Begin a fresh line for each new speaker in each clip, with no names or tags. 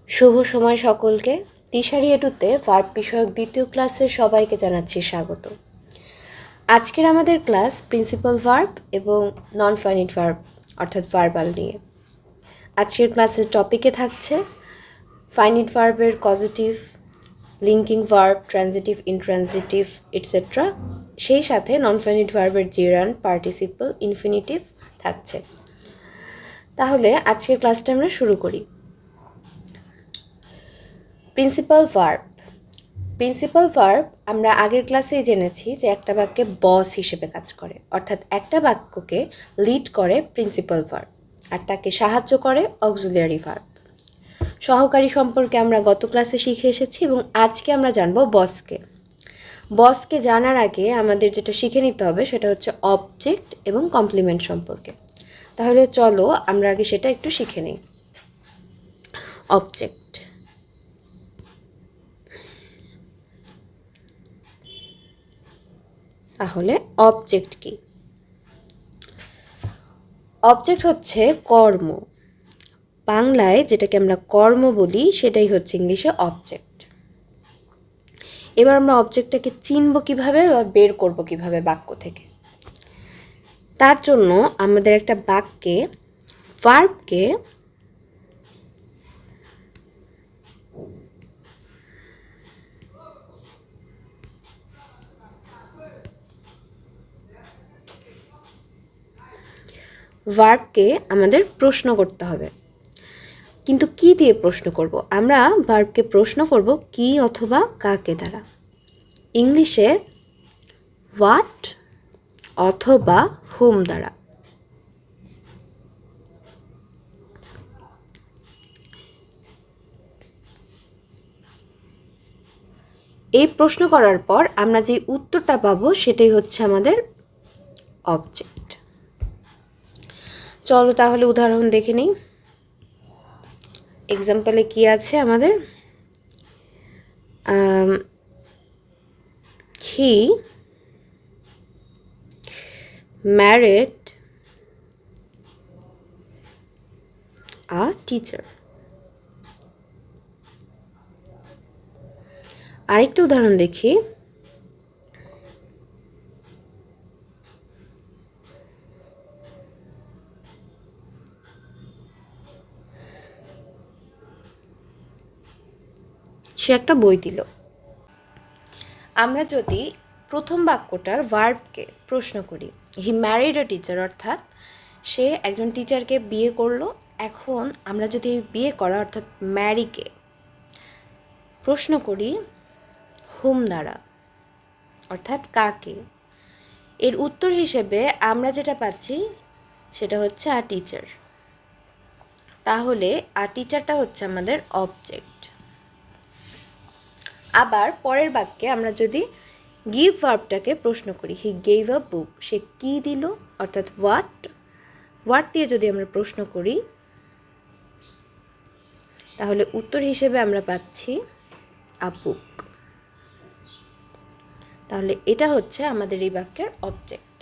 শুভ সময় সকলকে। দিশারি এটুতে ভার্ব বিষয়ক দ্বিতীয় ক্লাসে সবাইকে জানাচ্ছি স্বাগত। আজকের আমাদের ক্লাস প্রিন্সিপাল ভার্ব এবং নন ফাইনিট ভার্ব অর্থাৎ ভার্বাল নিয়ে। আজকের ক্লাসের টপিকে থাকছে ফাইনিট ভার্বের causative, linking verb, transitive, intransitive etcetera. সেই সাথে নন ফাইনিট ভার্বের জিরান্ড, পার্টিসিপল, ইনফিনিটিভ থাকছে। তাহলে আজকের ক্লাসটা আমরা শুরু করি। প্রিন্সিপাল ভার্ব আমরা আগের ক্লাসেই জেনেছি যে একটা বাক্যে বস হিসেবে কাজ করে, অর্থাৎ একটা বাক্যকে লিড করে প্রিন্সিপাল ভার্ব আর তাকে সাহায্য করে অক্সিলিয়ারি ভার্ব। সহকারী সম্পর্কে আমরা গত ক্লাসে শিখে এসেছি এবং আজকে আমরা জানবো বসকে জানার আগে আমাদের যেটা শিখে নিতে হবে সেটা হচ্ছে অবজেক্ট এবং কমপ্লিমেন্ট সম্পর্কে। তাহলে চলো আমরা আগে সেটা একটু শিখে নিই। অবজেক্ট, তাহলে অবজেক্ট কি? অবজেক্ট হচ্ছে কর্ম। বাংলায় যেটাকে আমরা কর্ম বলি সেটাই হচ্ছে ইংলিশে অবজেক্ট। এবার আমরা অবজেক্টটাকে চিনব কিভাবে বা বের করব কিভাবে বাক্য থেকে? তার জন্য আমাদের একটা বাক্যে ভার্বকে আমাদের প্রশ্ন করতে হবে। কিন্তু কি দিয়ে প্রশ্ন করব? আমরা ভার্বকে প্রশ্ন করব কি অথবা কাকে দ্বারা। ইংলিশে হোয়াট অথবা হুম দ্বারা। এই প্রশ্ন করার পর আমরা যে উত্তরটা পাবো সেটাই হচ্ছে আমাদের অবজেক্ট। চলো তাহলে উদাহরণ দেখে নিই। এক্সাম্পলে কি আছে আমাদের? হি married a teacher. আরেকটা উদাহরণ দেখি। সে একটা বই দিল। আমরা যদি প্রথম বাক্যটার ভার্বকে প্রশ্ন করি, হি ম্যারিড আ টিচার, অর্থাৎ সে একজন টিচারকে বিয়ে করলো। এখন আমরা যদি বিয়ে করা অর্থাৎ ম্যারিকে প্রশ্ন করি হুম দ্বারা, অর্থাৎ কাকে, এর উত্তর হিসেবে আমরা যেটা পাচ্ছি সেটা হচ্ছে আ টিচার। তাহলে আ টিচারটা হচ্ছে আমাদের অবজেক্ট। আবার পরের বাক্যে আমরা যদি গিভ ভার্বটাকে প্রশ্ন করি, হি গেভ আ বুক, সে কি দিল, অর্থাৎ হোয়াট দিয়ে যদি আমরা প্রশ্ন করি তাহলে উত্তর হিসেবে আমরা পাচ্ছি আ বুক। তাহলে এটা হচ্ছে আমাদের এই বাক্যের অবজেক্ট।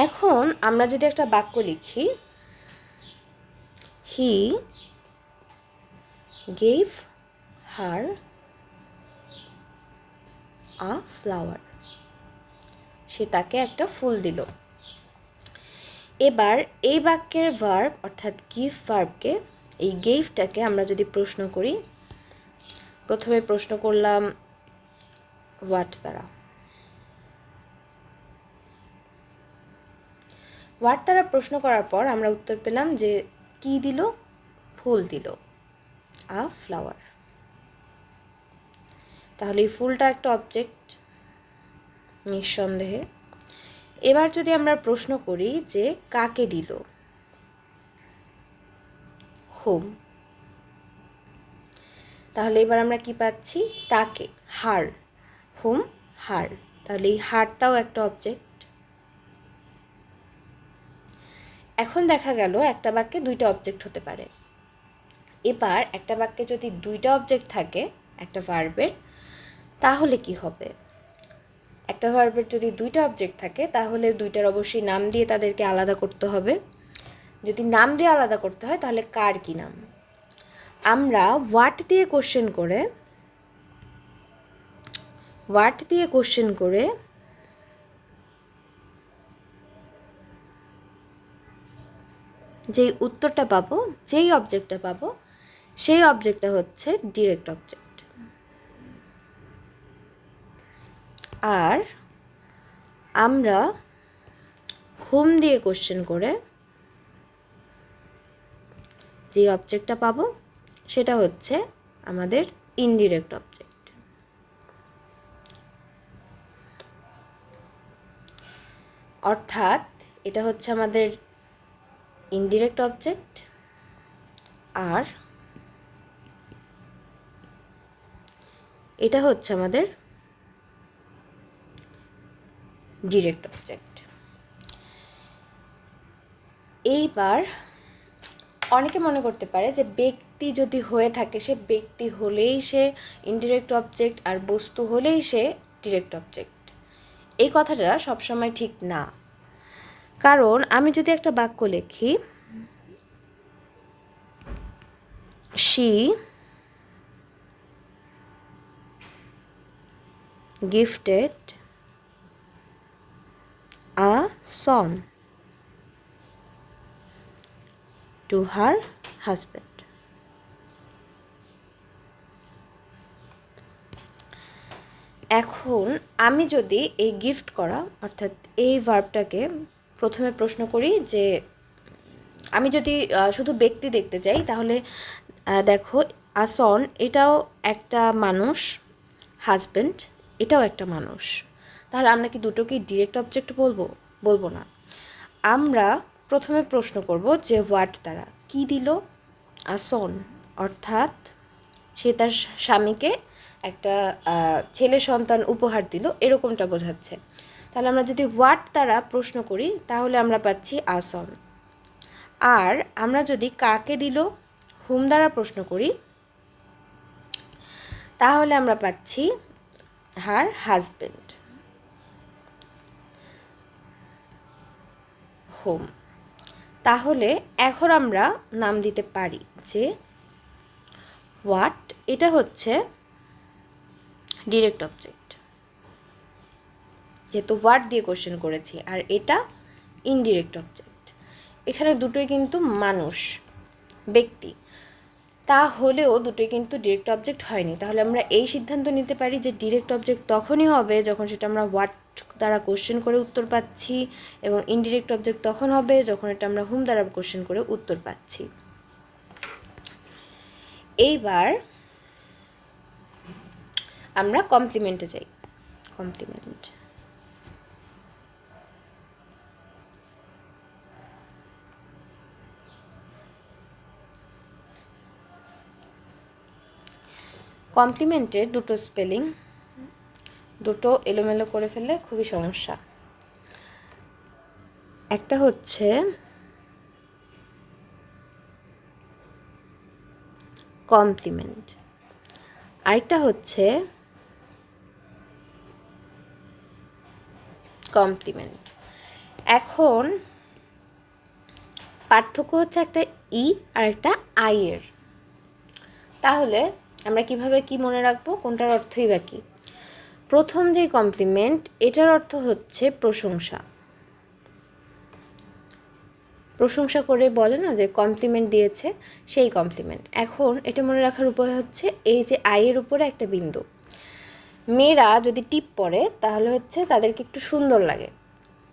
এখন আমরা যদি একটা বাক্য লিখি, he gave her a flower, সে তাকে একটা ফুল দিল। এবার এই বাক্যের ভার্ব অর্থাৎ গিভ ভার্বকে, এই গেভটাকে আমরা যদি প্রশ্ন করি, প্রথমে প্রশ্ন করলাম হোয়াট দ্বারা। হোয়াট দ্বারা প্রশ্ন করার পর আমরা উত্তর পেলাম যে কি দিল? ফুল দিল, আ ফ্লাওয়ার। তাহলে এই ফুলটা একটা অবজেক্ট নিঃসন্দেহে। এবার যদি আমরা প্রশ্ন করি যে কাকে দিল, হোম, তাহলে এবার আমরা কি পাচ্ছি? তাকে, হার, হোম হার। তাহলে এই হারটাও একটা অবজেক্ট। এখন দেখা গেল একটা বাক্যে দুইটা অবজেক্ট হতে পারে। এবার একটা বাক্যে যদি দুইটা অবজেক্ট থাকে একটা ভার্বের, তাহলে কি হবে? একটা ভার্বের যদি দুইটা অবজেক্ট থাকে তাহলে দুইটার অবশ্যই নাম দিয়ে তাদেরকে আলাদা করতে হবে। যদি নাম দিয়ে আলাদা করতে হয় তাহলে কার কি নাম? আমরা হোয়াট দিয়ে কোশ্চেন করে যেই উত্তরটা পাবো, যেই অবজেক্টটা পাবো, সেই অবজেক্টটা হচ্ছে ডিরেক্ট অবজেক্ট। আর আমরা whom দিয়ে কোশ্চেন করে যে অবজেক্টটা পাবো সেটা হচ্ছে আমাদের ইনডিরেক্ট অবজেক্ট। অর্থাৎ এটা হচ্ছে আমাদের ইনডিরেক্ট অবজেক্ট আর এটা হচ্ছে আমাদের ডিরেক্ট অবজেক্ট। এইবার অনেকে মনে করতে পারে যে ব্যক্তি যদি হয়ে থাকে, সে ব্যক্তি হলেই সে ইনডিরেক্ট অবজেক্ট আর বস্তু হলেই সে ডিরেক্ট অবজেক্ট। এই কথাটা সবসময় ঠিক না। কারণ আমি যদি একটা বাক্য লিখি, she gifted a son to her husband. এখন আমি যদি এই গিফট করা অর্থাৎ এই ভার্বটাকে প্রথমে প্রশ্ন করি যে আমি যদি শুধু ব্যক্তি দেখতে যাই, তাহলে দেখো আসন এটাও একটা মানুষ, হাজব্যান্ড এটাও একটা মানুষ। তাহলে আমরা কি দুটোকেই ডিরেক্ট অবজেক্ট বলবো না। আমরা প্রথমে প্রশ্ন করব যে হোয়াট দ্বারা কি দিল, আসন অর্থাৎ সে তার স্বামীকে একটা ছেলে সন্তান উপহার দিল, এরকমটা বোঝাচ্ছে। তাহলে আমরা যদি হোয়াট দ্বারা প্রশ্ন করি তাহলে আমরা পাচ্ছি আসন। আর আমরা যদি কাকে দিল হুম দ্বারা প্রশ্ন করি তাহলে আমরা পাচ্ছি হার হাজব্যান্ড, হোম। তাহলে এখন আমরা নাম দিতে পারি যে হোয়াট এটা হচ্ছে ডিরেক্ট অবজেক্ট, যেহেতু হোয়াট দিয়ে কোশ্চেন করেছি, আর এটা ইনডিরেক্ট অবজেক্ট। এখানে দুটোই কিন্তু মানুষ, ব্যক্তি, তাহলেও দুটোই কিন্তু ডিরেক্ট অবজেক্ট হয়নি। তাহলে আমরা এই সিদ্ধান্ত নিতে পারি যে ডিরেক্ট অবজেক্ট তখনই হবে যখন সেটা আমরা হোয়াট দ্বারা কোশ্চেন করে উত্তর পাচ্ছি, এবং ইনডিরেক্ট অবজেক্ট তখন হবে যখন এটা আমরা হুম দ্বারা কোশ্চেন করে উত্তর পাচ্ছি। এইবার আমরা কমপ্লিমেন্টে যাই। কমপ্লিমেন্টের দুটো স্পেলিং, দুটো এলোমেলো করে ফেললে খুবই সমস্যা। একটা হচ্ছে কমপ্লিমেন্ট, আরেকটা হচ্ছে কমপ্লিমেন্ট। এখন পার্থক্য হচ্ছে একটা ই আর একটা আই এর। তাহলে আমরা কিভাবে কি মনে রাখবো, কোনটার অর্থই বা কী? প্রথম যে কমপ্লিমেন্ট এটার অর্থ হচ্ছে প্রশংসা। প্রশংসা করে বলে না যে কমপ্লিমেন্ট দিয়েছে, সেই কমপ্লিমেন্ট। এখন এটা মনে রাখার উপায় হচ্ছে এই যে আইয়ের উপরে একটা বিন্দু, মেয়েরা যদি টিপ পরে তাহলে হচ্ছে তাদেরকে একটু সুন্দর লাগে।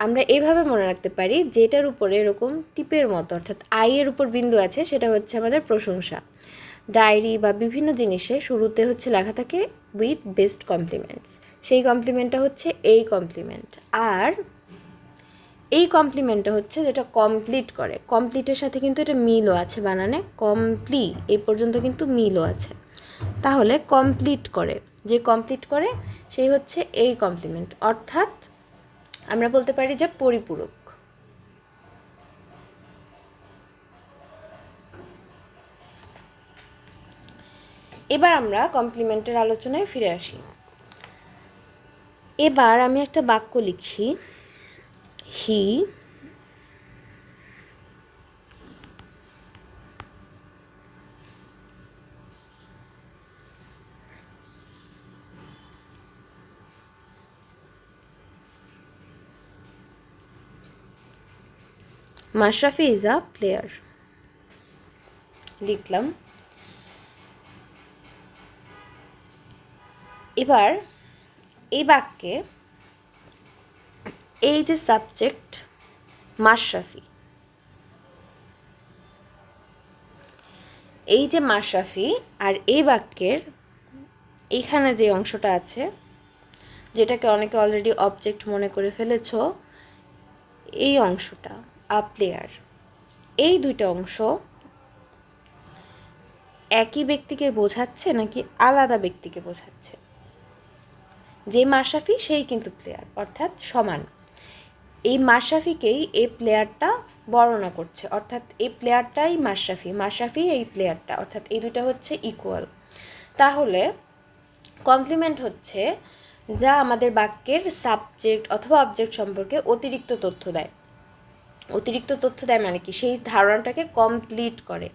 আমরা এইভাবে মনে রাখতে পারি যেটার উপরে এরকম টিপের মতো অর্থাৎ আইয়ের উপর বিন্দু আছে সেটা হচ্ছে আমাদের প্রশংসা। ডায়েরি বা বিভিন্ন জিনিসে শুরুতে হচ্ছে লেখা থাকে উইথ বেস্ট কমপ্লিমেন্টস, সেই কমপ্লিমেন্টটা হচ্ছে এই কমপ্লিমেন্ট। আর এই কমপ্লিমেন্টটা হচ্ছে যেটা কমপ্লিট করে, কমপ্লিটের সাথে কিন্তু এটা মিলও আছে, বানানে কমপ্লি এই পর্যন্ত কিন্তু মিলও আছে। তাহলে কমপ্লিট করে, যে কমপ্লিট করে সেই হচ্ছে এই কমপ্লিমেন্ট, অর্থাৎ আমরা বলতে পারি যে পরিপূরক। এবার আমরা কমপ্লিমেন্টের আলোচনায় ফিরে আসি। এবার আমি একটা বাক্য লিখি, হি মাশরাফি ইজ আ প্লেয়ার, লিখলাম। এবার এই বাক্যে এই যে সাবজেক্ট মাশরাফি, এই যে মাশরাফি, আর এই বাক্যের এইখানে যে অংশটা আছে, যেটাকে অনেকে অলরেডি অবজেক্ট মনে করে ফেলেছ, এই অংশটা আ প্লেয়ার, এই দুইটা অংশ একই ব্যক্তিকে বোঝাচ্ছে নাকি আলাদা ব্যক্তিকে বোঝাচ্ছে? যে মাশরাফি সেই কিন্তু প্লেয়ার, অর্থাৎ সমান। এই মাশরাফিকেই এই প্লেয়ারটা বর্ণনা করছে, অর্থাৎ এই প্লেয়ারটাই মাশরাফি, মাশরাফি এই প্লেয়ারটা, অর্থাৎ এই দুইটা হচ্ছে ইকুয়াল। তাহলে কমপ্লিমেন্ট হচ্ছে যা আমাদের বাক্যের সাবজেক্ট অথবা অবজেক্ট সম্পর্কে অতিরিক্ত তথ্য দেয়। অতিরিক্ত তথ্য দেয় মানে কি? সেই ধারণাটাকে কমপ্লিট করে।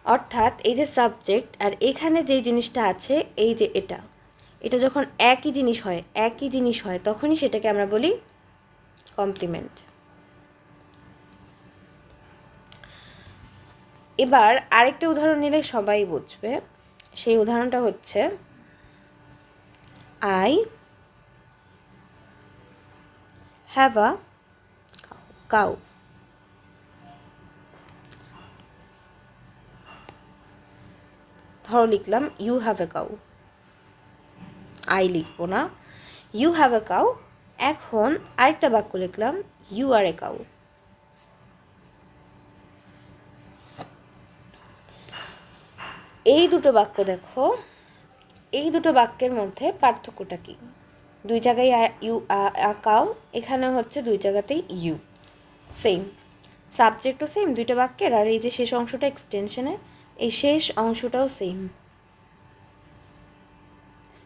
অর্থাৎ এই যে সাবজেক্ট আর এখানে যেই জিনিসটা আছে, এই যে এটা যখন একই জিনিস হয় তখনই সেটাকে আমরা বলি কমপ্লিমেন্ট। এবার আরেকটা উদাহরণ নিলে সবাই বুঝবে। সেই উদাহরণটা হচ্ছে আই হ্যাভ আ কাউ। ধরো লিখলাম you have a cow, I লিখবো না, ইউ হ্যাভ এ কাউ। এখন আরেকটা বাক্য লিখলাম ইউ আর এ কাউ। এই দুটো বাক্য দেখো, এই দুটো বাক্যের মধ্যে পার্থক্যটা কি? দুই জায়গায় ইউ কাউ, এখানে হচ্ছে দুই জায়গাতেই ইউ, সেম সাবজেক্টও সেম দুইটা বাক্যের, আর এই যে শেষ অংশটা এক্সটেনশনের, এই শেষ অংশটাও সেম।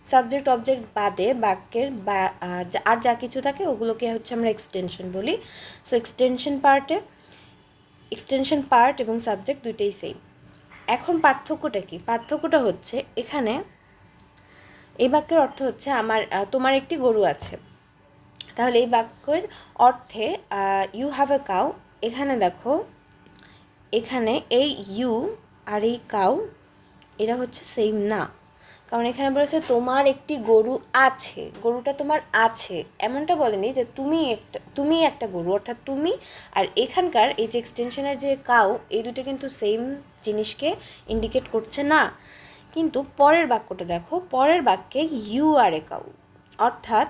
সাবজেক্ট অবজেক্ট বাদে বাক্যের আর যা কিছু থাকে ওগুলোকে হচ্ছে আমরা এক্সটেনশন বলি। সো এক্সটেনশন পার্ট এবং সাবজেক্ট দুইটাই সেম। এখন পার্থক্যটা কি? পার্থক্যটা হচ্ছে এখানে এই বাক্যের অর্থ হচ্ছে তোমার একটি গরু আছে। তাহলে এই বাক্যের অর্থে ইউ হ্যাভ এ কাউ, এখানে দেখো, এখানে এই ইউ আর এই কাউ এরা হচ্ছে সেম না। কারণ এখানে বলেছে তোমার একটি গরু আছে, গরুটা তোমার আছে, এমনটা বলেনি যে তুমি একটা গরু, অর্থাৎ তুমি। আর এখানকার এই যে এক্সটেনশনের যে কাউ, এই দুটো কিন্তু সেম জিনিসকে ইন্ডিকেট করছে না। কিন্তু পরের বাক্যটা দেখো, পরের বাক্যে ইউ আর এ কাউ, অর্থাৎ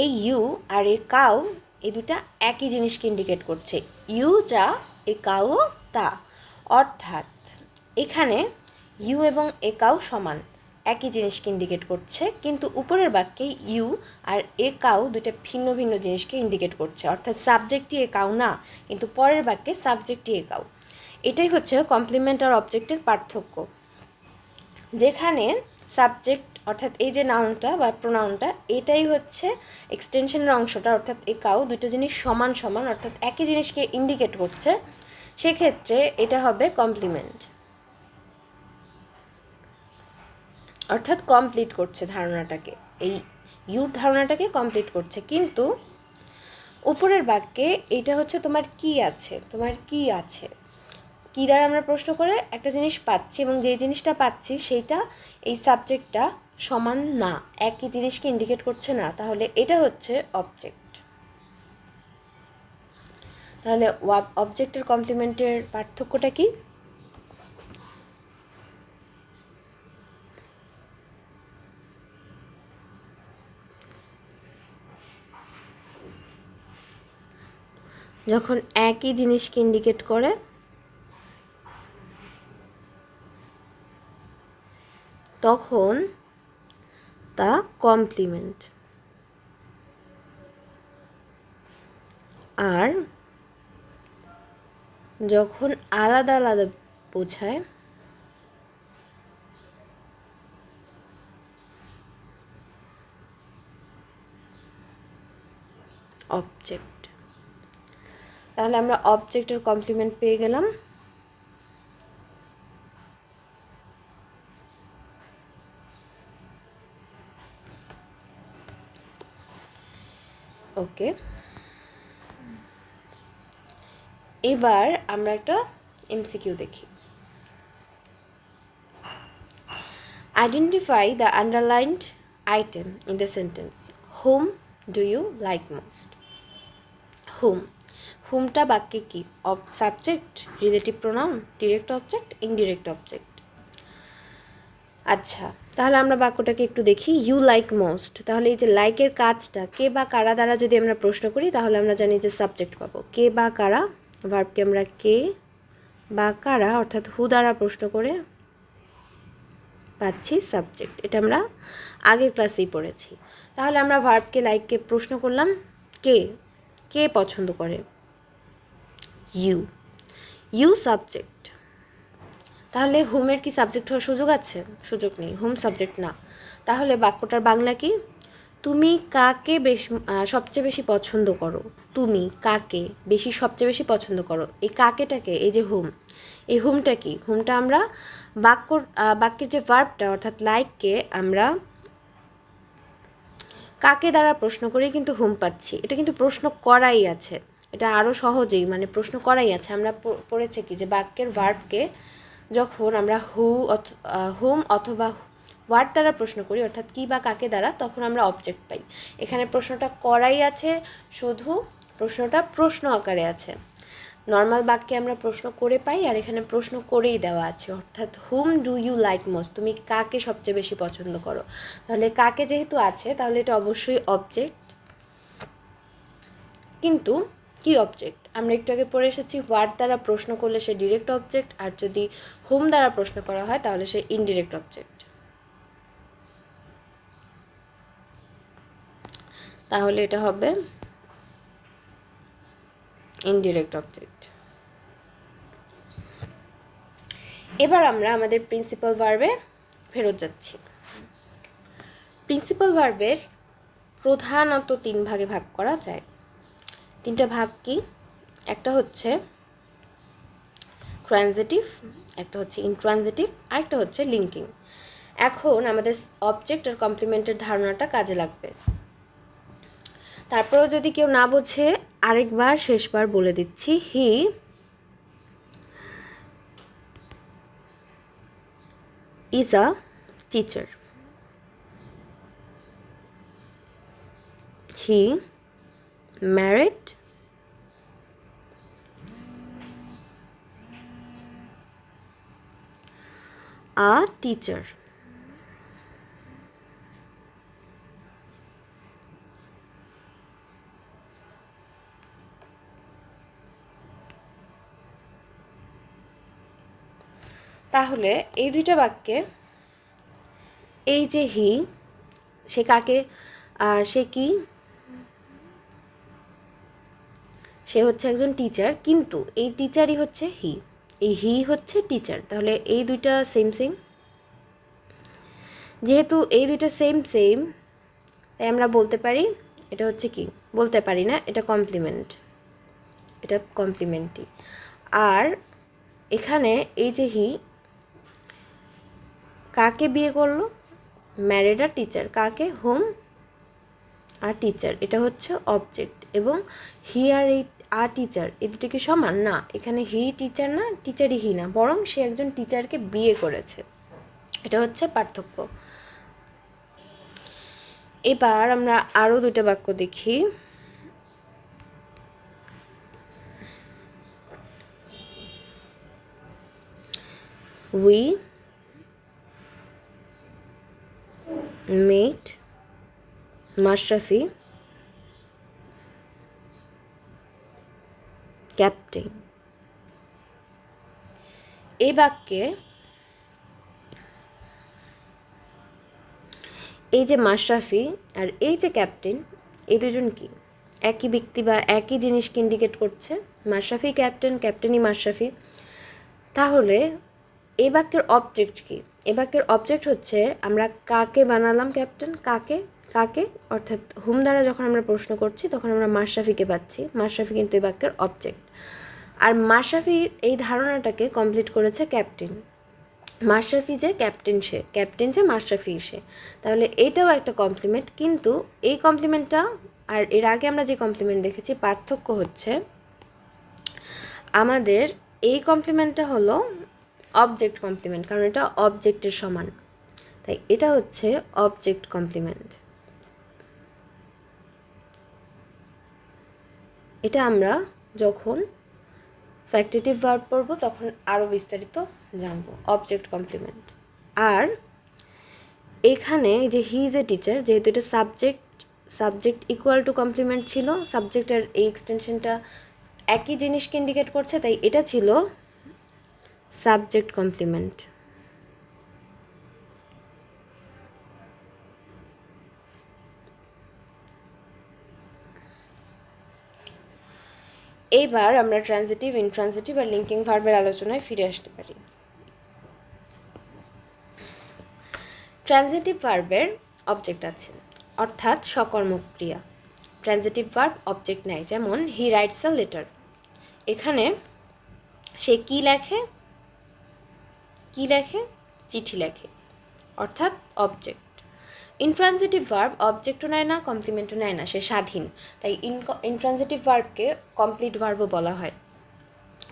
এই ইউ আর এ কাউ এই দুটা একই জিনিসকে ইন্ডিকেট করছে। ইউ যা, এ কাউও তা। অর্থাৎ এখানে ইউ এবং এ কাউ সমান, একই জিনিসকে ইন্ডিকেট করছে, কিন্তু উপরের বাক্যে ইউ আর এ কাউ দুটা ভিন্ন ভিন্ন জিনিসকে ইন্ডিকেট করছে। অর্থাৎ সাবজেক্টই এ কাউ না, কিন্তু পরের বাক্যে সাবজেক্টই এ কাউ। এটাই হচ্ছে কমপ্লিমেন্ট আর অবজেক্টের পার্থক্য। যেখানে সাবজেক্ট অর্থাৎ এই যে নাউনটা বা প্রোনাউনটা, এটাই হচ্ছে এক্সটেনশনের অংশটা, অর্থাৎ এ কাউ দুটো জিনিস সমান সমান, অর্থাৎ একই জিনিসকে ইন্ডিকেট করছে, সেক্ষেত্রে এটা হবে কমপ্লিমেন্ট, অর্থাৎ কমপ্লিট করছে ধারণাটাকে, এই ইউর ধারণাটাকে কমপ্লিট করছে। কিন্তু উপরের বাক্যে এটা হচ্ছে তোমার কি আছে, তোমার কি আছে, কী দ্বারা আমরা প্রশ্ন করে একটা জিনিস পাচ্ছি, এবং যেই জিনিসটা পাচ্ছি সেইটা এই সাবজেক্টটা সমান না, একই জিনিসকে ইন্ডিকেট করছে না, তাহলে এটা হচ্ছে অবজেক্ট। তাহলে অবজেক্টের কমপ্লিমেন্টের পার্থক্যটা কি? যখন একই জিনিসকে ইন্ডিকেট করে তখন তা কমপ্লিমেন্ট, আর যখন আলাদা আলাদা বোঝায় অবজেক্ট। তাহলে আমরা অবজেক্টের কমপ্লিমেন্ট পেয়ে গেলাম। ওকে, এবার আমরা একটা এমসিকিউ দেখি। Identify the underlined item in the sentence whom do you like most. হুমটা বাক্যে কি? Subject, relative pronoun, direct object, indirect object. আচ্ছা, তাহলে আমরা বাক্যটাকে একটু দেখি। ইউ লাইক মোস্ট, তাহলে এই যে লাইকের কাজটা কে বা কারা দ্বারা যদি আমরা প্রশ্ন করি তাহলে আমরা জানি যে সাবজেক্ট পাবো। কে বা কারা, ভার্বকে আমরা কে বা কারা অর্থাৎ হু দ্বারা প্রশ্ন করে পাচ্ছি সাবজেক্ট। এটা আমরা আগের ক্লাসেই পড়েছি। তাহলে আমরা ভার্বকে লাইককে প্রশ্ন করলাম কে, কে পছন্দ করে? You subject. তাহলে হুমের কি সাবজেক্ট হওয়ার সুযোগ আছে? সুযোগ নেই, হুম সাবজেক্ট না। তাহলে বাক্যটার বাংলা কি? তুমি কাকে সবচেয়ে বেশি পছন্দ করো? তুমি কাকে সবচেয়ে বেশি পছন্দ করো? এই কাকেটাকে, এই যে হুম, এই হুমটা কি? হুমটা আমরা বাক্যের যে ভার্বটা অর্থাৎ লাইককে আমরা কাকে দ্বারা প্রশ্ন করেই কিন্তু হুম পাচ্ছি। এটা কিন্তু প্রশ্ন করাই আছে, এটা আরও সহজেই মানে প্রশ্ন করাই আছে। আমরা পড়েছি কি যে বাক্যের ভার্বকে যখন আমরা হুম অথবা হোয়াট দ্বারা প্রশ্ন করি অর্থাৎ কী বা কাকে দ্বারা, তখন আমরা অবজেক্ট পাই। এখানে প্রশ্নটা করাই আছে, শুধু প্রশ্নটা প্রশ্ন আকারে আছে। নর্মাল বাক্যে আমরা প্রশ্ন করে পাই, আর এখানে প্রশ্ন করেই দেওয়া আছে, অর্থাৎ whom do you like most, তুমি কাকে সবচেয়ে বেশি পছন্দ করো। তাহলে কাকে যেহেতু আছে তাহলে এটা অবশ্যই অবজেক্ট। কিন্তু কি অবজেক্ট? আমরা একটু আগে পড়ে এসেছি হোয়াট দ্বারা প্রশ্ন করলে সে ডিরেক্ট অবজেক্ট, আর যদি হুম দ্বারা প্রশ্ন করা হয় তাহলে সে ইনডিরেক্ট অবজেক্ট। তাহলে এটা হবে ইনডিরেক্ট অবজেক্ট। এবার আমরা আমাদের প্রিন্সিপাল ভার্বে ফেরত যাচ্ছি। প্রিন্সিপাল ভার্বের প্রধানত 3 ভাগে ভাগ করা যায়। 3টা ভাগ কি? একটা হচ্ছে ট্রানজিটিভ, একটা হচ্ছে ইনট্রানজিটিভ, আর একটা হচ্ছে লিঙ্কিং। এখন আমাদের অবজেক্ট আর কমপ্লিমেন্টের ধারণাটা কাজে লাগবে। তারপরেও যদি কেউ না বোঝে আরেকবার শেষবার বলে দিচ্ছি। হি is a teacher. He married a teacher. তাহলে এই 2টা বাক্যে এই যে হি, সে কাকে, সে কি? সে হচ্ছে একজন টিচার, কিন্তু এই টিচারই হচ্ছে হি, এই হি হচ্ছে টিচার। তাহলে এই 2টা সেম সেম, যেহেতু এই 2টা সেম সেম তাই আমরা বলতে পারি এটা হচ্ছে কি? বলতে পারি না, এটা কমপ্লিমেন্ট, এটা কমপ্লিমেন্টই। আর এখানে এই যে হি কাকে বিয়ে করলো? ম্যারিড আর টিচার। কাকে? হোম আর টিচার, এটা হচ্ছে অবজেক্ট। এবং হি আর এই আর টিচার এই দুটো কি সমান? না, এখানে হি টিচার না, টিচারই হি না, বরং সে একজন টিচারকে বিয়ে করেছে। এটা হচ্ছে পার্থক্য। এবার আমরা আরও 2টা বাক্য দেখি। We made Mashrafe captain. এই বাক্যে এই যে মাশরাফি আর এই যে ক্যাপ্টেন, এই দুজন কি? একই ব্যক্তি বা একই জিনিসকে ইন্ডিকেট করছে। মাশরাফি ক্যাপ্টেন, ক্যাপ্টেনই মাশরাফি। তাহলে এই বাক্যের অবজেক্ট কি? এই বাক্যের অবজেক্ট হচ্ছে আমরা কাকে বানালাম ক্যাপ্টেন, কাকে অর্থাৎ হুম দ্বারা যখন আমরা প্রশ্ন করছি তখন আমরা মাশরাফিকে পাচ্ছি। মাশরাফি কিন্তু এই বাক্যের অবজেক্ট। আর মাশরাফির এই ধারণাটাকে কমপ্লিট করেছে ক্যাপ্টেন। মাশরাফি যে ক্যাপ্টেন, সে ক্যাপ্টেন যে মাশরাফি সে। তাহলে এইটাও একটা কমপ্লিমেন্ট, কিন্তু এই কমপ্লিমেন্টটা আর এর আগে আমরা যে কমপ্লিমেন্ট দেখেছি পার্থক্য হচ্ছে আমাদের এই কমপ্লিমেন্টটা হলো অবজেক্ট কমপ্লিমেন্ট, কারণ এটা অবজেক্টের সমান, তাই এটা হচ্ছে অবজেক্ট কমপ্লিমেন্ট। এটা আমরা যখন ফ্যাক্টিটিভ ভার্ব পড়ব তখন আরও বিস্তারিত জানব অবজেক্ট কমপ্লিমেন্ট। আর এখানে যে হি ইজ এ টিচার, যেহেতু এটা সাবজেক্ট ইকুয়াল টু কমপ্লিমেন্ট ছিল, সাবজেক্টের এই এক্সটেনশনটা একই জিনিসকে ইন্ডিকেট করছে, তাই এটা ছিল সাবজেক্ট কমপ্লিমেন্ট। এইবার আমরা ট্রানজিটিভ, ইনট্রানজিটিভ আর লিঙ্কিং ভার্বের আলোচনায় ফিরে আসতে পারি। ট্রানজিটিভ ভার্বের অবজেক্ট আছে, অর্থাৎ সকর্মক ক্রিয়া। ট্রানজিটিভ ভার্ব অবজেক্ট নেয়, যেমন হি রাইটস আ লেটার। এখানে সে কি লেখে, চিঠি লেখে, অর্থাৎ অবজেক্ট। ইনট্রানজিটিভ ভার্ব অবজেক্টও নেয় না, কমপ্লিমেন্টও নেয় না, সে স্বাধীন, তাই ইনট্রানজিটিভ ভার্বকে কমপ্লিট ভার্বও বলা হয়,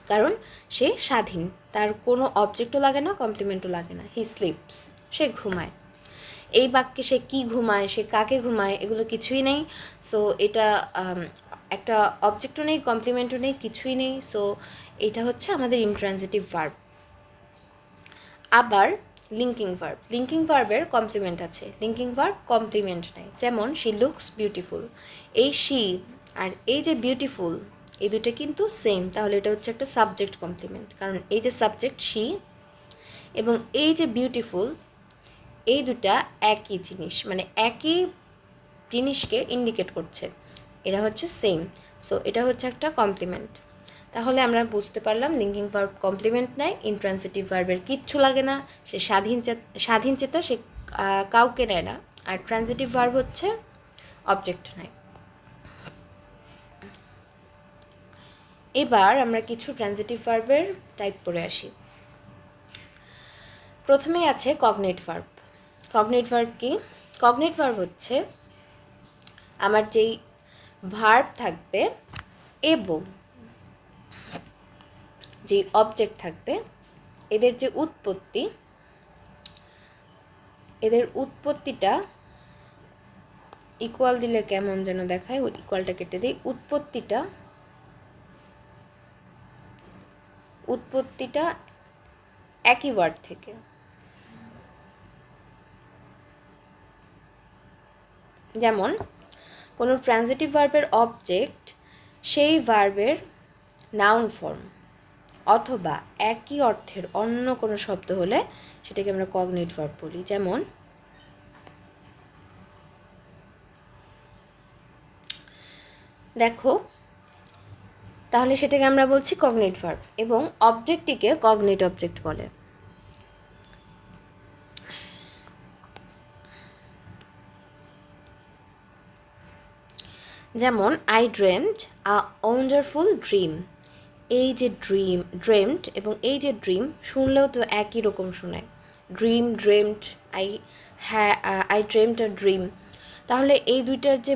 কারণ সে স্বাধীন, তার কোনো অবজেক্টও লাগে না, কমপ্লিমেন্টও লাগে না। হি স্লিপস, সে ঘুমায়। এই বাক্যে সে কি ঘুমায়, সে কাকে ঘুমায়, এগুলো কিছুই নেই। সো এটা একটা অবজেক্টও নেই, কমপ্লিমেন্টও নেই, কিছুই নেই। সো এটা হচ্ছে আমাদের ইনট্রানজিটিভ ভার্ব। আবার লিঙ্কিং ভার্বের কমপ্লিমেন্ট আছে, লিঙ্কিং ভার্ব কমপ্লিমেন্ট নেয়, যেমন শি লুকস বিউটিফুল। এই শি আর এই যে বিউটিফুল, এই দুটো কিন্তু সেম, তাহলে এটা হচ্ছে একটা সাবজেক্ট কমপ্লিমেন্ট, কারণ এই যে সাবজেক্ট শি এবং এই যে বিউটিফুল, এই দুটা একই জিনিস, মানে একই জিনিসকে ইন্ডিকেট করছে, এরা হচ্ছে সেম। সো এটা হচ্ছে একটা কমপ্লিমেন্ট। তাহলে আমরা বুঝতে পারলাম লিঙ্কিং ভার্ব কমপ্লিমেন্ট নেয়, ইনট্রানজিটিভ ভার্বের কিচ্ছু লাগে না, সে স্বাধীন চেতা, সে কাউকে নেয় না। আর ট্রানজিটিভ ভার্ব হচ্ছে অবজেক্ট নেয়। এবার আমরা কিছু ট্রানজিটিভ ভার্বের টাইপ পড়ে আসি। প্রথমেই আছে কগনেট ভার্ব। কগনেট ভার্ব কি? কগনেট ভার্ব হচ্ছে আমার যেই ভার্ব থাকবে এবং যে অবজেক্ট থাকবে, এদের যে উৎপত্তিটা ইকুয়াল দিলে কেমন যেন দেখায়, ইকুয়ালটা কেটে দিই। উৎপত্তিটা একই ওয়ার্ড থেকে। যেমন কোনো ট্রানজিটিভ ভার্বের অবজেক্ট সেই ভার্বের নাউন ফর্ম অথবা একই অর্থের অন্য কোনো শব্দ হলে সেটাকে আমরা কগনেট ভার্ব বলি। যেমন দেখো, তাহলে সেটাকে আমরা বলছি কগনেট ভার্ব, এবং অবজেক্টটিকে কগনেট অবজেক্ট বলে। যেমন I dreamed a wonderful dream. এই যে ড্রিমড এবং এই যে ড্রিম শুনলেও তো একই রকম শোনায়, dreamed, I dreamed a dream. তাহলে এই দুইটার যে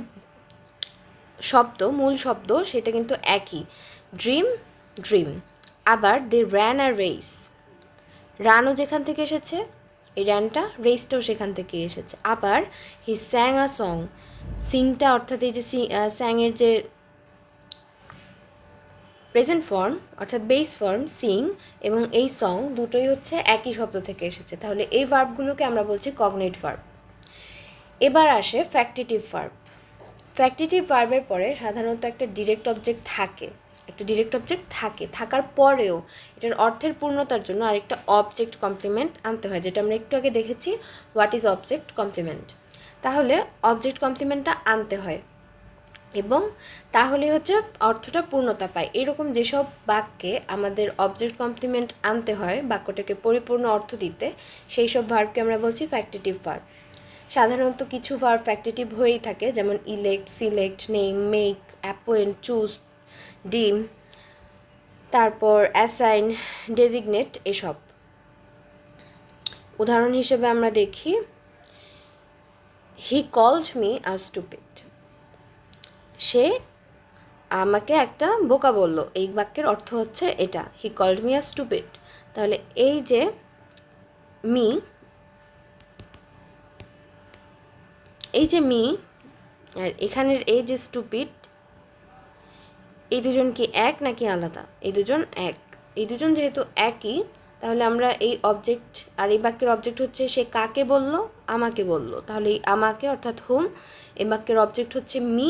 মূল শব্দ সেটা কিন্তু একই, ড্রিম। আবার দে র্যান আ রেস, রানও যেখান থেকে এসেছে, এই র্যানটা, রেসটাও সেখান থেকে এসেছে। আবার হি স্যাং আ সং, সিংটা অর্থাৎ এই যে স্যাংয়ের যে প্রেজেন্ট ফর্ম অর্থাৎ বেস ফর্ম সিং এবং এই সং দুটোই হচ্ছে একই শব্দ থেকে এসেছে, তাহলে এই ভার্বগুলোকে আমরা বলছি কগনেট ভার্ব। এবার আসে ফ্যাক্টিটিভ ভার্ব। ফ্যাক্টিটিভ ভার্বের পরে সাধারণত একটা ডিরেক্ট অবজেক্ট থাকে, থাকার পরেও এটার অর্থের পূর্ণতার জন্য আরেকটা অবজেক্ট কমপ্লিমেন্ট আনতে হয়, যেটা আমরা একটু আগে দেখেছি, হোয়াট ইজ অবজেক্ট কমপ্লিমেন্ট। তাহলে অবজেক্ট কমপ্লিমেন্টটা আনতে হয় এবং তাহলে হচ্ছে অর্থটা পূর্ণতা পায়। এরকম যেসব বাক্যে আমাদের অবজেক্ট কমপ্লিমেন্ট আনতে হয় বাক্যটাকে পরিপূর্ণ অর্থ দিতে, সেই সব ভার্বকে আমরা বলছি ফ্যাক্টিটিভ ভার্ব। সাধারণত কিছু ভার্ব ফ্যাক্টিটিভ হয়েই থাকে, যেমন elect, select, name, make, appoint, choose, deem, তারপর অ্যাসাইন, ডেজিগনেট, এসব। উদাহরণ হিসেবে আমরা দেখি, he called me a stupid. সে আমাকে একটা বোকা বলল, এই বাক্যের অর্থ হচ্ছে এটা, he called me a stupid. তাহলে এই যে মি, আর এখানের এই যে স্টুপিড, এই দুজন কি এক নাকি আলাদা? এই দুজন এক। এই দুজন যেহেতু একই, তাহলে আমরা এই অবজেক্ট, আর এই বাক্যের অবজেক্ট হচ্ছে সে কাকে বলল, আমাকে বলল, তাহলে এই আমাকে অর্থাৎ হুম, এই বাক্যের অবজেক্ট হচ্ছে মি।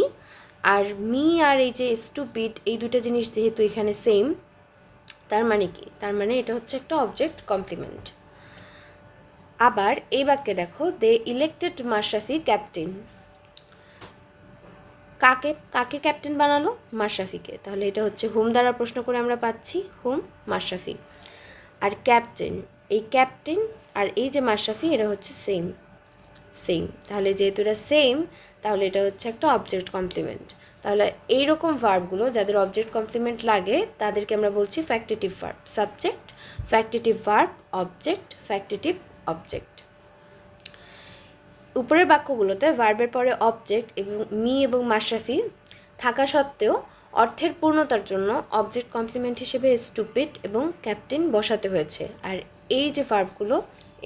আর মি আর এই যে স্টুপিড, এই দুটো জিনিস যেহেতু এখানে সেম, তার মানে কি? তার মানে এটা হচ্ছে একটা অবজেক্ট কমপ্লিমেন্ট। আবার এই বাক্যে দেখো, দে ইলেক্টেড মাশরাফি ক্যাপ্টেন। কাকে ক্যাপ্টেন বানালো? মাশরাফিকে। তাহলে এটা হচ্ছে হুম দ্বারা প্রশ্ন করে আমরা পাচ্ছি হুম মাশরাফি। আর ক্যাপ্টেন, এই ক্যাপ্টেন আর এই যে মাশরাফি, এরা হচ্ছে সেম। তাহলে যেহেতু এটা সেম, তাহলে এটা হচ্ছে একটা অবজেক্ট কমপ্লিমেন্ট। তাহলে এইরকম ভার্বগুলো যাদের অবজেক্ট কমপ্লিমেন্ট লাগে তাদেরকে আমরা বলছি factitive verb. Subject, factitive verb, object, factitive, object. উপরের বাক্যগুলোতে ভার্বের পরে অবজেক্ট এবং মি এবং মাশরাফি থাকা সত্ত্বেও অর্থের পূর্ণতার জন্য অবজেক্ট কমপ্লিমেন্ট হিসেবে স্টুপিড এবং ক্যাপ্টেন বসাতে হয়েছে। আর এই যে ভার্বগুলো,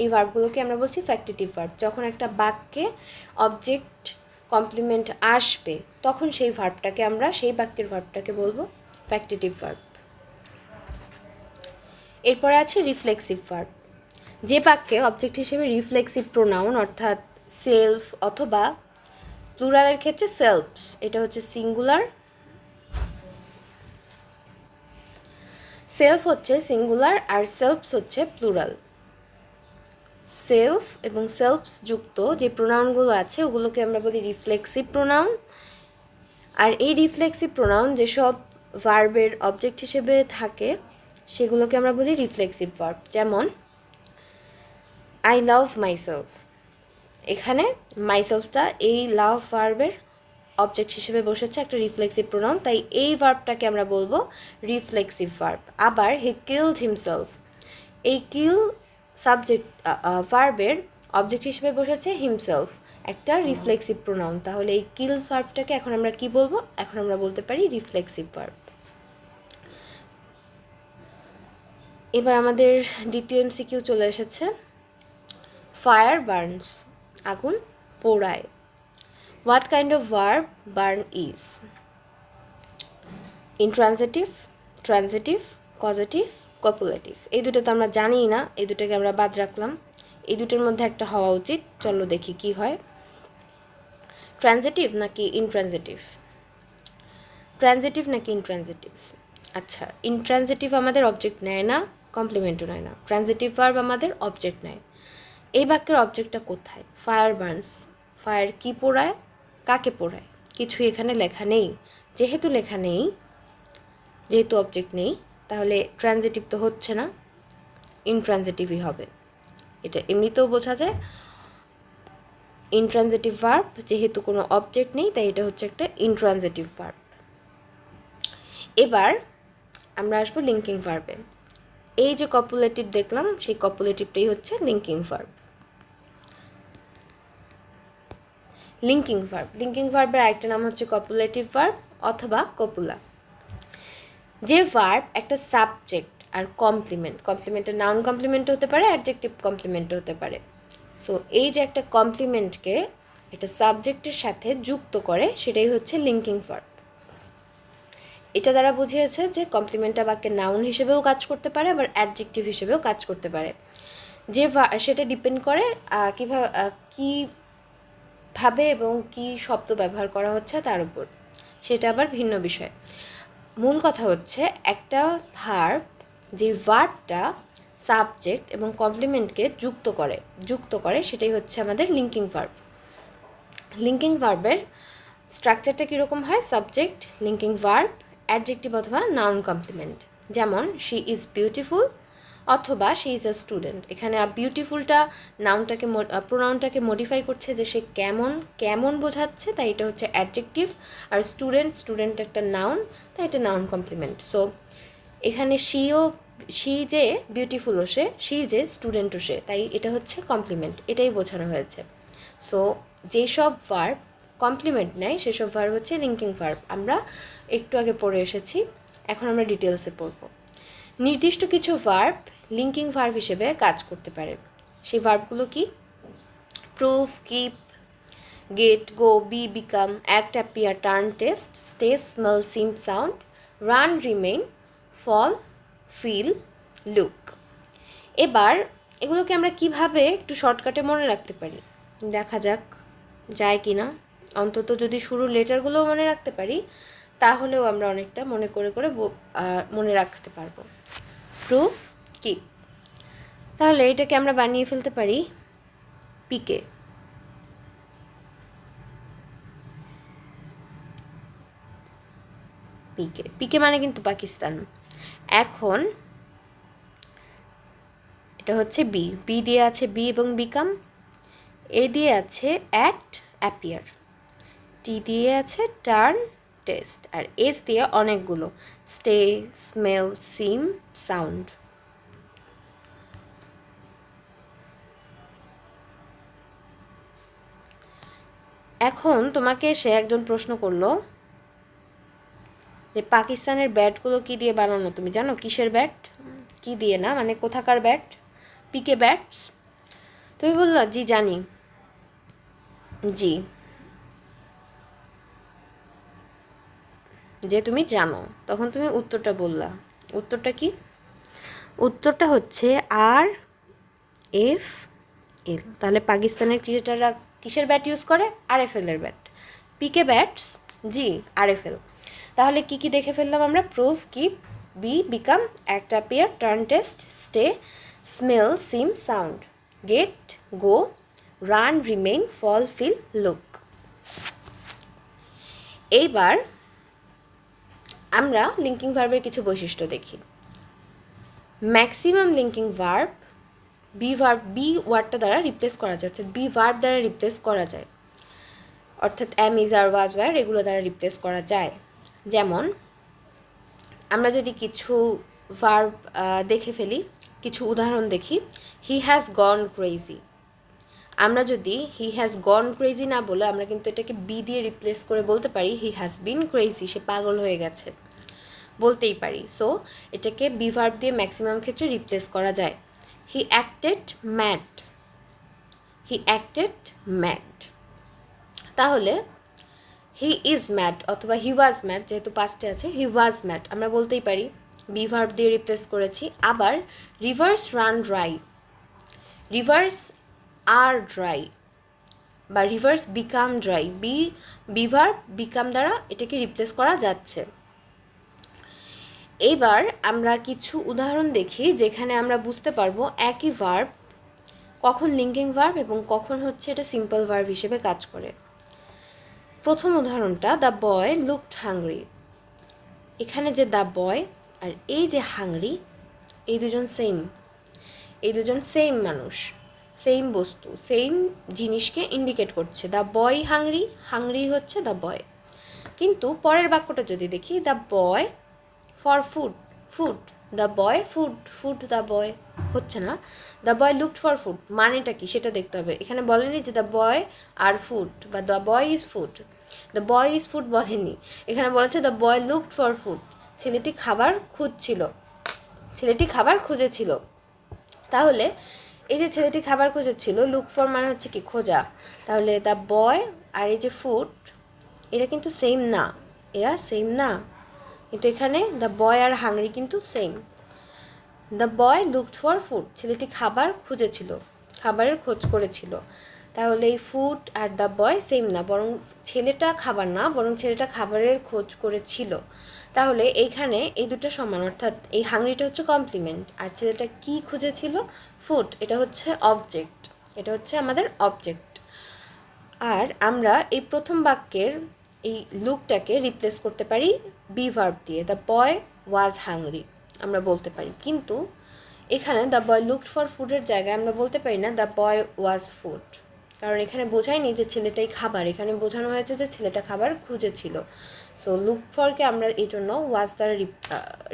এই ভার্বগুলোকে আমরা বলছি ফ্যাক্টেটিভ ভার্ব। যখন একটা বাক্যে অবজেক্ট কমপ্লিমেন্ট আসবে, তখন সেই ভার্বটাকে আমরা, সেই বাক্যের ভার্বটাকে বলবো ফ্যাক্টেটিভ ভার্ব। এরপরে আছে রিফ্লেক্সিভ ভার্ব। যে বাক্যে অবজেক্ট হিসেবে রিফ্লেক্সিভ প্রোনাউন অর্থাৎ সেলফ অথবা প্লুরালের ক্ষেত্রে সেলফস, এটা হচ্ছে সিঙ্গুলার, সেলফ হচ্ছে সিঙ্গুলার আর সেলফস হচ্ছে প্লুরাল। সেলফ এবং সেলফস যুক্ত যে প্রোনাউনগুলো আছে ওগুলোকে আমরা বলি রিফ্লেক্সিভ প্রোনাউন। আর এই রিফ্লেক্সিভ প্রোনাউন যেসব ভার্বের অবজেক্ট হিসেবে থাকে সেগুলোকে আমরা বলি রিফ্লেক্সিভ ভার্ব। যেমন আই লাভ মাইসেলফ, এখানে মাইসেলফটা এই লাভ ভার্বের অবজেক্ট হিসেবে বসেছে, একটা রিফ্লেক্সিভ প্রোনাউন, তাই এই ভার্বটাকে আমরা বলবো রিফ্লেক্সিভ ভার্ব। আবার হি কিলড হিমসেলফ, এই কিল সাবজেক্ট ভার্বের অবজেক্ট হিসেবে বসেছে হিমসেলফ, একটা রিফ্লেক্সিভ প্রোনাউন। তাহলে এই কিল ভার্বটাকে এখন আমরা কি বলবো? এখন আমরা বলতে পারি রিফ্লেক্সিভ ভার্ব। এবার আমাদের দ্বিতীয় এমসিকিউ চলে এসেছে। ফায়ার বার্নস, আগুন পোড়ায়। What kind of verb burn is? Intransitive, transitive, causative, copulative. এই দুটো তো আমরা জানিই না, এই দুটোকে আমরা বাদ রাখলাম। এই দুটোর মধ্যে একটা হওয়া উচিত, চলো দেখি কি হয়। ট্রানজিটিভ নাকি ইনট্রানজিটিভ? ট্রানজিটিভ নাকি ইনট্রানজিটিভ? আচ্ছা, ইনট্রানজিটিভ আমাদের অবজেক্ট নেয় না, কমপ্লিমেন্টও নেয় না। ট্রানজিটিভ ভার্ব আমাদের অবজেক্ট নেয়। এই বাক্যের অবজেক্টটা কোথায়? ফায়ার বার্নস, ফায়ার কি পোড়ায়, কাকে পোড়ায়? কিছুই এখানে লেখা নেই। যেহেতু লেখা নেই, যেহেতু অবজেক্ট নেই, তাহলে ট্রানজিটিভ তো হচ্ছে না, ইনট্রানজিটিভই হবে। এটা এমনিতেও বোঝা যায়। ইনট্রানজিটিভ ভার্ব, যেহেতু কোনো অবজেক্ট নেই তাই এটা হচ্ছে একটা ইনট্রানজিটিভ ভার্ব। এবার আমরা আসবো লিঙ্কিং ভার্বে। এই যে কপুলেটিভ দেখলাম, সেই কপুলেটিভটাই হচ্ছে লিঙ্কিং ভার্ব। লিঙ্কিং ভার্বের আরেকটা নাম হচ্ছে কপুলেটিভ ভার্ব অথবা কপুলা। যে ভার্ব একটা সাবজেক্ট আর কমপ্লিমেন্টের নাউন কমপ্লিমেন্ট হতে পারে, অ্যাডজেক্টিভ কমপ্লিমেন্ট হতে পারে। সো এই যে একটা কমপ্লিমেন্টকে একটা সাবজেক্টের সাথে যুক্ত করে, সেটাই হচ্ছে লিঙ্কিং ভার্ব। এটা দ্বারা বুঝিয়েছে যে কমপ্লিমেন্টটা বাক্যের নাউন হিসেবেও কাজ করতে পারে, আবার অ্যাডজেক্টিভ হিসেবেও কাজ করতে পারে। যে সেটা ডিপেন্ড করে কীভাবে এবং কী শব্দ ব্যবহার করা হচ্ছে তার উপর, সেটা আবার ভিন্ন বিষয়। মূল কথা হচ্ছে একটা ভার্ব, যে ভার্বটা সাবজেক্ট এবং কমপ্লিমেন্টকে যুক্ত করে সেটাই হচ্ছে আমাদের লিঙ্কিং ভার্ব। লিঙ্কিং ভার্বের স্ট্রাকচারটা কীরকম হয়? সাবজেক্ট, লিঙ্কিং ভার্ব, অ্যাডজেক্টিভ অথবা নাউন কমপ্লিমেন্ট। যেমন শি ইজ বিউটিফুল অথবা শি ইজ আ স্টুডেন্ট। এখানে বিউটিফুলটা প্রোনাউনটাকে মডিফাই করছে, যে সে কেমন বোঝাচ্ছে, তাই এটা হচ্ছে অ্যাডজেক্টিভ। আর স্টুডেন্ট একটা নাউন, তাই এটা নাউন কমপ্লিমেন্ট। সো এখানে শি যে বিউটিফুলও সে, শি যে স্টুডেন্টও সে, তাই এটা হচ্ছে কমপ্লিমেন্ট, এটাই বোঝানো হয়েছে। সো যেসব ভার্ব কমপ্লিমেন্ট নেয় সেসব ভার্ব হচ্ছে লিঙ্কিং ভার্ব। আমরা একটু আগে পড়ে এসেছি, এখন আমরা ডিটেলসে পড়ব। নির্দিষ্ট কিছু ভার্ব লিঙ্কিং ভার্ব হিসেবে কাজ করতে পারে। সেই ভার্বগুলো কি? Prove, keep, get, go, be, become, act, appear, turn, taste, stay, smell, seem, sound, run, remain, fall, feel, look. এবার এগুলোকে আমরা কিভাবে একটু শর্টকাটে মনে রাখতে পারি দেখা যাক যায় কি না। অন্তত যদি শুরুর লেটারগুলোও মনে রাখতে পারি তাহলেও আমরা অনেকটা মনে করে করে মনে রাখতে পারবো। Proof, keep. তাহলে এটাকে আমরা বানিয়ে ফেলতে পারি পিকে। পিকে, পিকে মানে কিন্তু পাকিস্তান। এখন এটা হচ্ছে বি, বি দিয়ে আছে বি এবং বিকাম, এ দিয়ে আছে অ্যাক্ট, অ্যাপিয়ার, টি দিয়ে আছে টার্ন, টেস্ট, আর এস দিয়ে অনেকগুলো স্টে, স্মেল, সিম, সাউন্ড। এখন তোমাকে এসে একজন প্রশ্ন করলো যে পাকিস্তানের ব্যাটগুলো কি দিয়ে বানানো, তুমি জানো কিসের ব্যাট? কি দিয়ে না, মানে কোথাকার ব্যাট? PK bats. তুমি বললো জি জানি। জি, যে তুমি জানো, তখন তুমি উত্তরটা বললা। উত্তরটা কি? উত্তরটা হচ্ছে আর এফ এল। তাহলে পাকিস্তানের ক্রিকেটাররা কিসের ব্যাট ইউজ করে? আর এফ এলের bat. PK bats, G R F L. তাহলে কি কি দেখে ফেললাম আমরা? Prove, keep, be, become, act, appear, turn, taste, stay, smell, seem, sound, get, go, run, remain, fall, feel, look. এইবার আমরা লিঙ্কিং ভার্বের কিছু বৈশিষ্ট্য দেখি। Maximum linking verb be verb, be ওয়ার্ডটা দ্বারা রিপ্লেস করা যায়, অর্থাৎ বি ভার্ব দ্বারা রিপ্লেস করা যায়, অর্থাৎ অ্যাম, ইজ, আর, ওয়াজ, ওয়্যার এগুলো দ্বারা রিপ্লেস করা যায়। যেমন আমরা যদি কিছু ভার্ব দেখে ফেলি, কিছু উদাহরণ দেখি। He has gone crazy. আমরা যদি হি হ্যাজ গন ক্রেজি না বলে আমরা কিন্তু এটাকে বি দিয়ে রিপ্লেস করে বলতে পারি হি হ্যাজ বিন ক্রেজি, সে পাগল হয়ে গেছে, বলতেই পারি। সো এটাকে বি ভার্ব দিয়ে ম্যাক্সিমাম ক্ষেত্রে রিপ্লেস করা যায়। হি অ্যাক্টেড ম্যাড, হি অ্যাক্টেড ম্যাড। তাহলে হি ইজ ম্যাড অথবা হি ওয়াজ ম্যাড, যেহেতু পাস্টে আছে হি ওয়াজ ম্যাড, আমরা বলতেই পারি বি ভার্ব দিয়ে রিপ্লেস করেছি। আবার rivers run dry, rivers are dry, বা rivers become dry, be verb become দ্বারা এটাকে রিপ্লেস করা যাচ্ছে। এবার আমরা কিছু উদাহরণ দেখি যেখানে আমরা বুঝতে পারবো একই ভার্ব কখন লিঙ্কিং ভার্ব এবং কখন হচ্ছে এটা সিম্পল ভার্ব হিসেবে কাজ করে। প্রথম উদাহরণটা, দ্য বয় লুকড হাংরি। এখানে যে দ্য বয় আর এই যে হাংরি, এই দুজন সেম, এই দুজন সেম মানুষ, সেম বস্তু, সেম জিনিসকে ইন্ডিকেট করছে। দ্য বয় হাংরি, হাংরি হচ্ছে দ্য বয়। কিন্তু পরের বাক্যটা যদি দেখি, the boy for food, food, the boy food, food the boy, হচ্ছে না। The boy looked for food মানেটা কি সেটা দেখতে হবে। এখানে বলেনি যে দ্য বয় আর ফুড বা the boy is food, the boy is food বলেনি, এখানে বলেছে the boy looked for food, ছেলেটি খাবার খুঁজছিল, ছেলেটি খাবার খুঁজেছিল। তাহলে এই যে ছেলেটি খাবার খুঁজেছিল, লুক ফর মানে হচ্ছে কি খোঁজা, তাহলে দ্য বয় আর এই যে ফুড এরা কিন্তু সেম না, এরা সেম না, কিন্তু এখানে দ্য বয় আর হাংরি কিন্তু same. The boy looked for food, ছেলেটি খাবার খুঁজেছিল, খাবারের খোঁজ করেছিল। তাহলে এই food are the boy same না, বরং ছেলেটা খাবার না, বরং ছেলেটা খাবারের খোঁজ করেছিল। তাহলে এইখানে এই দুটো সমান, অর্থাৎ এই হাংরিটা হচ্ছে কমপ্লিমেন্ট আর ছেলেটা কি খুঁজেছিল? ফুড, এটা হচ্ছে অবজেক্ট, এটা হচ্ছে আমাদের অবজেক্ট। আর আমরা এই প্রথম বাক্যের এই লুকটাকে রিপ্লেস করতে পারি বি ভার্ব দিয়ে, দ্য বয় ওয়াজ হাংরি আমরা বলতে পারি। কিন্তু এখানে দ্য বয় লুকড ফর ফুডের জায়গায় আমরা বলতে পারি না দ্য বয় ওয়াজ ফুড, কারণ এখানে বোঝায়নি যে ছেলেটাই খাবার, এখানে বোঝানো হয়েছে যে ছেলেটা খাবার খুঁজেছিল। সো লুক ফরকে আমরা এই জন্য ওয়াজ দ্বারা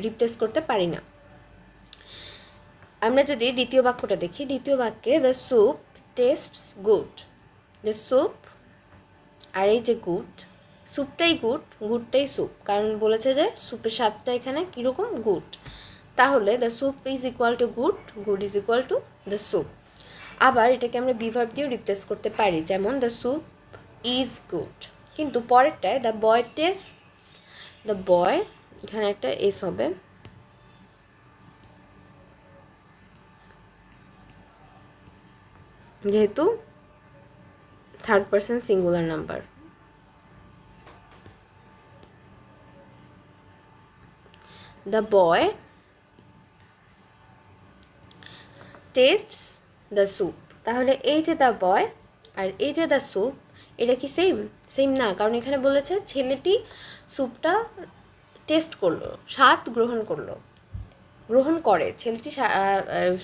রিপ্লেস করতে পারি না। আমরা যদি দ্বিতীয় বাক্যটা দেখি, দ্বিতীয় বাক্যে the soup tastes good, the soup আর এই যে গুড, স্যুপটাই গুড, গুডটাই স্যুপ, কারণ বলেছে যে স্যুপের স্বাদটা এখানে কীরকম, গুড। তাহলে the soup is equal to good, good is equal to the soup. আবার এটাকে আমরা বি ভার্ব দিয়েও রিপ্লেস করতে পারি, যেমন দ্য স্যুপ ইজ গুড। কিন্তু পরেরটায় the boy taste, the boy এখানে একটা এস হবে, যেহেতু third person singular number. The boy tastes the soup. তাহলে এই যে দ্য বয় আর এই যে দ্য স্যুপ, এটা কি সেম? সেম না, কারণ এখানে বলেছে ছেলেটি স্যুপটা টেস্ট করলো, স্বাদ গ্রহণ করলো, গ্রহণ করে, ছেলেটি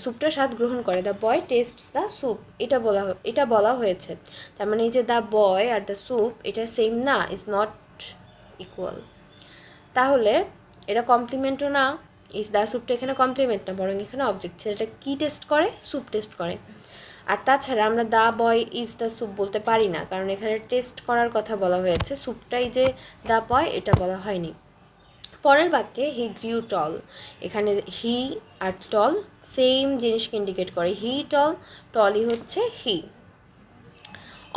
স্যুপটা স্বাদ গ্রহণ করে। The boy tastes the soup, এটা বলা হয়েছে। তার মানে এই যে the boy are the soup এটা সেম না, ইজ নট ইকুয়াল। তাহলে এটা কমপ্লিমেন্টও না, ইজ দ্য স্যুপটা এখানে কমপ্লিমেন্ট না, বরং এখানে অবজেক্ট। ছেলেটা কী টেস্ট করে? স্যুপ টেস্ট করে। আর তাছাড়া আমরা the boy is the soup বলতে পারি না, কারণ এখানে টেস্ট করার কথা বলা হয়েছে, স্যুপটাই যে দ্য বয় এটা বলা হয়নি। পরের বাক্যে হি গ্রিউ টল, এখানে হি আর টল সেম জিনিসকে ইন্ডিকেট করে, হি টল, টলই হচ্ছে হি।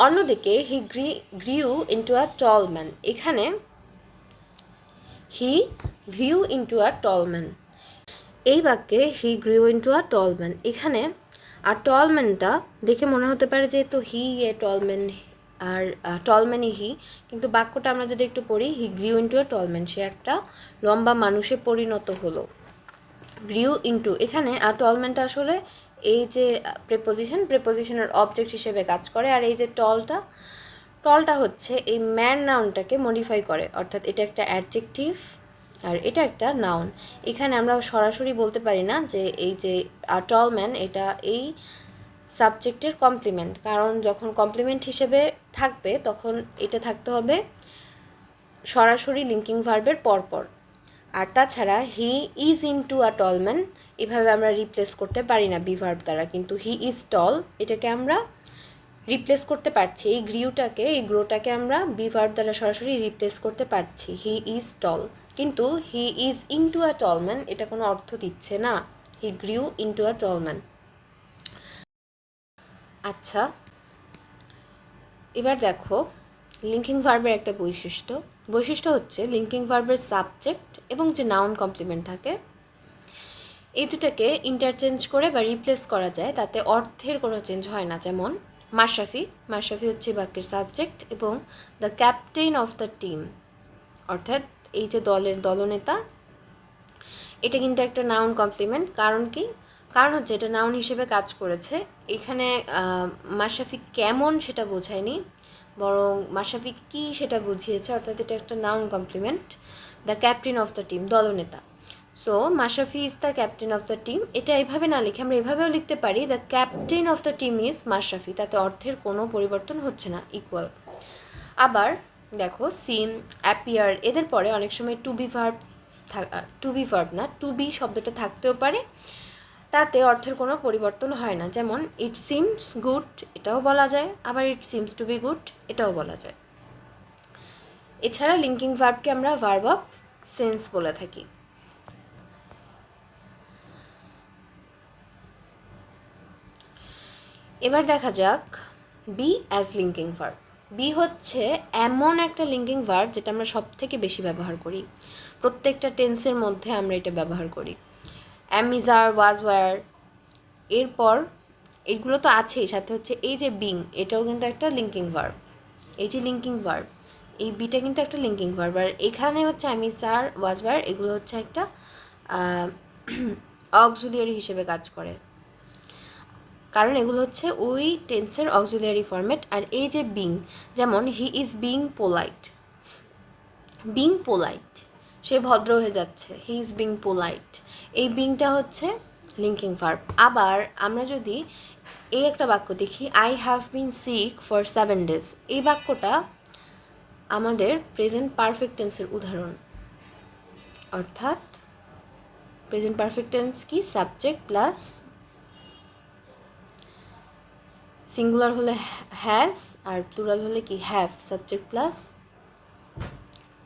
অন্যদিকে হি গ্রিউ ইন্টু আ টল ম্যান, এখানে হি গ্রিউ ইন্টু আ টল ম্যান, এই বাক্যে হি গ্রিউ ইন্টু আ টল ম্যান, এখানে আর টল ম্যানটা দেখে মনে হতে পারে যে তো হি এ টল ম্যান, আর টলম্যানই হি, কিন্তু বাক্যটা আমরা যদি একটু পড়ি, হি গ্রিউ ইন্টু আ টলম্যান, সে একটা লম্বা মানুষে পরিণত হলো। গ্রিউ ইন্টু, এখানে আর টলম্যানটা আসলে এই যে প্রেপোজিশনের অবজেক্ট হিসেবে কাজ করে, আর এই যে টলটা হচ্ছে এই ম্যান নাউনটাকে মডিফাই করে, অর্থাৎ এটা একটা অ্যাডজেক্টিভ আর এটা একটা নাউন। এখানে আমরা সরাসরি বলতে পারি না যে এই যে টল ম্যান এটা এই সাবজেক্টের কমপ্লিমেন্ট, কারণ যখন কমপ্লিমেন্ট হিসেবে থাকবে তখন এটা থাকতে হবে সরাসরি লিঙ্কিং ভার্বের পরপর। আর তাছাড়া he is into a tall man এভাবে আমরা রিপ্লেস করতে পারি না বি ভার্ব দ্বারা, কিন্তু হি ইজ টল এটাকে আমরা রিপ্লেস করতে পারছি, এই গ্রোটাকে আমরা বি ভার্ব দ্বারা সরাসরি রিপ্লেস করতে পারছি, হি ইজ টল। কিন্তু he is into a tall man এটা কোনো অর্থ দিচ্ছে না, হি গ্রিউ ইনটু আ টল ম্যান। আচ্ছা, এবার দেখো লিঙ্কিং ভার্বের একটা বৈশিষ্ট্য হচ্ছে লিঙ্কিং ভার্বের সাবজেক্ট এবং যে নাউন কমপ্লিমেন্ট থাকে এই দুটাকে ইন্টারচেঞ্জ করে বা রিপ্লেস করা যায়, তাতে অর্থের কোনো চেঞ্জ হয় না। যেমন মাশরাফি হচ্ছে বাক্যের সাবজেক্ট, এবং the captain of the team অর্থাৎ এই যে দলের দলনেতা, এটা কিন্তু একটা নাউন কমপ্লিমেন্ট। কারণ হচ্ছে এটা নাউন হিসেবে কাজ করেছে। এখানে মাশরাফি কেমন সেটা বোঝায়নি, বরং মাশরাফি কী সেটা বুঝিয়েছে, অর্থাৎ এটা একটা noun complement. The captain of the team, দলনেতা। So Mashrafe is the captain of the team, এটা এভাবে না লিখে আমরা এভাবেও লিখতে পারি the captain of the team is Mashrafe, তাতে অর্থের কোনো পরিবর্তন হচ্ছে না, ইকুয়াল। আবার দেখো সিম, অ্যাপিয়ার, এদের পরে অনেক সময় টু বি শব্দটা থাকতেও পারে, তাতে অর্থের কোনো পরিবর্তন হয় না। যেমন ইট সিমস গুড এটাও বলা যায়, আবার it seems to be good এটাও বলা যায়। এছাড়া লিঙ্কিং ভার্বকে আমরা ভার্ব অফ সেন্স বলে থাকি। এবার দেখা যাক be as linking verb. Be হচ্ছে এমন একটা লিঙ্কিং ভার্ব যেটা আমরা সব থেকে বেশি ব্যবহার করি, প্রত্যেকটা টেন্সের মধ্যে আমরা এটা ব্যবহার করি। অ্যাম, ইজ, আর, ওয়াজ, ওয়্যার, এরপর এগুলো তো আছেই, সাথে হচ্ছে এই যে বিং, এটাও কিন্তু একটা লিঙ্কিং ভার্ব। এই যে লিঙ্কিং ভার্ব, এই বিটা কিন্তু একটা লিঙ্কিং ভার্ব। আর এখানে হচ্ছে অ্যাম, ইজ, আর, ওয়াজ, ওয়্যার, এগুলো হচ্ছে একটা অক্সিলিয়ারি হিসেবে কাজ করে, কারণ এগুলো হচ্ছে ওই টেন্সের অক্সিলিয়ারি ফরম্যাট। আর এই যে বিং, যেমন হি ইজ বিং পোলাইট, সে ভদ্র হয়ে যাচ্ছে, হি ইজ বিং পোলাইট, এই বিংটা হচ্ছে লিঙ্কিং ভার্ব। আবার আমরা যদি এই একটা বাক্য দেখি, I have been sick for 7 days, এই বাক্যটা আমাদের প্রেজেন্ট পারফেক্ট টেন্সের উদাহরণ। অর্থাৎ প্রেজেন্ট পারফেক্ট টেন্স কি, সাবজেক্ট প্লাস সিঙ্গুলার হলে হ্যাজ, আর প্লুরাল হলে কি have, subject plus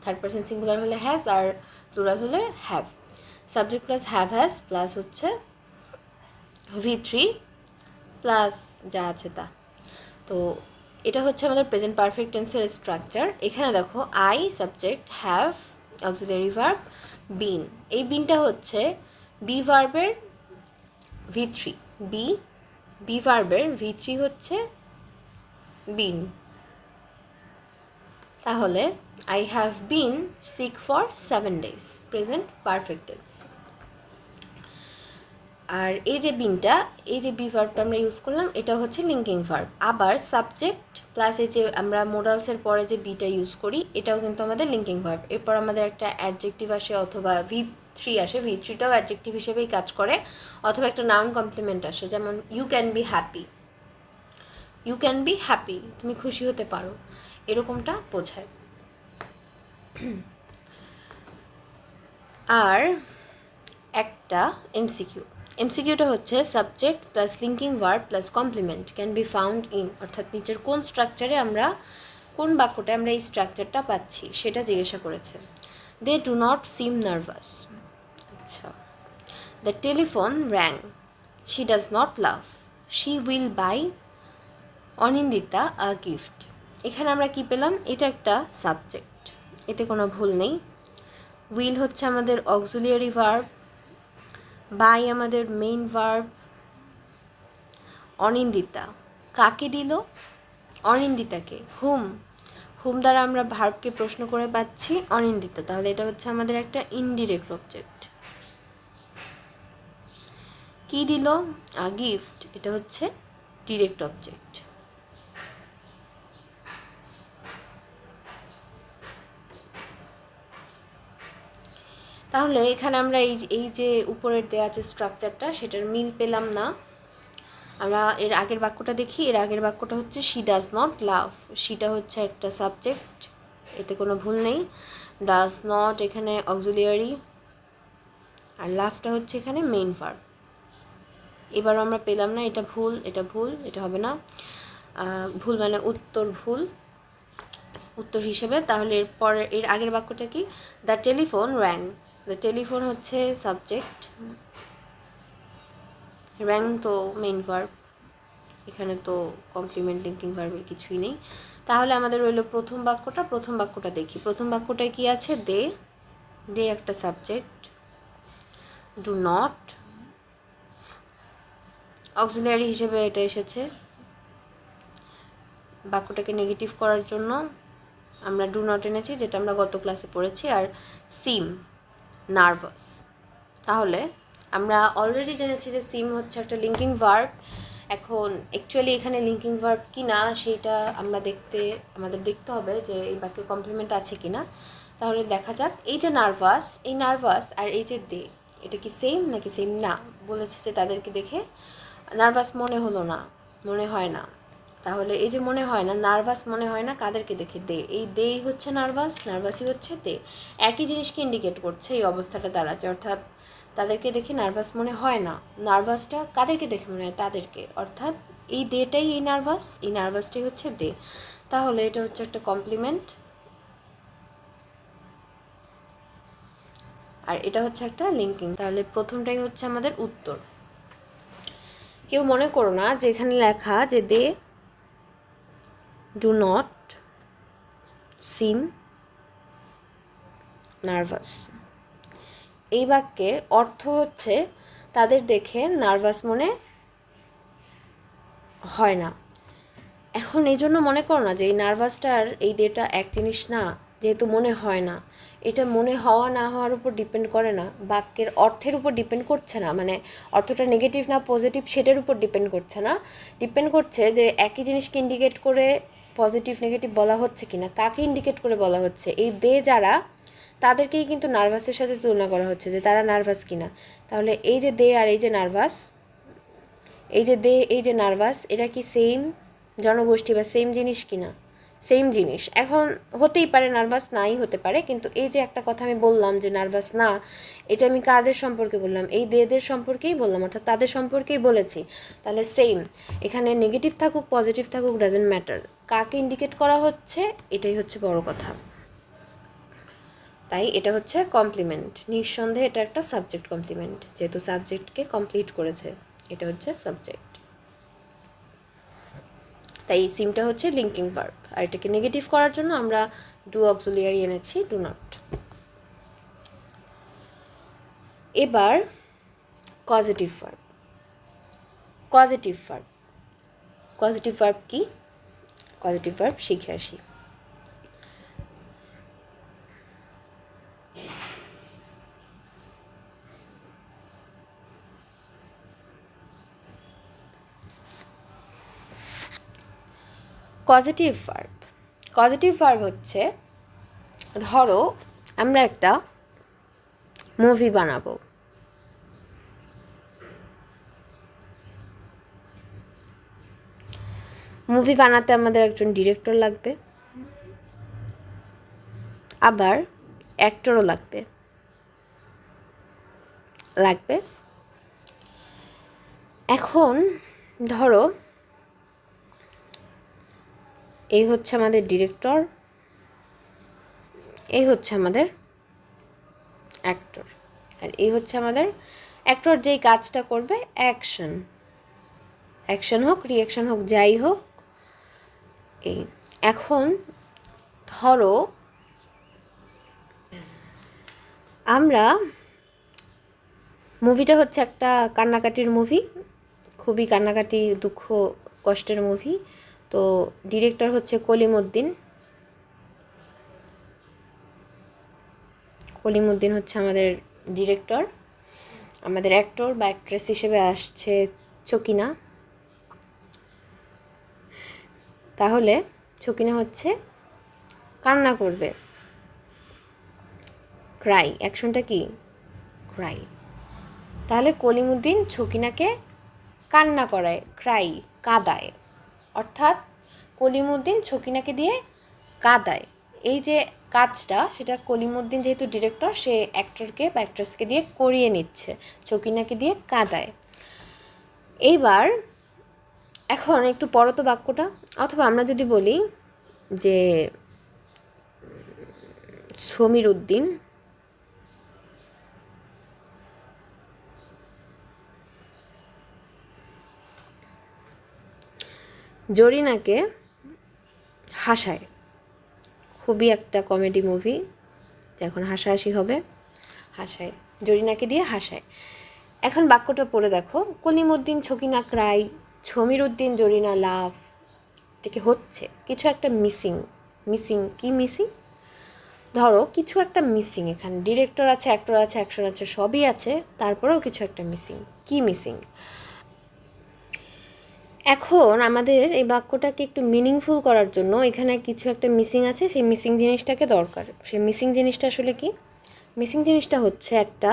third person singular হলে হ্যাজ আর প্লুরাল হলে have, subject plus have has plus হচ্ছে V3 প্লাস যা আছে তা। তো এটা হচ্ছে আমাদের প্রেজেন্ট পারফেক্ট টেন্সের স্ট্রাকচার। এখানে দেখো I subject, have auxiliary verb, been. এই বিনটা হচ্ছে বি ভার্বের V3, বি ভার্বের V3 হচ্ছে বিন। তাহলে I have been sick for 7 days, present perfect tense. আর এই যে বিনটা, এই যে বি ভার্বটা আমরা ইউজ করলাম, এটা হচ্ছে লিঙ্কিং ভার্ব। আবার সাবজেক্ট প্লাস এই যে আমরা মোডালসের পরে যে বিটা ইউজ করি, এটাও কিন্তু আমাদের লিঙ্কিং ভার্ব। এরপর আমাদের একটা অ্যাডজেক্টিভ আসে অথবা V3 আসে, V3টাও অ্যাডজেক্টিভ হিসেবেই কাজ করে, অথবা একটা নাউন কমপ্লিমেন্ট আসে, যেমন you can be happy, you can be happy, তুমি খুশি হতে পারো, এরকমটা বোঝায়। আর একটা এমসিকিউটা হচ্ছে subject plus linking verb plus complement can be found in, অর্থাৎ নিচের কোন স্ট্রাকচারে আমরা, কোন বাক্যটা আমরা এই স্ট্রাকচারটা পাচ্ছি সেটা জিজ্ঞাসা করেছে। They do not seem nervous. আচ্ছা, the telephone rang, she does not love, she will buy Anindita a gift. এখানে আমরা কি পেলাম, এটা একটা সাবজেক্ট, এতে কোনো ভুল নেই। উইল হচ্ছে আমাদের অক্সিলিয়ারি ভার্ব, বাই আমাদের মেইন ভার্ব, অনিন্দিতা কাকে দিল, অনিন্দিতাকে। হুম দ্বারা আমরা ভার্বকে প্রশ্ন করে পাচ্ছি অনিন্দিতা, তাহলে এটা হচ্ছে আমাদের একটা ইনডিরেক্ট অবজেক্ট। কি দিল, গিফট, এটা হচ্ছে ডিরেক্ট অবজেক্ট। তাহলে এখানে আমরা এই যে উপরের দেওয়া যে স্ট্রাকচারটা, সেটার মিল পেলাম না। আমরা এর আগের বাক্যটা দেখি। এর আগের বাক্যটা হচ্ছে শি ডাজ নট লাভ, শিটা হচ্ছে একটা সাবজেক্ট, এতে কোনো ভুল নেই। ডাজ নট এখানে অক্সিলিয়ারি, আর লাভটা হচ্ছে এখানে মেইন ভার্ব। এবার আমরা পেলাম না, এটা ভুল, এটা ভুল, এটা হবে না। ভুল মানে উত্তর ভুল, উত্তর হিসেবে। তাহলে এরপর এর আগের বাক্যটা কি, the telephone rang, the telephone হচ্ছে সাবজেক্ট, র্যাং তো মেইন ভার্ব, এখানে তো কমপ্লিমেন্ট লিঙ্কিং ভার্বের কিছুই নেই। তাহলে আমাদের রইল প্রথম বাক্যটা। প্রথম বাক্যটা দেখি, প্রথম বাক্যটায় কি আছে, দে একটা সাবজেক্ট, ডু নট অক্সিলিয়ারি হিসেবে এটা এসেছে। বাক্যটাকে নেগেটিভ করার জন্য আমরা ডু নট এনেছি, যেটা আমরা গত ক্লাসে পড়েছি। আর সিম নার্ভাস, তাহলে আমরা অলরেডি জেনেছি যে সিম হচ্ছে একটা লিঙ্কিং ভার্ব। এখন অ্যাকচুয়ালি এখানে লিঙ্কিং ভার্ব কি না সেটা আমাদের দেখতে হবে যে এই বাক্যে কমপ্লিমেন্ট আছে কি না। তাহলে দেখা যাক, এই যে নার্ভাস, এই নার্ভাস আর এই যে দে, এটা কি সেম নাকি সেম না। বলেছে যে তাদেরকে দেখে নার্ভাস মনে হলো না, মনে হয় না। তাহলে এই যে মনে হয় না, নার্ভাস মনে হয় না, কাদেরকে দেখে, দে, এই দেই হচ্ছে নার্ভাস, নার্ভাসই হচ্ছে দে। একই জিনিসকে ইন্ডিকেট করছে এই অবস্থাটা দাঁড়াচ্ছে, অর্থাৎ তাদেরকে দেখে নার্ভাস মনে হয় না, নার্ভাসটা কাদেরকে দেখে মনে হয়, তাদেরকে, অর্থাৎ এই দেটাই এই নার্ভাসটাই হচ্ছে দে। তাহলে এটা হচ্ছে একটা কমপ্লিমেন্ট, আর এটা হচ্ছে একটা লিঙ্কিং। তাহলে প্রথমটাই হচ্ছে আমাদের উত্তর। কেউ মনে করো না যে এখানে লেখা যে they do not seem nervous, এই বাক্যে অর্থ হচ্ছে তাদের দেখে নার্ভাস মনে হয় না। এখন এই জন্য মনে করো না যে এই নার্ভাসটার এই দেটা এক জিনিস না, যেহেতু মনে হয় না, এটা মনে হওয়া না হওয়ার উপর ডিপেন্ড করে না, বাক্যের অর্থের উপর ডিপেন্ড করছে না, মানে অর্থটা নেগেটিভ না পজিটিভ সেটার উপর ডিপেন্ড করছে না, ডিপেন্ড করছে যে একই জিনিসকে ইন্ডিকেট করে পজিটিভ নেগেটিভ বলা হচ্ছে কিনা, কাকে ইন্ডিকেট করে বলা হচ্ছে। এই দে যারা, তাদেরকেই কিন্তু নার্ভাসের সাথে তুলনা করা হচ্ছে যে তারা নার্ভাস কিনা। তাহলে এই যে দে আর এই যে নার্ভাস, এই যে দে এই যে নার্ভাস, এরা কি সেম জনগোষ্ঠী বা সেম জিনিস কিনা, সেম জিনিস। এখন হতেই পারে নার্ভাস, নাই হতে পারে, কিন্তু এই যে একটা কথা আমি বললাম যে নার্ভাস না, এটা আমি কাদের সম্পর্কে বললাম? এই দেদের সম্পর্কেই বললাম, অর্থাৎ তাদের সম্পর্কেই বলেছি। তাহলে সেম এখানে নেগেটিভ থাকুক পজিটিভ থাকুক ডাজেন্ট ম্যাটার, কাকে ইন্ডিকেট করা হচ্ছে এটাই হচ্ছে বড় কথা। তাই এটা হচ্ছে কমপ্লিমেন্ট, নিঃসন্দেহে এটা একটা সাবজেক্ট কমপ্লিমেন্ট, যেহেতু সাবজেক্টকে কমপ্লিট করেছে, এটা হচ্ছে সাবজেক্ট। তাই এই সিমটা হচ্ছে লিঙ্কিং ভার্ব, আর এটাকে নেগেটিভ করার জন্য আমরা ডু অক্সিলিয়ারি এনেছি, ডু নট। এবার কজেটিভ ভার্ব। কজেটিভ ভার্ব কি? পজিটিভ ভার্ব শিখে আসি। পজিটিভ ভার্ব হচ্ছে, ধরো আমরা একটা মুভি বানাবো, মুভি বানাতে আমাদের একজন ডিরেক্টর লাগবে, আবার অ্যাক্টরও লাগবে। এখন ধরো এই হচ্ছে আমাদের ডিরেক্টর, এই হচ্ছে আমাদের অ্যাক্টর, আর এই হচ্ছে আমাদের অ্যাক্টর যেই কাজটা করবে অ্যাকশন হোক রিঅ্যাকশন হোক যাই হোক। এই এখন ধরো আমরা, মুভিটা হচ্ছে একটা কান্নাকাটির মুভি, খুবই কান্নাকাটি দুঃখ কষ্টের মুভি। তো ডিরেক্টর হচ্ছে কলিমুদ্দিন হচ্ছে আমাদের ডিরেক্টর। আমাদের অ্যাক্টর বা অ্যাক্ট্রেস হিসেবে আসছে ছকিনা। তাহলে ছকিনা হচ্ছে কান্না করবে, ক্রাই, অ্যাকশনটা কি? ক্রাই। তাহলে কলিমুদ্দিন ছকিনাকে কান্না করায়, ক্রাই, কাঁদায়, অর্থাৎ কলিমুদ্দিন ছকিনাকে দিয়ে কাঁদায়। এই যে কাজটা, সেটা কলিমুদ্দিন যেহেতু ডিরেক্টর, সে অ্যাক্টরকে বা অ্যাক্ট্রেসকে দিয়ে করিয়ে নিচ্ছে, ছকিনাকে দিয়ে কাঁদায়। এইবার এখন একটু পড়ো তো বাক্যটা, অথবা আমরা যদি বলি যে সমীর উদ্দিন জরিনাকে হাসায়, খুবই একটা কমেডি মুভি, এখন হাসাহাসি হবে, হাসায়, জরিনাকে দিয়ে হাসায়। এখন বাক্যটা পড়ে দেখো, কলিমুদ্দিন ছকিনা ক্রাই, সমীর উদ্দিন জরিনা লাভ। এটাকে হচ্ছে কিছু একটা মিসিং কি মিসিং? ধরো কিছু একটা মিসিং, এখানে ডিরেক্টর আছে, অ্যাক্টর আছে, অ্যাকশন আছে, সবই আছে, তারপরেও কিছু একটা মিসিং। কি মিসিং? এখন আমাদের এই বাক্যটাকে একটু মিনিংফুল করার জন্য এখানে কিছু একটা মিসিং আছে, সেই মিসিং জিনিসটাকে দরকার। সেই মিসিং জিনিসটা আসলে কি? মিসিং জিনিসটা হচ্ছে একটা,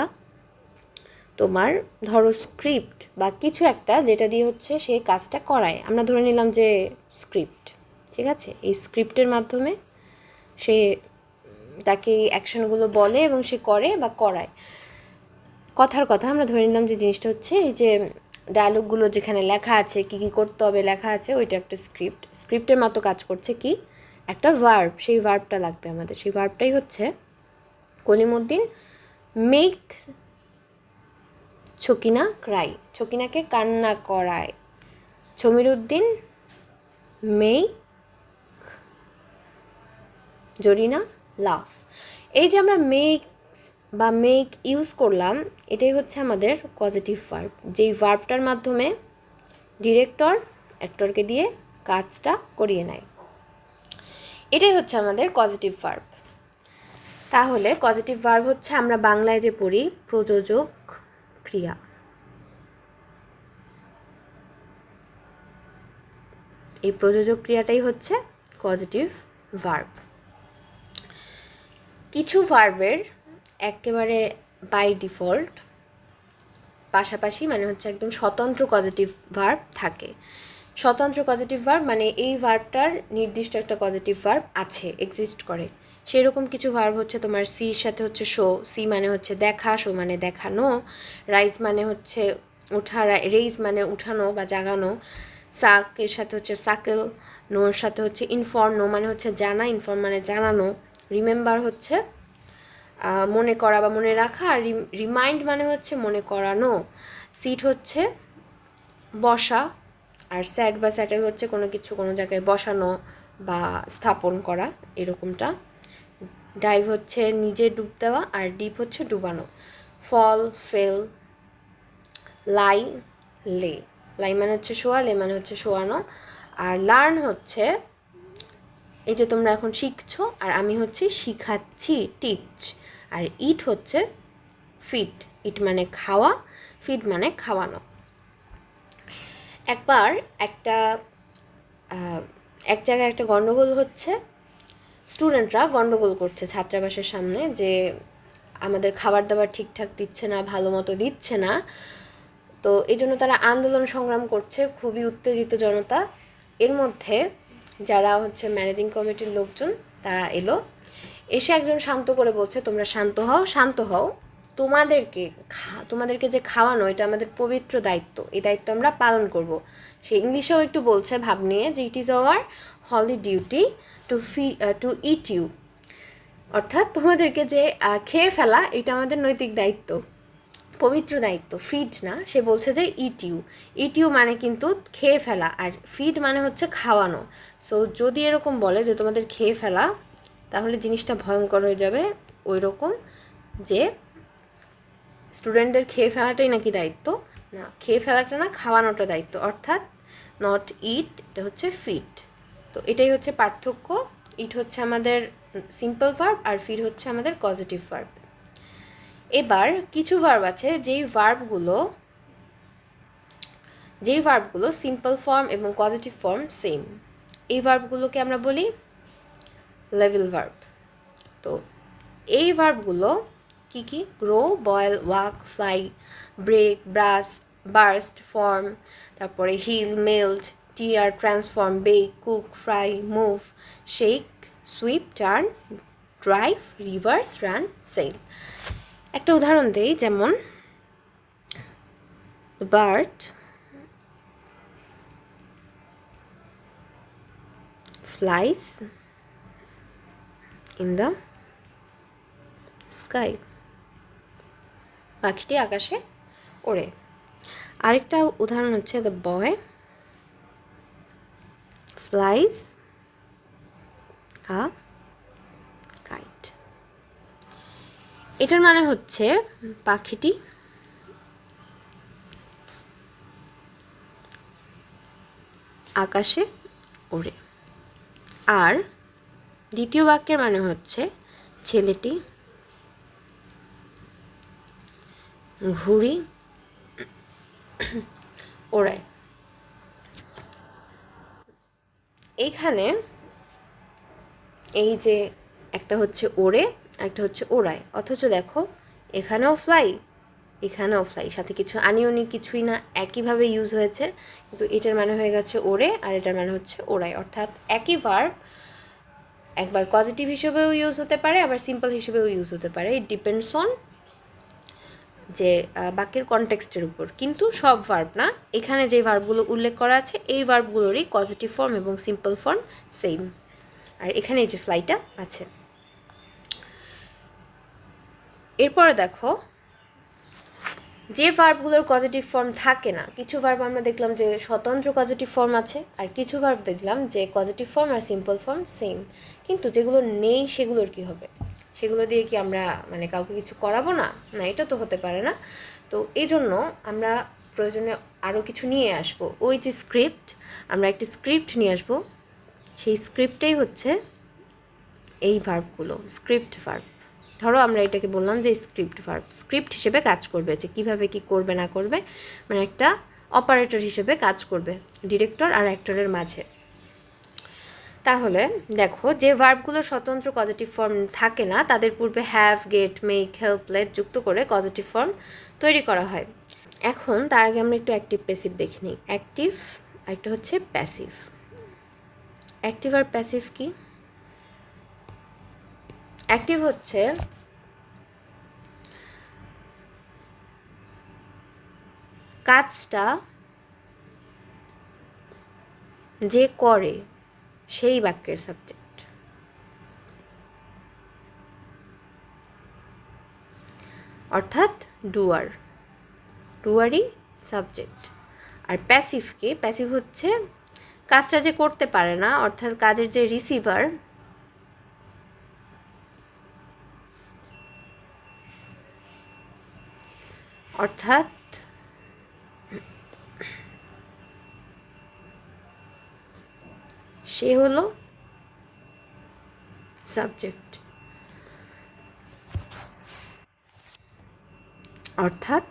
তোমার ধরো স্ক্রিপ্ট বা কিছু একটা, যেটা দিয়ে হচ্ছে সেই কাজটা করায়। আমরা ধরে নিলাম যে স্ক্রিপ্ট, ঠিক আছে? এই স্ক্রিপ্টের মাধ্যমে সে তাকে এই অ্যাকশনগুলো বলে এবং সে করে বা করায়। কথার কথা আমরা ধরে নিলাম যে জিনিসটা হচ্ছে এই যে ডায়লগগুলো যেখানে লেখা আছে, কী কী করতে হবে লেখা আছে, ওইটা একটা স্ক্রিপ্টের মতো কাজ করছে কি? একটা ভার্ব। সেই ভার্বটা লাগবে আমাদের, সেই ভার্বটাই হচ্ছে কলিমুদ্দিন মেক ছকিনা ক্রাই, ছকিনাকে কান্না করায়। সমীর উদ্দিন মেক জরিনা লাভ। এই যে আমরা মেক ইউজ করলাম, এটাই হচ্ছে আমাদের পজিটিভ ভার্ব, যেই ভার্বটার মাধ্যমে ডিরেক্টর অ্যাক্টরকে দিয়ে কাজটা করিয়ে নেয়। এটাই হচ্ছে আমাদের পজিটিভ ভার্ব। তাহলে পজিটিভ ভার্ব হচ্ছে, আমরা বাংলায় যে পড়ি, প্রযোজক ক্রিয়া। এই প্রযোজক ক্রিয়াটাই হচ্ছে পজিটিভ ভার্ব। কিছু ভার্বের একেবারে বাই ডিফল্ট পাশাপাশি, মানে হচ্ছে একদম স্বতন্ত্র পজিটিভ ভার্ব থাকে। স্বতন্ত্র পজিটিভ ভার্ব মানে এই ভার্বটার নির্দিষ্ট একটা পজিটিভ ভার্ব আছে, এক্সিস্ট করে। সেরকম কিছু ভার্ব হচ্ছে তোমার সির সাথে হচ্ছে শো, সি মানে হচ্ছে দেখা, শো মানে দেখানো, রাইজ মানে হচ্ছে ওঠা, রেইজ মানে উঠানো বা জাগানো, সাকের সাথে হচ্ছে সাকেল, নোর সাথে হচ্ছে ইনফর্ম, নো মানে হচ্ছে জানা, ইনফর্ম মানে জানানো, রিমেম্বার হচ্ছে মনে করা বা মনে রাখা, আর রিমাইন্ড মানে হচ্ছে মনে করানো, সিট হচ্ছে বসা, আর স্যাট বা স্যাটেল হচ্ছে কোনো কিছু কোনো জায়গায় বসানো বা স্থাপন করা এরকমটা। ডাইভ হচ্ছে নিজে ডুব দেওয়া, আর ডিপ হচ্ছে ডুবানো। ফল, ফেল, লাই, লে, লাই মানে হচ্ছে শোয়া, লে মানে হচ্ছে শোয়ানো। আর লার্ন হচ্ছে এই যে তোমরা এখন শিখছো আর আমি হচ্ছে শিখাচ্ছি, টিচ। আর ইট হচ্ছে ফিড, ইট মানে খাওয়া, ফিড মানে খাওয়ানো। একবার এক জায়গায় একটা গণ্ডগোল হচ্ছে, স্টুডেন্টরা গণ্ডগোল করছে ছাত্রাবাসের সামনে যে আমাদের খাবার দাবার ঠিকঠাক দিচ্ছে না, ভালো মতো দিচ্ছে না। তো এই জন্য তারা আন্দোলন সংগ্রাম করছে, খুবই উত্তেজিত জনতা। এর মধ্যে যারা হচ্ছে ম্যানেজিং কমিটির লোকজন তারা এলো, এসে একজন শান্ত করে বলছে তোমরা শান্ত হও, শান্ত হও, তোমাদেরকে যে খাওয়ানো এটা আমাদের পবিত্র দায়িত্ব, এই দায়িত্ব আমরা পালন করব। সে ইংলিশেও একটু বলছে ভাব নিয়ে যে it is our holy duty to eat you, অর্থাৎ তোমাদেরকে যে খেয়ে ফেলা এটা আমাদের নৈতিক দায়িত্ব, পবিত্র দায়িত্ব, ফিড না। সে বলছে যে ইট ইউ, ইট ইউ মানে কিন্তু খেয়ে ফেলা, আর ফিড মানে হচ্ছে খাওয়ানো। সো যদি এরকম বলে যে তোমাদের খেয়ে ফেলা, তাহলে জিনিসটা ভয়ঙ্কর হয়ে যাবে, ওই রকম যে স্টুডেন্টদের খেয়ে ফেলাটাই নাকি দায়িত্ব, না খেয়ে ফেলাটা না, খাওয়ানোটা দায়িত্ব, অর্থাৎ নট ইট, এটা হচ্ছে ফিড। তো এটাই হচ্ছে পার্থক্য, ইট হচ্ছে আমাদের সিম্পল ভার্ব আর ফিড হচ্ছে আমাদের পজিটিভ ভার্ব। এবার কিছু ভার্ব আছে যেই ভার্বগুলো সিম্পল ফর্ম এবং পজিটিভ ফর্ম সেম, এই ভার্বগুলোকে আমরা বলি লেভেল ভার্ব। তো এই ভার্বগুলো কি কি? Grow, boil, walk, fly, break, burst, form, তারপরে heal, melt, tear, transform, bake, cook, fry, move, shake, sweep, turn, drive, reverse, run, sell. একটা উদাহরণ দেই, যেমন bird flies in the sky, পাখিটি আকাশে ওড়ে। আরেকটা উদাহরণ হচ্ছে the boy flies a kite. এটার মানে হচ্ছে পাখিটি আকাশে ওড়ে। আর দ্বিতীয় বাক্যের মানে হচ্ছে ছেলেটি ঘুড়ি ওড়ায়। এইখানে এই যে একটা হচ্ছে ওড়ে, একটা হচ্ছে ওড়ায়, অথচ দেখো এখানেও ফ্লাই, এখানেও ফ্লাই, সাথে কিছু আনিওনি কিছুই না, একইভাবে ইউজ হয়েছে, কিন্তু এটার মানে হয়ে গেছে ওড়ে আর এটার মানে হচ্ছে ওড়ায়। অর্থাৎ একই ভার্ব একবার পজিটিভ হিসেবেও ইউজ হতে পারে, আবার সিম্পল হিসেবেও ইউজ হতে পারে, ইট ডিপেন্ডস অন যে বাক্যের কনটেক্সটের উপর। কিন্তু সব ভার্ব না, এখানে যে ভার্বগুলো উল্লেখ করা আছে এই ভার্বগুলোরই পজিটিভ ফর্ম এবং সিম্পল ফর্ম সেম। আর এখানে এই যে ফ্লাইটা আছে। এরপরে দেখো যে ভার্বগুলোর পজিটিভ ফর্ম থাকে না, কিছু ভার্ব আমরা দেখলাম যে স্বতন্ত্র পজিটিভ ফর্ম আছে, আর কিছু ভার্ব দেখলাম যে পজিটিভ ফর্ম আর সিম্পল ফর্ম সেম। কিন্তু যেগুলো নেই সেগুলোর কি হবে? সেগুলো দিয়ে কি আমরা মানে কাউকে কিছু করাবো না? না, এটা তো হতে পারে না। তো এই জন্য আমরা প্রয়োজনে আরও কিছু নিয়ে আসবো, ওই যে স্ক্রিপ্ট, আমরা একটি স্ক্রিপ্ট নিয়ে আসবো, সেই স্ক্রিপ্টেই হচ্ছে এই ভার্বগুলো, স্ক্রিপ্ট ভার্ব। ধরো আমরা এটাকে বললাম যে স্ক্রিপ্ট ভার্ব, স্ক্রিপ্ট হিসেবে কাজ করবে, যে কীভাবে কী করবে না করবে, মানে একটা অপারেটর হিসেবে কাজ করবে ডিরেক্টর আর অ্যাক্টরের মাঝে। তাহলে দেখো যে ভার্বগুলো স্বতন্ত্র পজিটিভ ফর্ম থাকে না তাদের পূর্বে have, get, make, help, let যুক্ত করে পজিটিভ ফর্ম তৈরি করা হয়। এখন তার আগে আমরা একটু অ্যাক্টিভ প্যাসিভ দেখে নিই। অ্যাক্টিভ আরেকটা হচ্ছে প্যাসিভ। অ্যাক্টিভ আর প্যাসিভ কি? অ্যাক্টিভ হচ্ছে কাজটা যে করে সেই বাক্যের সাবজেক্ট, অর্থাৎ ডুয়ারই সাবজেক্ট। আর প্যাসিভকে, প্যাসিভ হচ্ছে কাজটা যে করতে পারে না, অর্থাৎ কাজের যে রিসিভার, অর্থাৎ সে হলো সাবজেক্ট, অর্থাৎ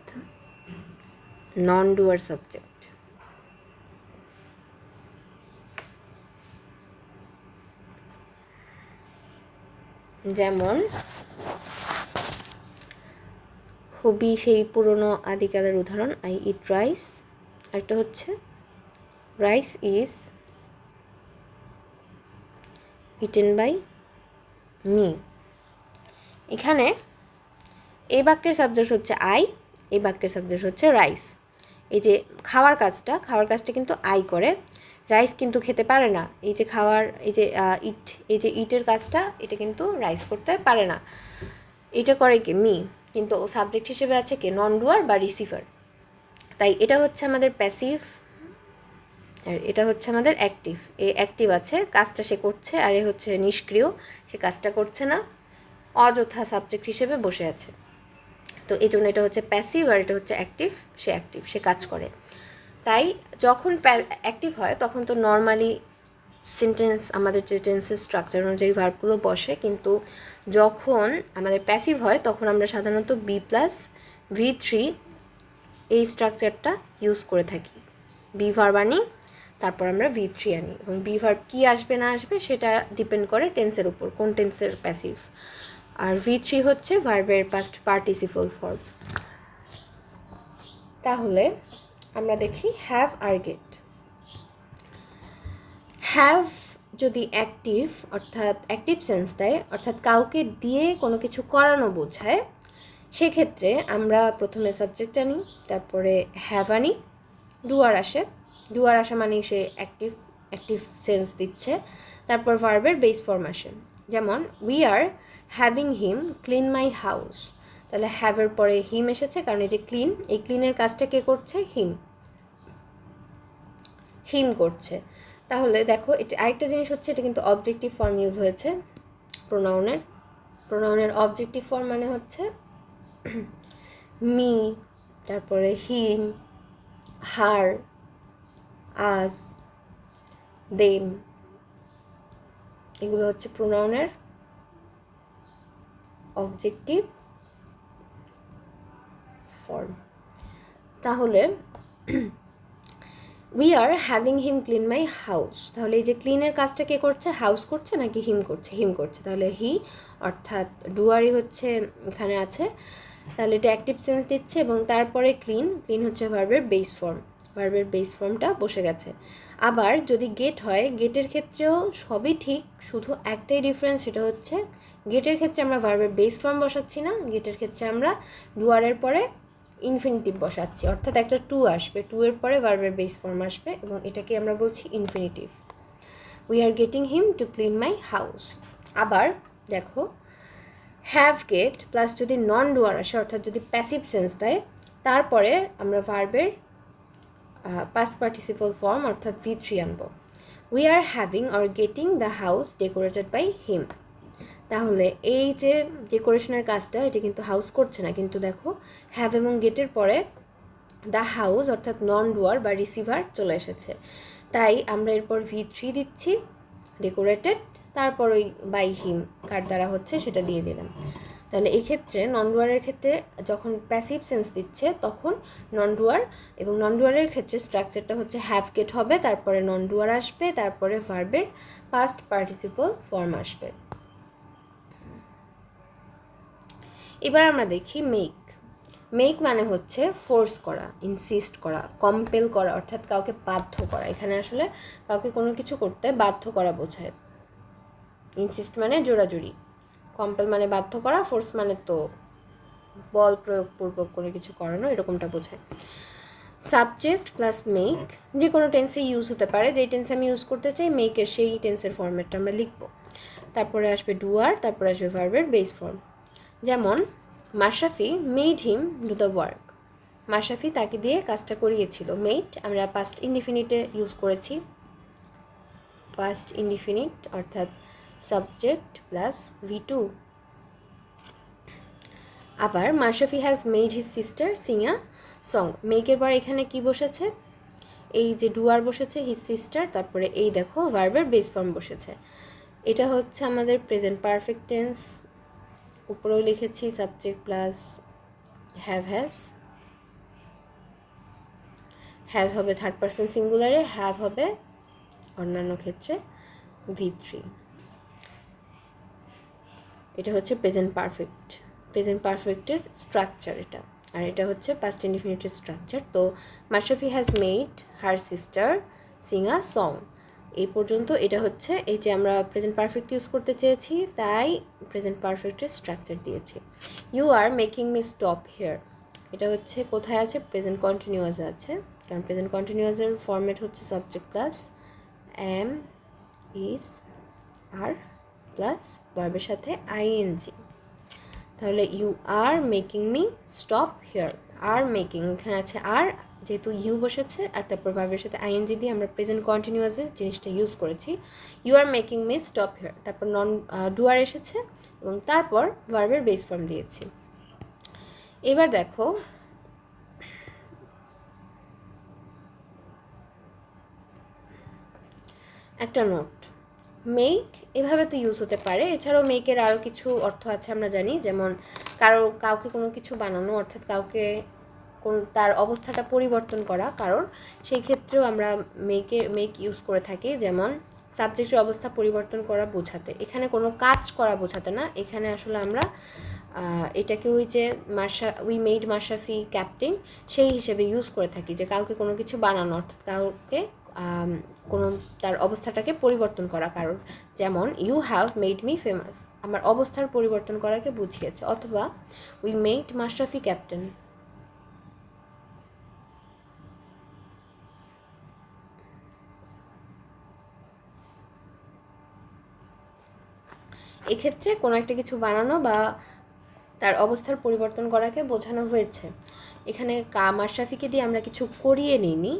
নন ডুয়ার সাবজেক্ট। যেমন খুবই সেই পুরনো আদিকালের উদাহরণ, আই ইট রাইস। একটা হচ্ছে rice is eaten by me. এখানে এই বাক্যের সাবজেক্ট হচ্ছে আই, এই বাক্যের সাবজেক্ট হচ্ছে রাইস। এই যে খাওয়ার কাজটা কিন্তু আই করে, রাইস কিন্তু খেতে পারে না। এই যে খাওয়ার, এই যে ইটের কাজটা, এটা কিন্তু রাইস করতে পারে না, এটা করে কি? মি। কিন্তু ও সাবজেক্ট হিসেবে আছে কি? নন ডুয়ার বা রিসিভার। তাই এটা হচ্ছে আমাদের প্যাসিভ, আর এটা হচ্ছে আমাদের অ্যাক্টিভ। এ অ্যাক্টিভ আছে, কাজটা সে করছে, আর এ হচ্ছে নিষ্ক্রিয়, সে কাজটা করছে না, অযথা সাবজেক্ট হিসেবে বসে আছে। তো এই জন্য এটা হচ্ছে প্যাসিভ, আর এটা হচ্ছে অ্যাক্টিভ। সে কাজ করে। তাই যখন অ্যাক্টিভ হয় তখন তো নর্মালি সেন্টেন্স, আমাদের যে টেন্সের স্ট্রাকচার অনুযায়ী ভার্বগুলো বসে, কিন্তু যখন আমাদের প্যাসিভ হয় তখন আমরা সাধারণত B+V3 এই স্ট্রাকচারটা ইউজ করে থাকি। বি ভার্ব আনি, তারপর আমরা V3 আনি, এবং বি ভার্ব কী আসবে না আসবে সেটা ডিপেন্ড করে টেন্সের উপর, কোন টেন্সের প্যাসিভ। আর V3 হচ্ছে ভার্বের পাস্ট পার্টিসিপল ফর্ম। তাহলে আমরা দেখি হ্যাভ আর গেট। হ্যাভ যদি অ্যাক্টিভ, অর্থাৎ অ্যাক্টিভ সেন্স দেয়, অর্থাৎ কাউকে দিয়ে কোনো কিছু করানো বোঝায়, সেক্ষেত্রে আমরা প্রথমে সাবজেক্ট আনি, তারপরে হ্যাভ আনি, ডুয়ার আসা মানে সে অ্যাক্টিভ সেন্স দিচ্ছে, তারপর ভার্বের বেস ফর্ম আসে। যেমন we are having him clean my house. তাহলে হ্যাভের পরে হিম এসেছে, কারণ এই যে ক্লিন, এই ক্লিনের কাজটা কে করছে? হিম করছে। তাহলে দেখো, এটা আরেকটা জিনিস হচ্ছে, এটা কিন্তু অবজেক্টিভ ফর্ম ইউজ হয়েছে প্রোনাউনের অবজেক্টিভ ফর্ম মানে হচ্ছে মি, তারপরে হিম, হার, আস, দেম, এগুলো হচ্ছে প্রোনাউনের অবজেক্টিভ ফর্ম। তাহলে we are having him clean my house, তাহলে এই যে ক্লিনের কাজটা কে করছে? হাউস করছে নাকি হিম করছে? তাহলে হি, অর্থাৎ ডুয়ারই হচ্ছে এখানে আছে, তাহলে এটা অ্যাক্টিভ সেন্স দিচ্ছে, এবং তারপরে ক্লিন হচ্ছে ভার্বের বেস ফর্মটা বসে গেছে। আবার যদি গেট হয়, গেটের ক্ষেত্রেও সবই ঠিক, শুধু একটাই ডিফারেন্স, সেটা হচ্ছে গেটের ক্ষেত্রে আমরা ভার্বের বেস ফর্ম বসাচ্ছি না, গেটের ক্ষেত্রে আমরা ডুয়ারের পরে ইনফিনিটিভ বসাচ্ছি, অর্থাৎ একটা টু আসবে, টু এর পরে ভার্বের বেস ফর্ম আসবে, এবং এটাকে আমরা বলছি infinitive. We are getting him to clean my house. আবার দেখো, হ্যাভ গেট প্লাস যদি নন ডুয়ার আসে, অর্থাৎ যদি প্যাসিভ সেন্স দেয়, তারপরে আমরা ভার্বের পাস্ট পার্টিসিপল ফর্ম অর্থাৎ V3 আনবো। We are having or getting the house decorated by him. তাহলে এই যে ডেকোরেশনের কাজটা, এটা কিন্তু হাউস করছে না, কিন্তু দেখো হ্যাভ এবং গেটের পরে দ্য হাউস অর্থাৎ নন ডুয়ার বা রিসিভার চলে এসেছে, তাই আমরা এরপর V3 দিচ্ছি, ডেকোরেটেড, তারপর ওই বাই হিম কার দ্বারা হচ্ছে সেটা দিয়ে দিলাম। তাহলে এই ক্ষেত্রে নন ডুয়ারের ক্ষেত্রে যখন প্যাসিভ সেন্স দিচ্ছে তখন নন ডুয়ার, এবং নন ডুয়ারের ক্ষেত্রে স্ট্রাকচারটা হচ্ছে হ্যাভ গেট হবে, তারপরে নন ডুয়ার আসবে, তারপরে ভার্বের পাস্ট পার্টিসিপল ফর্ম আসবে। এবার আমরা দেখি মেক। মেক মানে হচ্ছে ফোর্স করা, ইনসিস্ট করা, কম্পেল করা, অর্থাৎ কাউকে বাধ্য করা। এখানে আসলে কাউকে কোনো কিছু করতে বাধ্য করা বোঝায়। ইনসিস্ট মানে জোরাজুরি, কম্পেল মানে বাধ্য করা, ফোর্স মানে তো বল প্রয়োগপূর্বক কোনো কিছু করানো, এরকমটা বোঝায়। সাবজেক্ট প্লাস মেক যে কোনো টেন্সে ইউজ হতে পারে। যেই টেন্সে আমি ইউজ করতে চাই মেকের সেই টেন্সের ফর্মেটটা আমরা লিখব। তারপরে আসবে ডুয়ার, তারপরে আসবে ভার্বের বেস ফর্ম। যেমন Mashrafe made him do the work. Mashrafe তাকে দিয়ে কাজটা করিয়েছিল। মেড আমরা পাস্ট ইনডিফিনিটে ইউজ করেছি। পাস্ট ইনডিফিনিট অর্থাৎ সাবজেক্ট প্লাস V2। আবার Mashrafe has made his sister sing a song. মেকের পর এখানে কি বসেছে? এই যে ডুয়ার বসেছে, হিজ সিস্টার, তারপরে এই দেখো ভার্বের বেস ফর্ম বসেছে। এটা হচ্ছে আমাদের প্রেজেন্ট পারফেক্ট টেন্স। উপরেও লিখেছি subject plus have has. Have হবে থার্ড পারসন সিঙ্গুলারে, হ্যাভ হবে অন্যান্য ক্ষেত্রে V3। এটা হচ্ছে প্রেজেন্ট পারফেক্ট। প্রেজেন্ট পারফেক্টের স্ট্রাকচার এটা, আর এটা হচ্ছে পাস্ট ইনডিফিনিটের স্ট্রাকচার। তো Mashrafe has made her sister sing a song. এই পর্যন্ত এটা হচ্ছে, এই যে আমরা প্রেজেন্ট পারফেক্ট ইউজ করতে চেয়েছি তাই প্রেজেন্ট পারফেক্টের স্ট্রাকচার দিয়েছি। You are making me stop here, এটা হচ্ছে কোথায় আছে? প্রেজেন্ট কন্টিনিউয়াসে আছে, কারণ প্রেজেন্ট কন্টিনিউয়াসের ফর্মেট হচ্ছে subject plus am is are plus ভার্বের সাথে আইএনজি। তাহলে you are making me stop here. Are making এখানে আছে আর, যেহেতু ইউ বসেছে আর তারপর ভার্বের সাথে আইএনজি দিয়ে আমরা প্রেজেন্ট কন্টিনিউয়াসে জিনিসটা ইউজ করেছি। You are making me stop here, তারপর নন ডুয়ার এসেছে এবং তারপর ভার্বের বেস ফর্ম দিয়েছি। এবার দেখো একটা নোট, মেক এভাবে তো ইউজ হতে পারে। এছাড়াও মেকের আরও কিছু অর্থ আছে আমরা জানি, যেমন কাউকে কোনো কিছু বানানো, অর্থাৎ কাউকে তার অবস্থাটা পরিবর্তন করা কারণ, সেই ক্ষেত্রেও আমরা মেক ইউজ করে থাকি। যেমন সাবজেক্টের অবস্থা পরিবর্তন করা বোঝাতে, এখানে কোনো কাজ করা বোঝাতে না। এখানে আসলে আমরা এটাকে ওই যে উই মেড মাশরাফি ক্যাপ্টেন সেই হিসেবে ইউজ করে থাকি, যে কাউকে কোনো কিছু বানানো, অর্থাৎ কাউকে কোনো তার অবস্থাটাকে পরিবর্তন করা কারণ। যেমন you have made me famous, আমার অবস্থার পরিবর্তন করাকে বুঝিয়েছে। অথবা উই মেড মাশরাফি ক্যাপ্টেন। এক্ষেত্রে কোনো একটা কিছু বানানো বা তার অবস্থার পরিবর্তন করাকে বোঝানো হয়েছে। এখানে মাশরাফিকে দিয়ে আমরা কিছু করিয়ে নিইনি।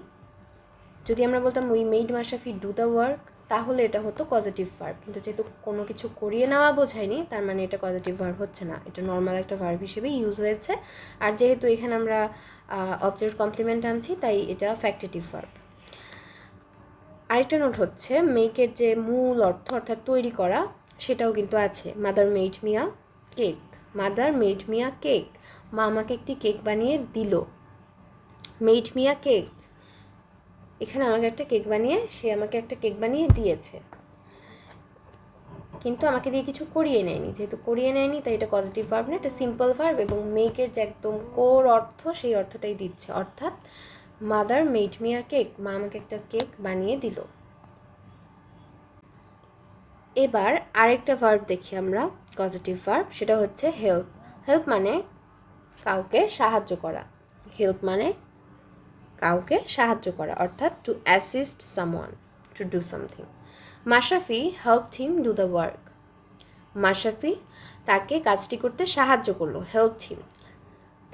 যদি আমরা বলতাম we made Mashrafe do the work, তাহলে এটা হতো পজিটিভ ভার্ব। কিন্তু যেহেতু কোনো কিছু করিয়ে নেওয়া বোঝায়নি, তার মানে এটা পজিটিভ ভার্ব হচ্ছে না, এটা নর্মাল একটা ভার্ব হিসেবে ইউজ হয়েছে। আর যেহেতু এখানে আমরা অবজেক্ট কমপ্লিমেন্ট আনছি, তাই এটা ফ্যাক্টেটিভ ভার্ব। আরেকটা নোট হচ্ছে মেকের যে মূল অর্থ অর্থাৎ তৈরি করা, সেটাও কিন্তু আছে। Mother made me a cake, mother made me a cake, মা আমাকে একটি কেক বানিয়ে দিল। মেড মি আ কেক, এখানে আমাকে একটা কেক বানিয়ে, সে আমাকে একটা কেক বানিয়ে দিয়েছে, কিন্তু আমাকে দিয়ে কিছু করিয়ে নেয়নি। যেহেতু করিয়ে নেয়নি তাই এটা পজিটিভ ভার্ব না, এটা সিম্পল ভার্ব। এবং মেকের যে একদম কোর অর্থ সেই অর্থটাই দিচ্ছে, অর্থাৎ mother made me a cake, মা আমাকে একটা কেক বানিয়ে দিল। এবার আরেকটা ভার্ব দেখি আমরা, পজিটিভ ভার্ব, সেটা হচ্ছে হেল্প। হেল্প মানে কাউকে সাহায্য করা। হেল্প মানে কাউকে সাহায্য করা, অর্থাৎ two assist someone to do something. Mashrafe helped him do the work, Mashrafe তাকে কাজটি করতে সাহায্য করলো। হেল্পড হিম,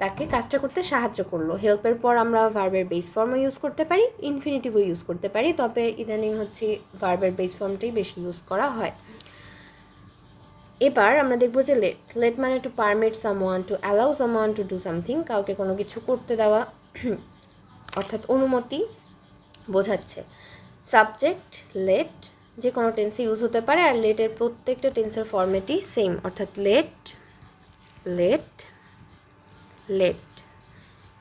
তাকে কাজটা করতে সাহায্য করলো। হেল্পের পর আমরা ভার্বের বেস ফর্মও ইউজ করতে পারি, ইনফিনিটিভও ইউজ করতে পারি, তবে ইদানিং হচ্ছে ভার্বের বেস ফর্মটাই বেশি ইউজ করা হয়। এবার আমরা দেখবো যে লেট। লেট মানে to permit someone, to allow someone to do something, কাউকে কোনো কিছু করতে দেওয়া অর্থাৎ অনুমতি বোঝাচ্ছে। সাবজেক্ট লেট যে কোনো টেন্সে ইউজ হতে পারে, আর লেটের প্রত্যেকটা টেন্সের ফর্মেটই সেম, অর্থাৎ let let let,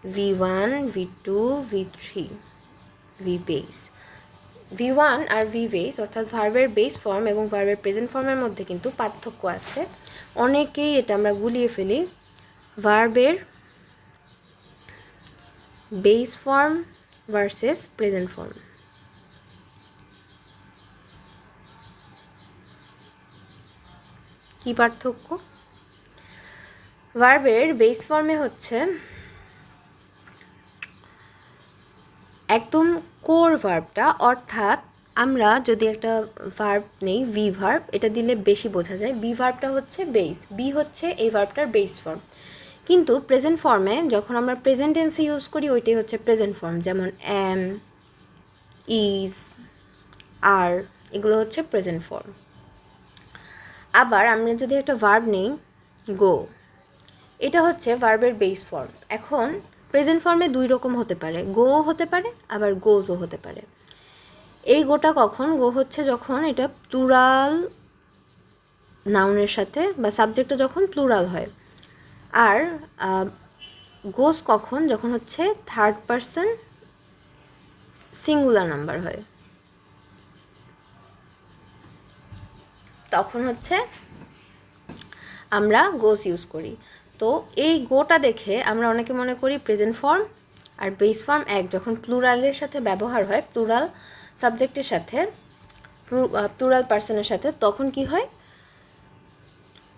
V1 V2 V3 V base. V1 আর V বেস অর্থাৎ ভার্বের বেস ফর্ম এবং ভার্বের প্রেজেন্ট ফর্মের মধ্যে কিন্তু পার্থক্য আছে। অনেকেই এটা আমরা গুলিয়ে ফেলি। ভার্বের base form versus present form. কী পার্থক্য? ভার্বের বেস ফর্মে হচ্ছে একদম কোর ভার্বটা, অর্থাৎ আমরা যদি একটা ভার্ব নেই ভি ভার্ব, এটা দিলে বেশি বোঝা যায়। বি ভার্বটা হচ্ছে বেস, বি হচ্ছে এই ভার্বটার বেস ফর্ম। কিন্তু প্রেজেন্ট ফর্মে যখন আমরা প্রেজেন্ট টেন্সে ইউজ করি ওইটাই হচ্ছে প্রেজেন্ট ফর্ম, যেমন অ্যাম, ইজ, আর, এগুলো হচ্ছে প্রেজেন্ট ফর্ম। আবার আমরা যদি একটা ভার্ব নেই গো, এটা হচ্ছে ভার্বের বেস ফর্ম। এখন প্রেজেন্ট ফর্মে দুই রকম হতে পারে, গো হতে পারে আবার গোজও হতে পারে। এই গোটা কখন গো হচ্ছে যখন এটা প্লুরাল নাউনের সাথে বা সাবজেক্টটা যখন প্লুরাল হয়, আর গোস কখন যখন হচ্ছে থার্ড পারসন সিঙ্গুলার নাম্বার হয়, তখন হচ্ছে আমরা গোস ইউজ করি। তো এই গোটা দেখে আমরা অনেকে মনে করি প্রেজেন্ট ফর্ম আর বেস ফর্ম এক, যখন প্লুরালের সাথে ব্যবহার হয়, প্লুরাল সাবজেক্টের সাথে, প্লুরাল পার্সনের সাথে, তখন কি হয়,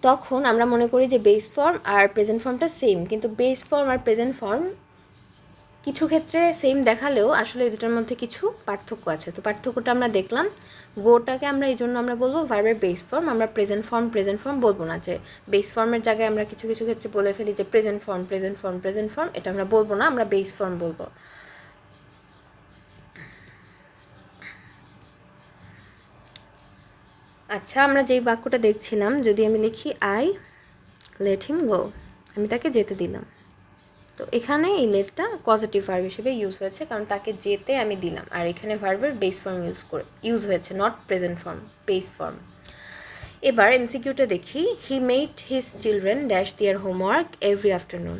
তখন আমরা মনে করি যে বেস ফর্ম আর প্রেজেন্ট ফর্মটা সেম। কিন্তু বেস ফর্ম আর প্রেজেন্ট ফর্ম কিছু ক্ষেত্রে সেম দেখালেও আসলে এই দুটার মধ্যে কিছু পার্থক্য আছে। তো পার্থক্যটা আমরা দেখলাম। গোটাকে আমরা এই জন্য আমরা বলবো ভার্বের বেস ফর্ম, আমরা প্রেজেন্ট ফর্ম বলবো না। যে বেস ফর্মের জায়গায় আমরা কিছু কিছু ক্ষেত্রে বলে ফেলি যে প্রেজেন্ট ফর্ম, এটা আমরা বলবো না, আমরা বেস ফর্ম বলবো। আচ্ছা, আমরা যেই বাক্যটা দেখছিলাম, যদি আমি লিখি আই লেট হিম গো, আমি তাকে যেতে দিলাম, তো এখানে এই লেটটা পজিটিভ ভার্ব হিসেবে ইউজ হয়েছে, কারণ তাকে যেতে আমি দিলাম, আর এখানে ভার্বের বেস ফর্ম ইউজ হয়েছে, not present form, base form. এবার এমসিকিউটা দেখি। He made his children dash their homework every afternoon.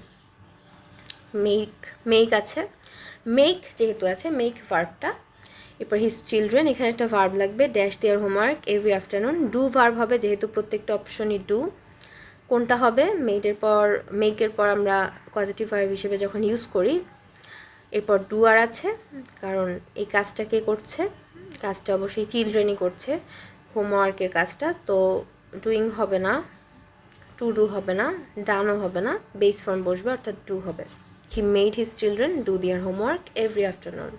Make আছে, মেক যেহেতু আছে, মেক ভার্বটা। এরপর হিজ চিলড্রেন, এখানে একটা ভার্ব লাগবে, dash their homework every afternoon. Do verb হবে, যেহেতু প্রত্যেকটা অপশনই ডু। কোনটা হবে? মেকের পর আমরা পজিটিভ ভার্ব হিসেবে যখন ইউজ করি, এরপর ডুয়ার আছে, কারণ এই কাজটা কে করছে? কাজটা অবশ্যই চিলড্রেনই করছে, হোমওয়ার্কের কাজটা। তো ডুইং হবে না, টু ডু হবে না, ডানও হবে না, বেস ফর্ম বসবে, অর্থাৎ ডু হবে। He made his children do their homework every afternoon.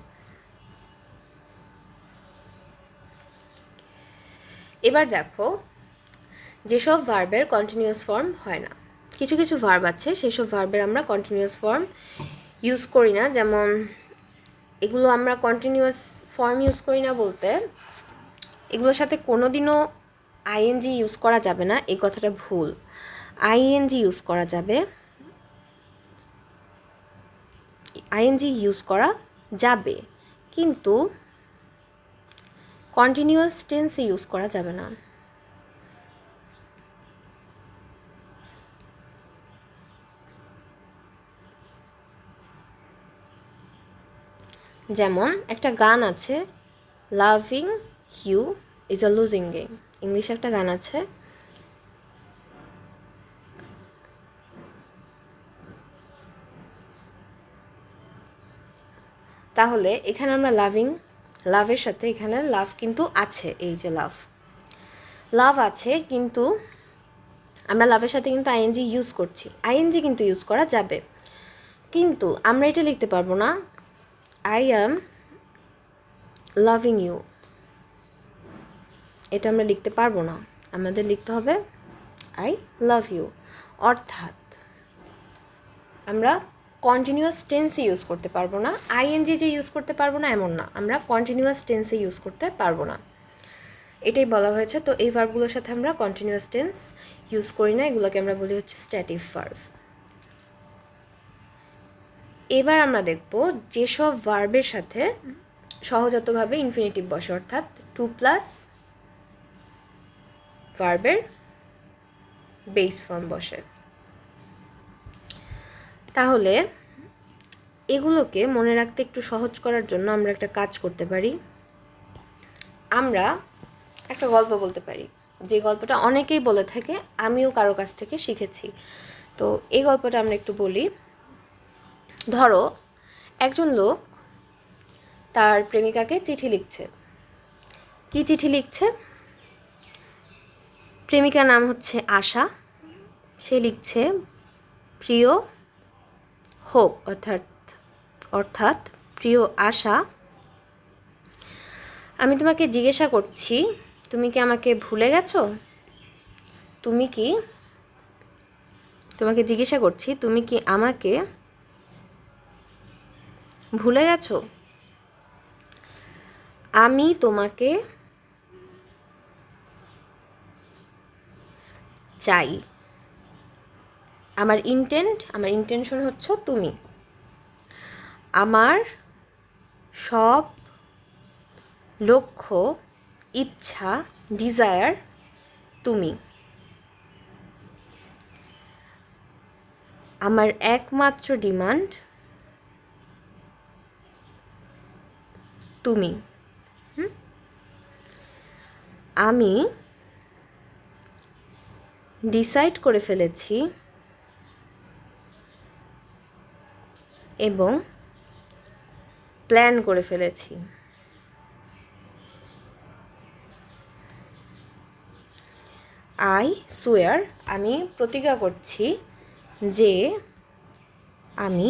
এবার দেখো, যেসব ভার্বের কন্টিনিউয়াস ফর্ম হয় না, কিছু কিছু ভার্ব আছে সেসব ভার্বের আমরা কন্টিনিউয়াস ফর্ম ইউজ করি না। যেমন এগুলো আমরা কন্টিনিউয়াস ফর্ম ইউজ করি না বলতে, এগুলোর সাথে কোনো দিনও আইএনজি ইউজ করা যাবে না, এই কথাটা ভুল। আইএনজি ইউজ করা যাবে, আইএনজি ইউজ করা যাবে, কিন্তু কন্টিনিউয়াস টেন্সে ইউজ করা যাবে না। যেমন একটা গান আছে, loving you is a losing game. ইংলিশে একটা গান আছে, তাহলে এখানে আমরা লাভের সাথে, এখানে লাভ কিন্তু আছে, এই যে লাভ আছে, কিন্তু আমরা লাভের সাথে কিন্তু আইএনজি ইউজ করছি, আইএনজি কিন্তু ইউজ করা যাবে, কিন্তু আমরা এটা লিখতে পারবো না আই অ্যাম লাভিং ইউ, এটা আমরা লিখতে পারবো না, আমাদের লিখতে হবে আই লাভ ইউ। অর্থাৎ আমরা কন্টিনিউয়াস টেন্সে ইউজ করতে পারবো না, আইএনজি যে ইউজ করতে পারবো না এমন না, আমরা কন্টিনিউয়াস টেন্সে ইউজ করতে পারবো না, এটাই বলা হয়েছে। তো এই ভার্বগুলোর সাথে আমরা কন্টিনিউয়াস টেন্স ইউজ করি না, এগুলোকে আমরা বলি হচ্ছে স্ট্যাটিক ভার্ব। এবার আমরা দেখব যেসব ভার্বের সাথে সহজাতভাবে ইনফিনিটিভ বসে, অর্থাৎ টু প্লাস ভার্বের বেস ফর্ম বসে। তাহলে এগুলোকে মনে রাখতে একটু সহজ করার জন্য আমরা একটা কাজ করতে পারি, আমরা একটা গল্প বলতে পারি, যে গল্পটা অনেকেই বলে থাকে, আমিও কারো কাছ থেকে শিখেছি। তো এই গল্পটা আমরা একটু বলি। ধরো একজন লোক তার প্রেমিকাকে চিঠি লিখছে। কি চিঠি লিখছে? প্রেমিকার নাম হচ্ছে আশা। সে লিখছে, প্রিয় হোপ, অর্থাৎ প্রিয় আশা, আমি তোমাকে জিজ্ঞাসা করছি, তুমি কি আমাকে ভুলে গেছো? তোমাকে জিজ্ঞাসা করছি, তুমি কি আমাকে ভুলে গেছো? আমি তোমাকে চাই। আমার ইন্টেনশন হচ্ছে তুমি। আমার সব লক্ষ্য, ইচ্ছা, ডিজায়ার তুমি। আমার একমাত্র ডিমান্ড তুমি। আমি ডিসাইড করে ফেলেছি এবং প্ল্যান করে ফেলেছি। আই সুয়ার, আমি প্রতিজ্ঞা করছি যে আমি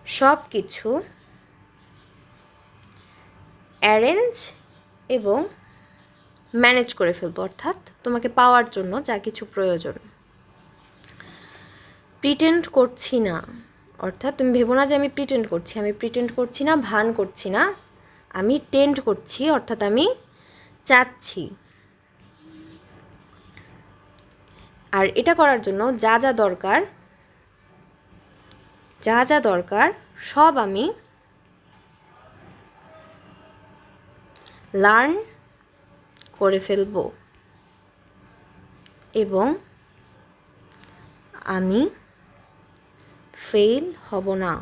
সব কিছু অ্যারেঞ্জ এবং ম্যানেজ করে ফেলবো, অর্থাৎ তোমাকে পাওয়ার জন্য যা কিছু প্রয়োজন। প্রিটেন্ড করছি না, অর্থাৎ তুমি ভেবো না যে আমি প্রিটেন্ড করছি না, ভান করছি না, আমি টেন্ড করছি, অর্থাৎ আমি চাচ্ছি। আর এটা করার জন্য যা যা দরকার সব আমি লার্ন করে ফেলব এবং আমি ফেল হব না।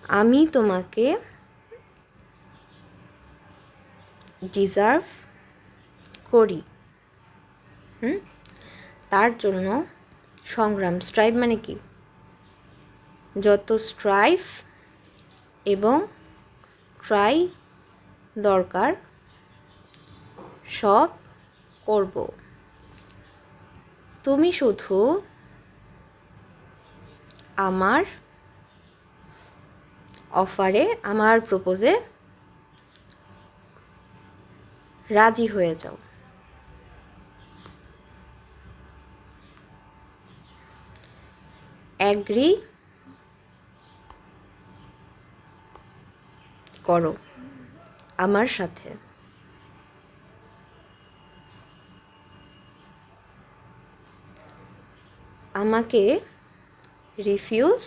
আমি তোমাকে ডিজার্ভ করি। তার জন্য সংগ্রাম, স্ট্রাইভ মানে কি? যত স্ট্রাইভ এবং ট্রাই দরকার সব করব। তুমি শুধু আমার অফারে, আমার প্রপোজে রাজি হয়ে যাও। অ্যাগ্রি করো আমার সাথে। আমাকে রিফিউজ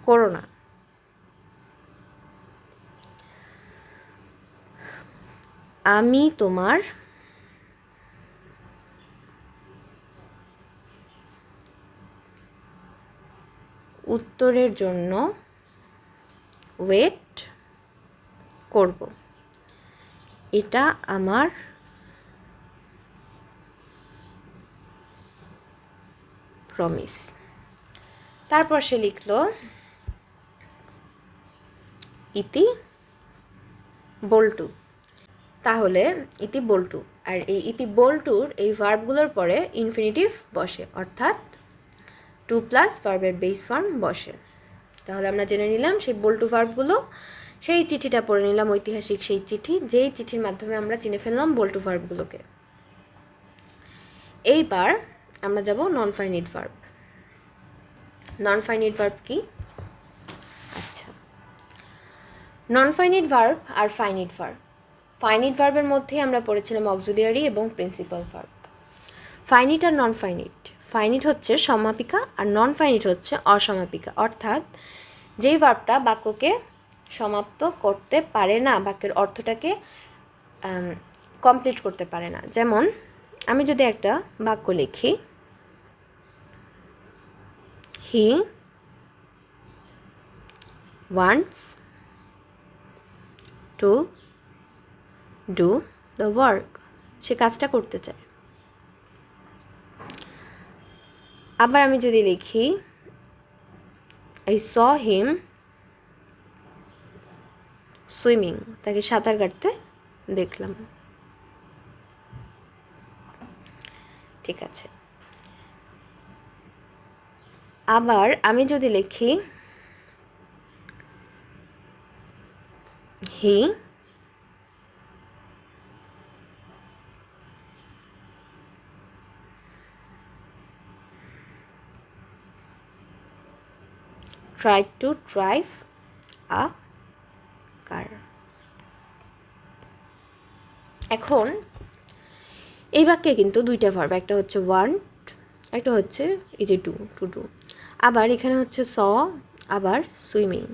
করো না। আমি তোমার উত্তরের জন্য ওয়েট করব। এটা আমার প্রমিস। তারপর সে লিখল ইতি বল্টু। তাহলে ইতি বল্টু, আর এই ইতি বল্টুর এই ভার্বগুলোর পরে ইনফিনিটিভ বসে, অর্থাৎ 2+ ভার্বের বেস ফর্ম বসে। তাহলে আমরা জেনে নিলাম সেই বল্টু ভার্বগুলো। সেই চিঠিটা পড়ে নিলাম, ঐতিহাসিক সেই চিঠি, যেই চিঠির মাধ্যমে আমরা চিনে ফেললাম বল্টু ভার্বগুলোকে। এইবার আমরা যাব non finite verb. Non finite verb কি? আচ্ছা, নন ফাইনিট ভার্ব আর ফাইনিট ভার্ব। ফাইনিট ভার্বের মধ্যে আমরা পড়েছিলাম অক্সিলিয়ারি এবং প্রিন্সিপাল ভার্ব। ফাইনিট আর নন ফাইনিট, ফাইনিট হচ্ছে সমাপিকা আর নন ফাইনিট হচ্ছে অসমাপিকা, অর্থাৎ যেই ভার্বটা বাক্যকে সমাপ্ত করতে পারে না, বাক্যের অর্থটাকে কমপ্লিট করতে পারে না। যেমন আমি যদি একটা বাক্য লিখি, he wants to do the work, সে কাজটা করতে চায়। আবার আমি যদি লিখি আই স হিম সুইমিং, তাকে সাঁতার কাটতে দেখলাম। ঠিক আছে, আবার আমি যদি লিখি হি tried to drive a car. এখন এই বাক্যে কিন্তু দুইটা ভার্ব, একটা হচ্ছে ওয়ান্ট, একটা হচ্ছে এই যে টু ডু। আবার এখানে হচ্ছে স, আবার সুইমিং।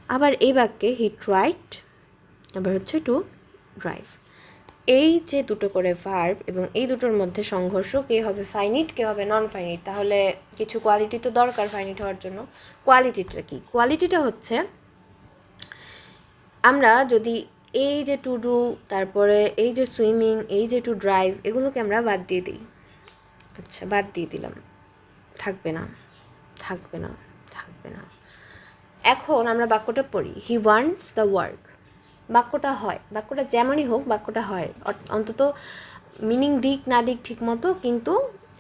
আবার এই বাক্যে হি ট্রাইড, আবার হচ্ছে টু ড্রাইভ। এই যে দুটো করে ভার্ব এবং এই দুটোর মধ্যে সংঘর্ষ, কে হবে ফাইনিট, কে হবে নন ফাইনিট। তাহলে কিছু কোয়ালিটি তো দরকার ফাইনিট হওয়ার জন্য। কোয়ালিটিটা কি? কোয়ালিটিটা হচ্ছে আমরা যদি এই যে টু ডু, তারপরে এই যে সুইমিং, এই যে টু ড্রাইভ, এগুলোকে আমরা বাদ দিয়ে দিই। আচ্ছা, বাদ দিয়ে দিলাম, থাকবে না, থাকবে না, থাকবে না। এখন আমরা বাক্যটা পড়ি, হি ওয়ান্টস দ্য ওয়ার্ক। বাক্যটা হয়, বাক্যটা যেমনই হোক বাক্যটা হয়, অন্তত মিনিং দিক না দিক ঠিক মতো, কিন্তু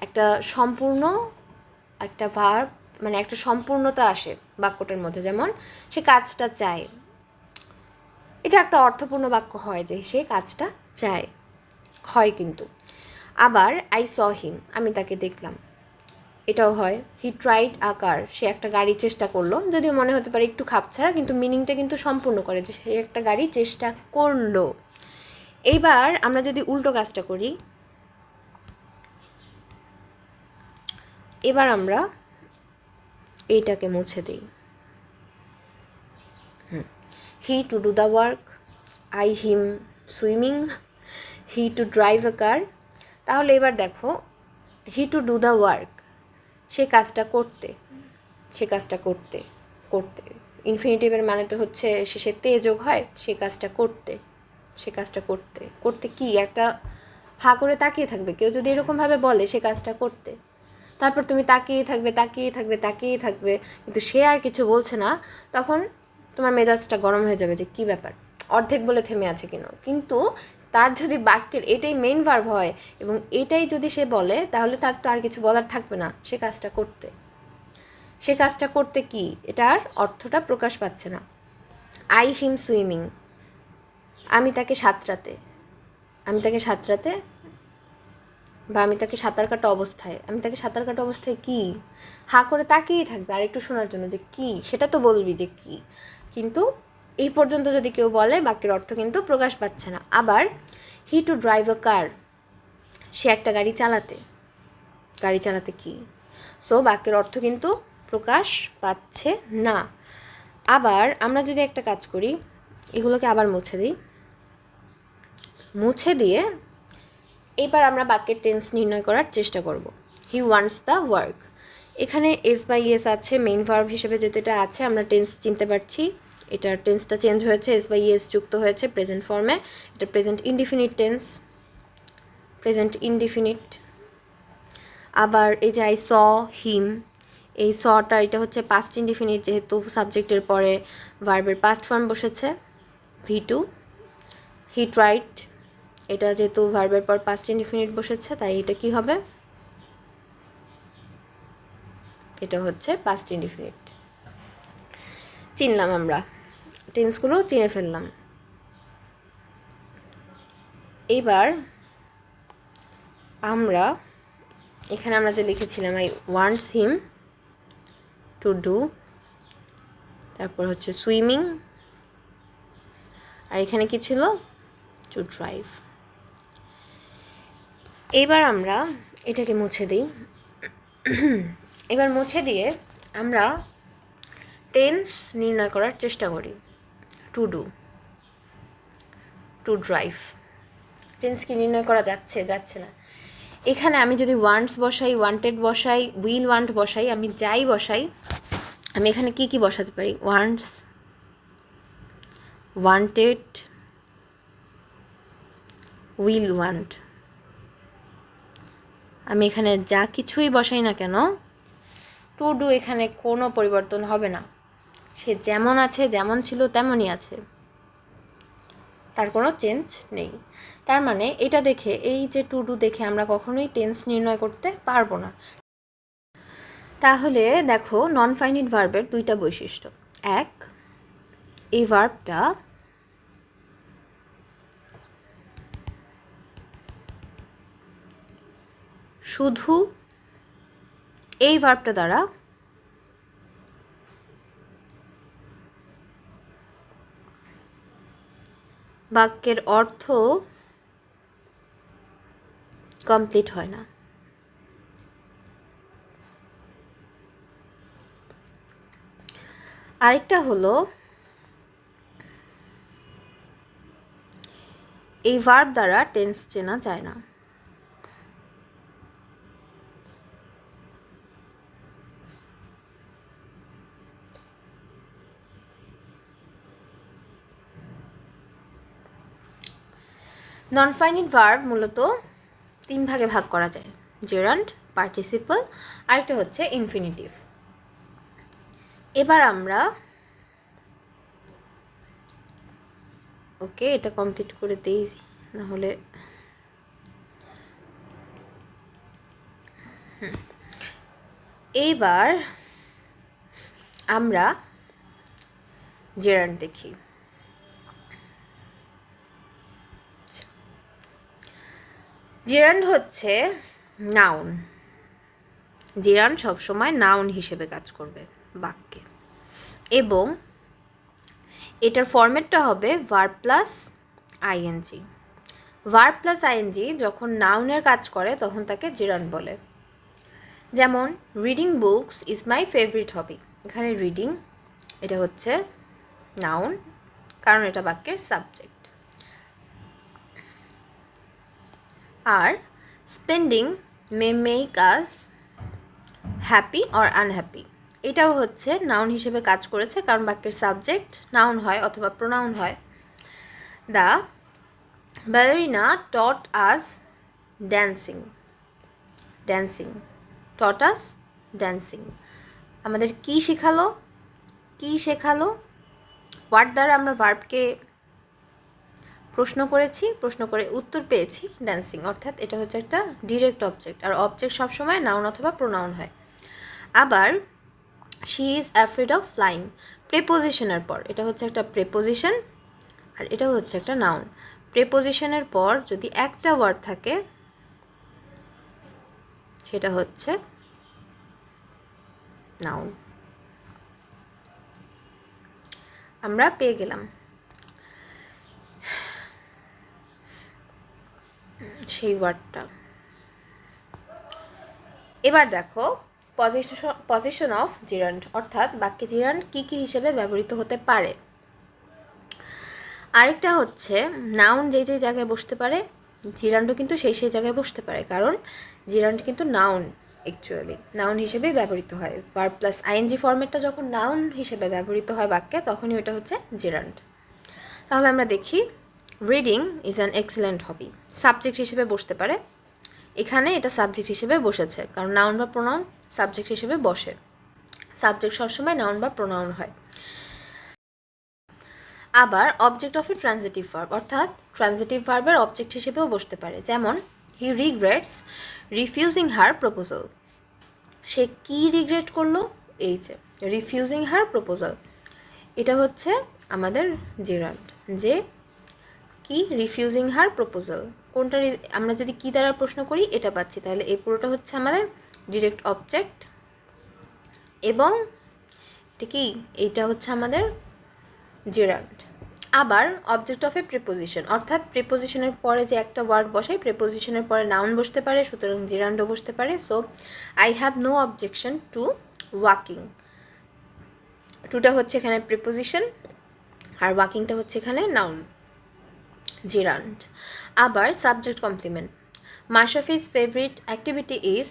একটা সম্পূর্ণ একটা ভার্ব, মানে একটা সম্পূর্ণতা আসে বাক্যটার মধ্যে। যেমন সে কাজটা চায়, এটা একটা অর্থপূর্ণ বাক্য হয় যে সে কাজটা চায়, হয় কিন্তু। আবার আই স হিম, আমি তাকে দেখলাম, এটাও হয়। হি ট্রাইড আ কার, সে একটা গাড়ি চেষ্টা করলো, যদিও মনে হতে পারে একটু খাপছাড়া, কিন্তু মিনিংটা কিন্তু সম্পূর্ণ করে যে সে একটা গাড়ি চেষ্টা করলো। এইবার আমরা যদি উল্টো কাজটা করি, এবার আমরা এইটাকে মুছে দিই। He to do the work, I him swimming, he to drive a car. তাহলে এবার দেখো, he to do the work, সে কাজটা করতে, সে কাজটা করতে করতে, ইনফিনিটিভের মানে তো হচ্ছে শেষে তে যোগ হয়, সে কাজটা করতে, সে কাজটা করতে করতে কি একটা হা করে তাকিয়ে থাকবে। কেউ যদি এরকমভাবে বলে সে কাজটা করতে, তারপর তুমি তাকিয়ে থাকবে তাকিয়ে থাকবে তাকিয়ে থাকবে, কিন্তু সে আর কিছু বলছে না, তখন তোমার মেজাজটা গরম হয়ে যাবে যে কী ব্যাপার, অর্ধেক বলে থেমে আছে কেন। কিন্তু তার যদি বাক্যের এটাই মেইন ভার্ব হয় এবং এটাই যদি সে বলে, তাহলে তার তো আর কিছু বলার থাকবে না, সে কাজটা করতে। সে কাজটা করতে কি, এটার অর্থটা প্রকাশ পাচ্ছে না। আই হিম সুইমিং, আমি তাকে সাঁতরাতে, আমি তাকে সাঁতরাতে, বা আমি তাকে সাঁতার কাটা অবস্থায়, আমি তাকে সাঁতার কাটা অবস্থায় কি, হা করে তাকিয়েই থাকবে আর একটু শোনার জন্য যে কি, সেটা তো বলবি যে কি। কিন্তু এই পর্যন্ত যদি কেউ বলে, বাক্যের অর্থ কিন্তু প্রকাশ পাচ্ছে না। আবার হি টু ড্রাইভ আ কার, সে একটা গাড়ি চালাতে, গাড়ি চালাতে কি, সো বাক্যের অর্থ কিন্তু প্রকাশ পাচ্ছে না। আবার আমরা যদি একটা কাজ করি, এগুলোকে আবার মুছে দিই, মুছে দিয়ে এবার আমরা বাক্যের টেন্স নির্ণয় করার চেষ্টা করব। হি ওয়ান্টস দ্য ওয়ার্ক, এখানে এস বাই এস আছে মেইন ভার্ব হিসেবে, যেহেতু এটা আছে আমরা টেন্স চিনতে পারছি। এটার টেন্সটা চেঞ্জ হয়েছে, এস বাই এস যুক্ত হয়েছে প্রেজেন্ট ফর্মে, এটা present indefinite tense, present indefinite. আবার এই যে আই স হিম, এই সটা এটা হচ্ছে পাস্ট ইনডিফিনিট, যেহেতু সাবজেক্টের পরে ভার্বের পাস্ট ফর্ম বসেছে V2। হি ট্রাইড, এটা যেহেতু ভার্বের পর পাস্ট ইনডিফিনিট বসেছে, তাই এটা কি হবে, এটা হচ্ছে পাস্ট ইনডিফিনিট। চিনলাম, আমরা টেন্সগুলো চিনে ফেললাম। এবার আমরা এখানে আমরা যে লিখেছিলাম I wants him to do, তারপর হচ্ছে সুইমিং, আর এখানে কি ছিল, টু ড্রাইভ। এবার আমরা এটাকে মুছে দিই। এবার মুছে দিয়ে আমরা টেন্স নির্ণয় করার চেষ্টা করি। To do, to drive, tense কি নির্ণয় করা যাচ্ছে, যাচ্ছে না। এখানে আমি যদি ওয়ান্টস বসাই, ওয়ান্টেড বসাই, উইল ওয়ান্ট বসাই, আমি যাই বসাই, আমি এখানে কি কি বসাতে পারি, ওয়ান্টস, ওয়ান্টেড, উইল ওয়ান্ট। আমি এখানে যা কিছুই বসাই না কেন, টু ডু এখানে কোনো পরিবর্তন হবে না, সে যেমন আছে যেমন ছিল তেমনই আছে, তার কোনো চেঞ্জ নেই। তার মানে এটা দেখে, এই যে টু ডু দেখে আমরা কখনোই টেন্স নির্ণয় করতে পারবো না। তাহলে দেখো নন ফাইনিট ভার্বের দুইটা বৈশিষ্ট্য। এক, এই ভার্বটা শুধু এই ভার্বটা দ্বারা বাক্যের অর্থ কমপ্লিট হয় না। আরেকটা হলো এই ভার্ব দ্বারা টেন্স চেনা যায় না। নন ফাইনিট ভার্ব মূলত তিন ভাগে ভাগ করা যায়, জেরান্ড, পার্টিসিপল, আরেকটা হচ্ছে ইনফিনিটিভ। এবার আমরা ওকে এটা কমপ্লিট করে দিই, নাহলে এইবার আমরা জেরান্ড দেখি। জেরান্ড হচ্ছে নাউন। জেরান্ড সবসময় নাউন হিসেবে কাজ করবে বাক্যে, এবং এটার ফরম্যাটটা হবে verb plus ING. Verb plus ING যখন নাউনের কাজ করে তখন তাকে জেরান্ড বলে। যেমন reading books is my favourite hobby, এখানে রিডিং এটা হচ্ছে নাউন, কারণ এটা বাক্যের সাবজেক্ট। আর spending may make us happy or unhappy, এটাও হচ্ছে নাউন হিসেবে কাজ করেছে, কারণ বাক্যের সাবজেক্ট নাউন হয় অথবা প্রোনাউন হয়। The ballerina taught us dancing, dancing, taught us dancing, আমাদের কি শেখালো, কি শেখালো, ওয়ার্ড দ্বারা আমরা ভার্বকে প্রশ্ন করেছি, প্রশ্ন করে উত্তর পেয়েছি ড্যান্সিং, অর্থাৎ এটা হচ্ছে একটা ডিরেক্ট অবজেক্ট, আর অবজেক্ট সবসময় নাউন অথবা প্রোনাউন হয়। আবার she is afraid of flying, প্রেপোজিশনের পর, এটা হচ্ছে একটা প্রেপোজিশন আর এটাও হচ্ছে একটা নাউন। প্রেপোজিশনের পর যদি একটা ওয়ার্ড থাকে সেটা হচ্ছে নাউন। আমরা পেয়ে গেলাম সেই ওয়ার্ডটা। এবার দেখো পজিশন অফ জিরান্ড, অর্থাৎ বাক্যে জিরান্ড কী কী হিসেবে ব্যবহৃত হতে পারে। আরেকটা হচ্ছে নাউন যে যে জায়গায় বসতে পারে, জিরান্ডও কিন্তু সেই সেই জায়গায় বসতে পারে, কারণ জিরান্ড কিন্তু নাউন, অ্যাকচুয়ালি নাউন হিসেবেই ব্যবহৃত হয়। ভার্ব প্লাস আইএনজি ফরম্যাটটা যখন নাউন হিসেবে ব্যবহৃত হয় বাক্যে, তখনই ওটা হচ্ছে জিরান্ড। তাহলে আমরা দেখি, reading is an excellent hobby, subject হিসেবে বসতে পারে, এখানে এটা সাবজেক্ট হিসেবে বসেছে, কারণ নাউন বা প্রোনাউন সাবজেক্ট হিসেবে বসে, সাবজেক্ট সবসময় নাউন বা প্রোনাউন হয়। আবার object of A transitive verb, অর্থাৎ ট্রানজিটিভ ভার্বের অবজেক্ট হিসেবেও বসতে পারে। যেমন হি রিগ্রেটস রিফিউজিং হার প্রপোজাল, সে কি রিগ্রেট করলো, এই যে রিফিউজিং হার প্রপোজাল, এটা হচ্ছে আমাদের জিরান্ড, যে কি রিফিউজিং হার প্রপোজাল, কোনটা আমরা যদি কি দ্বারা প্রশ্ন করি এটা পাচ্ছি, তাহলে এই পুরোটা হচ্ছে আমাদের ডিরেক্ট অবজেক্ট, এবং এটা কি, এইটা হচ্ছে আমাদের জেরান্ড। আবার অবজেক্ট অফ এ প্রিপোজিশন, অর্থাৎ প্রিপোজিশনের পরে যে একটা ওয়ার্ড বসে, প্রিপোজিশনের পরে নাউন বসতে পারে, সুতরাং জেরান্ডও বসতে পারে। So I have no objection to walking, টুটা হচ্ছে এখানে প্রিপোজিশন আর ওয়াকিংটা হচ্ছে এখানে নাউন, জেরান্ড। আবার subject complement, Mashrafe's favourite activity is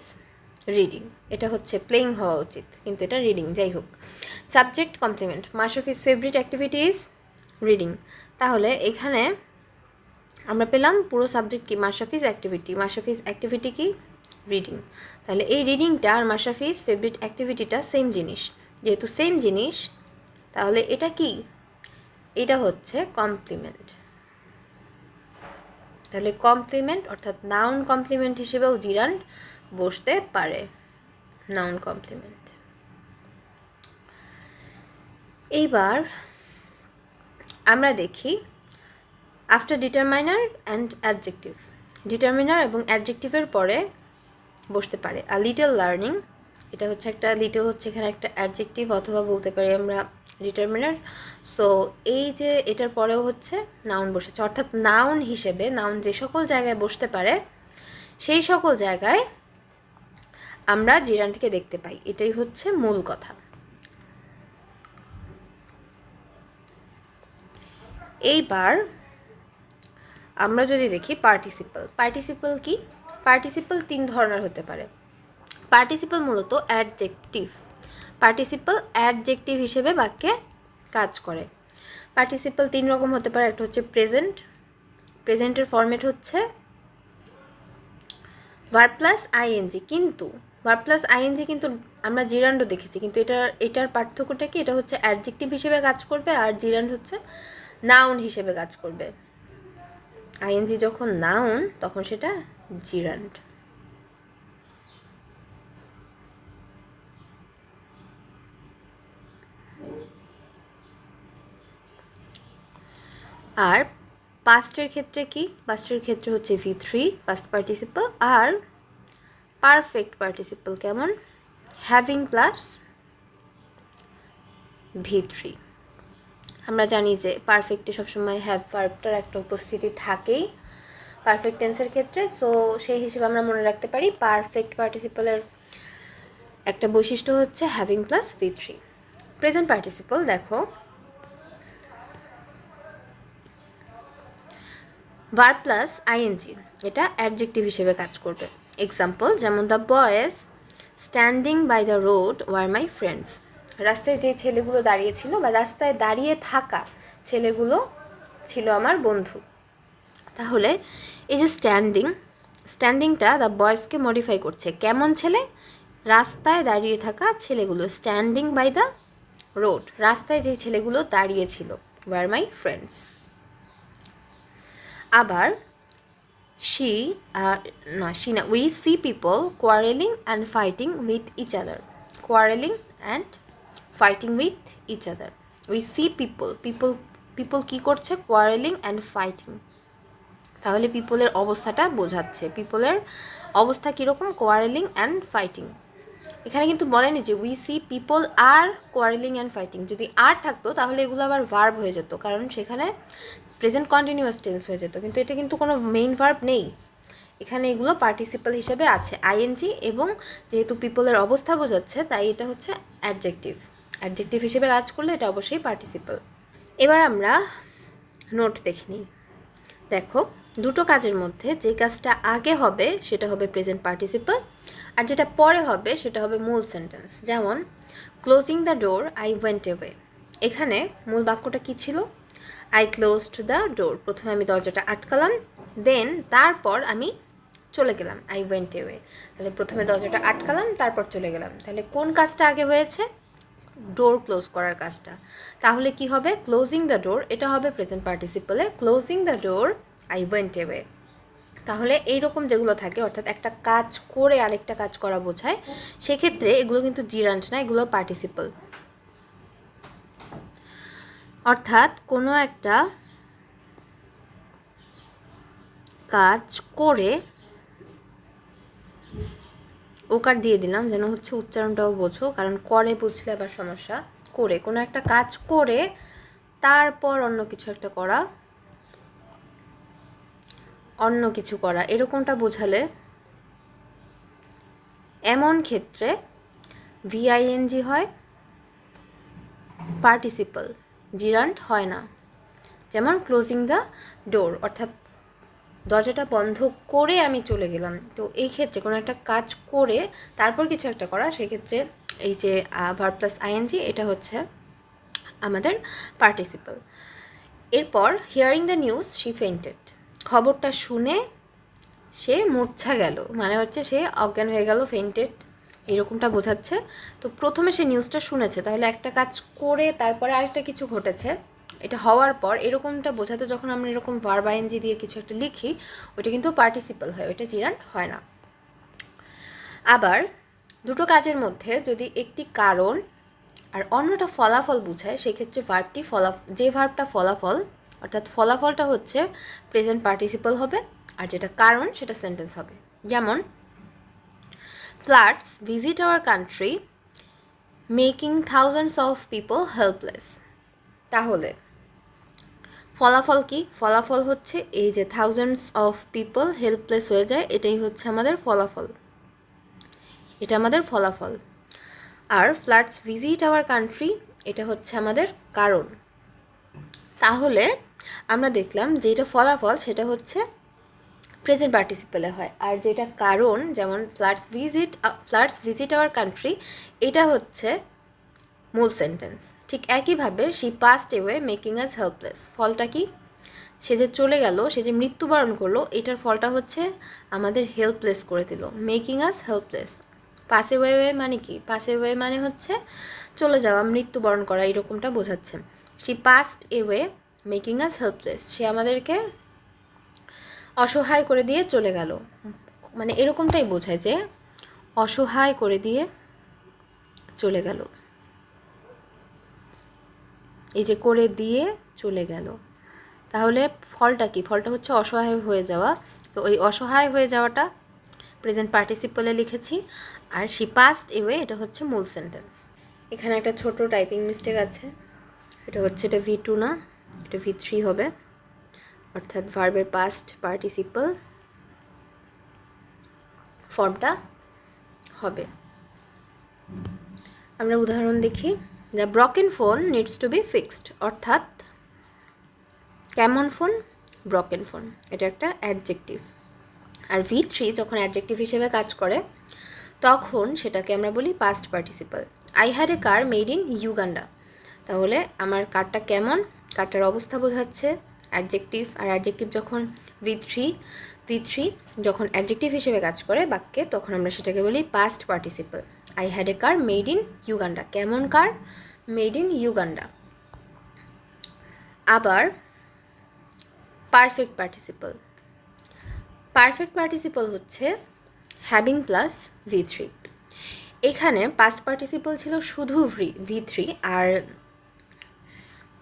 reading, এটা হচ্ছে প্লেইং হওয়া উচিত কিন্তু এটা রিডিং, যাই হোক। Subject complement, Mashrafe's favourite activity is reading, তাহলে এখানে আমরা পেলাম পুরো সাবজেক্ট কি, মাশরাফিজ অ্যাক্টিভিটি, মাশরাফিজ অ্যাক্টিভিটি কি রিডিং। তাহলে এই রিডিংটা আর মাশরাফিজ ফেভারিট অ্যাক্টিভিটিটা সেম জিনিস, যেহেতু সেম জিনিস তাহলে এটা কি, এটা হচ্ছে কমপ্লিমেন্ট। তাহলে কমপ্লিমেন্ট অর্থাৎ নাউন কমপ্লিমেন্ট হিসেবেও জিরান্ড বসতে পারে, নাউন কমপ্লিমেন্ট। এইবার আমরা দেখি after determiner and adjective. Determiner এবং অ্যাডজেক্টিভের পরে বসতে পারে আ লিটল লার্নিং, এটা হচ্ছে একটা লিটল হচ্ছে এখানে একটা অ্যাডজেক্টিভ অথবা বলতে পারি আমরা ডিটারমিনার। সো এই যে এটার পরেও হচ্ছে নাউন বসেছে, অর্থাৎ নাউন হিসেবে নাউন যে সকল জায়গায় বসতে পারে সেই সকল জায়গায় আমরা জিরান্ডকে দেখতে পাই, এটাই হচ্ছে মূল কথা। এইবার আমরা যদি দেখি পার্টিসিপল। পার্টিসিপল কি? পার্টিসিপল 3 ধরনের হতে পারে। পার্টিসিপল মূলত অ্যাডজেক্টিভ, পার্টিসিপল অ্যাডজেক্টিভ হিসেবে বাক্যে কাজ করে। পার্টিসিপল 3 রকম হতে পারে। একটা হচ্ছে প্রেজেন্ট, প্রেজেন্টের ফরম্যাট হচ্ছে ভার্ব প্লাস আইএনজি, কিন্তু ভার্ব প্লাস আইএনজি কিন্তু আমরা জিরান্ডও দেখেছি, কিন্তু এটার পার্থক্যটা কি, এটা হচ্ছে অ্যাডজেক্টিভ হিসেবে কাজ করবে আর জিরান্ড হচ্ছে নাউন হিসেবে কাজ করবে। আইএনজি যখন নাউন তখন সেটা জিরান্ড। আর পাস্টের ক্ষেত্রে কি, পাস্টের ক্ষেত্রে হচ্ছে V3 পাস্ট পার্টিসিপল, আর পারফেক্ট পার্টিসিপল কেমন, হ্যাভিং প্লাস V3। আমরা জানি যে পারফেক্টে সবসময় হ্যাভ ভার্বটার একটা উপস্থিতি থাকেই পারফেক্ট টেন্সের ক্ষেত্রে। সো সেই হিসেবে আমরা মনে রাখতে পারি পারফেক্ট পার্টিসিপলের একটা বৈশিষ্ট্য হচ্ছে having plus V3। Present participle দেখো, ভার্ব প্লাস আইএনজি, এটা অ্যাডজেক্টিভ হিসেবে কাজ করবে। এক্সাম্পল যেমন the boys standing by the road were my friends, রাস্তায় যে ছেলেগুলো দাঁড়িয়েছিল বা রাস্তায় দাঁড়িয়ে থাকা ছেলেগুলো ছিল আমার বন্ধু। তাহলে এই যে স্ট্যান্ডিং, স্ট্যান্ডিংটা দ্য বয়েজকে মডিফাই করছে, কেমন ছেলে, রাস্তায় দাঁড়িয়ে থাকা ছেলেগুলো, স্ট্যান্ডিং বাই দ্য রোড, রাস্তায় যেই ছেলেগুলো দাঁড়িয়েছিল, ওয়ার মাই ফ্রেন্ডস। আবার we see people quarrelling and fighting with each other, quarrelling and fighting with each other. We see people, people কী করছে, কোয়ারেলিং অ্যান্ড ফাইটিং, তাহলে পিপলের অবস্থাটা বোঝাচ্ছে, পিপলের অবস্থা কীরকম, কোয়ারেলিং অ্যান্ড ফাইটিং। এখানে কিন্তু বলেনি যে we see people are quarreling and fighting, যদি আর থাকতো তাহলে এগুলো আবার ভার্ব হয়ে যেত, কারণ সেখানে প্রেজেন্ট কন্টিনিউয়াস টেন্স হয়ে যেত, কিন্তু এটা কিন্তু কোনো মেইন ভার্ব নেই, এখানে এগুলো পার্টিসিপাল হিসেবে আছে আইএনজি, এবং যেহেতু পিপলের অবস্থা বোঝাচ্ছে তাই এটা হচ্ছে অ্যাডজেক্টিভ, অ্যাডজেক্টিভ হিসেবে কাজ করলে এটা অবশ্যই পার্টিসিপাল। এবার আমরা নোট দেখে নিই। দেখো, দুটো কাজের মধ্যে যে কাজটা আগে হবে সেটা হবে প্রেজেন্ট পার্টিসিপাল, আর যেটা পরে হবে সেটা হবে মূল সেন্টেন্স। যেমন closing the door I went away, এখানে মূল বাক্যটা কী ছিল, আই ক্লোজড দ্য ডোর, প্রথমে আমি দরজাটা আটকালাম, দেন তারপর আমি চলে গেলাম, আই ওয়েন্ট অ্যাওয়ে। তাহলে প্রথমে দরজাটা আটকালাম তারপর চলে গেলাম, তাহলে কোন কাজটা আগে হয়েছে, ডোর ক্লোজ করার কাজটা। তাহলে কি হবে, ক্লোজিং দ্য ডোর, এটা হবে প্রেজেন্ট পার্টিসিপলে, closing the door I went away. তাহলে এইরকম যেগুলো থাকে, অর্থাৎ একটা কাজ করে আরেকটা কাজ করা বোঝায়, সেক্ষেত্রে এগুলো কিন্তু জিরান্ট না, এগুলো পার্টিসিপল। অর্থাৎ কোনো একটা কাজ করে, ওকার দিয়ে দিলাম যেন হচ্ছে উচ্চারণটাও বোঝো, কারণ করে বুঝলে আবার সমস্যা। করে, কোনো একটা কাজ করে তারপর অন্য কিছু একটা করা, অন্য কিছু করা, এরকমটা বোঝালে এমন ক্ষেত্রে ভিআইএনজি হয়, পার্টিসিপল, জিরান্ট হয় না। যেমন ক্লোজিং দ্য ডোর, অর্থাৎ দরজাটা বন্ধ করে আমি চলে গেলাম, তো এই ক্ষেত্রে কোনো একটা কাজ করে তারপর কিছু একটা করা, সেক্ষেত্রে এই যে ভার্ব প্লাস আইএনজি এটা হচ্ছে আমাদের পার্টিসিপল। এরপর hearing the news she fainted, খবরটা শুনে সে মূর্ছা গেল, মানে হচ্ছে সে অজ্ঞান হয়ে গেল, ফেইন্টেড, এরকমটা বোঝাচ্ছে। তো প্রথমে সে নিউজটা শুনেছে, তাহলে একটা কাজ করে তারপরে আরেকটা কিছু ঘটেছে, এটা হওয়ার পর এরকমটা বোঝাতে যখন আমরা এরকম ভার্ব আইএনজি দিয়ে কিছু একটা লিখি, ওইটা কিন্তু পার্টিসিপল হয়, ওইটা জিরান্ড হয় না। আবার দুটো কাজের মধ্যে যদি একটি কারণ আর অন্যটা ফলাফল বোঝায়, সেক্ষেত্রে ভার্বটি যে ভার্বটা ফলাফল, অর্থাৎ ফলাফলটা হচ্ছে প্রেজেন্ট পার্টিসিপল হবে, আর যেটা কারণ সেটা সেন্টেন্স হবে। যেমন floods visit our country making thousands of people helpless. তাহলে ফলাফল কি? ফলাফল হচ্ছে এই যে থাউজেন্ডস অফ পিপল হেল্পলেস হয়ে যায়, এটাই হচ্ছে আমাদের ফলাফল, এটা আমাদের ফলাফল। আর ফ্লাডস ভিজিট আওয়ার কান্ট্রি, এটা হচ্ছে আমাদের কারণ। তাহলে আমরা দেখলাম যে এটা ফলাফল সেটা হচ্ছে প্রেজেন্ট পার্টিসিপলে হয়, আর যেটা কারণ, যেমন ফ্লাডস ভিজিট আওয়ার কান্ট্রি, এটা হচ্ছে মূল সেন্টেন্স। ঠিক একইভাবে she passed away making us helpless, ফলটা কি? সে যে চলে গেল, সে যে মৃত্যুবরণ করলো, এটার ফলটা হচ্ছে আমাদের হেল্পলেস করে দিল, making us helpless. Pass away মানে কি? পাস অ্যাওয়ে মানে হচ্ছে চলে যাওয়া, মৃত্যুবরণ করা, এরকমটা বোঝাচ্ছে। She passed away making us helpless, সে আমাদেরকে অসহায় করে দিয়ে চলে গেল, মানে এরকমটাই বোঝায় যে অসহায় করে দিয়ে চলে গেল, এই যে করে দিয়ে চলে গেল। তাহলে ফলটা কি? ফলটা হচ্ছে অসহায় হয়ে যাওয়া। তো ওই অসহায় হয়ে যাওয়াটা প্রেজেন্ট পার্টিসিপলে লিখেছি, আর শি পাস্ট অ্যাওয়ে এটা হচ্ছে মূল সেন্টেন্স। এখানে একটা ছোট টাইপিং মিস্টেক আছে, এটা হচ্ছে এটা V2 না, এটা V3 হবে, অর্থাৎ ভার্বের পাস্ট পার্টিসিপল ফর্মটা হবে। আমরা উদাহরণ দেখি। The broken phone needs to be fixed, অর্থাৎ কেমন ফোন? ব্রকেন ফোন, এটা একটা অ্যাডজেক্টিভ। আর V3 যখন অ্যাডজেক্টিভ হিসেবে কাজ করে তখন সেটাকে আমরা বলি past participle. I had a car made in Uganda, তাহলে আমার কারটা কেমন, কারটার অবস্থা বোঝাচ্ছে অ্যাডজেক্টিভ। আর অ্যাডজেক্টিভ যখন V3 যখন অ্যাডজেক্টিভ হিসেবে কাজ করে বাক্যে, তখন আমরা সেটাকে বলি past participle. I had a car made in Uganda, কেমন কার? Made in Uganda. আবার পারফেক্ট পার্টিসিপল, পারফেক্ট পার্টিসিপল হচ্ছে হ্যাভিং প্লাস V3। এখানে পাস্ট পার্টিসিপল ছিল শুধু V3, আর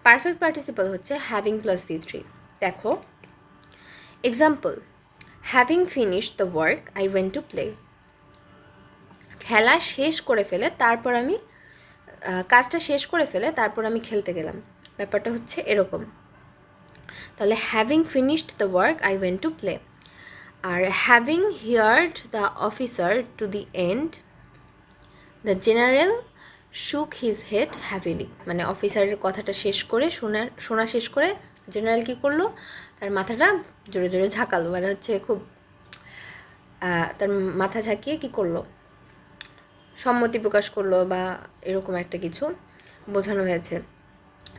পারফেক্ট পার্টিসিপল হচ্ছে হ্যাভিং প্লাস V3। দেখো example, having finished the work I went to play, খেলা শেষ করে ফেলে তারপর আমি কাজটা শেষ করে ফেলে তারপর আমি খেলতে গেলাম, ব্যাপারটা হচ্ছে এরকম। তাহলে having finished the work I went to play. Are having heard the officer to the end the general শুক হিজ হেড হ্যাভিলি, মানে অফিসারের কথাটা শেষ করে শোনা শেষ করে জেনারেল কী করলো? তার মাথাটা জোরে জোরে ঝাঁকালো, মানে হচ্ছে খুব তার মাথা ঝাঁকিয়ে কী করলো? সম্মতি প্রকাশ করলো, বা এরকম একটা কিছু বোঝানো হয়েছে।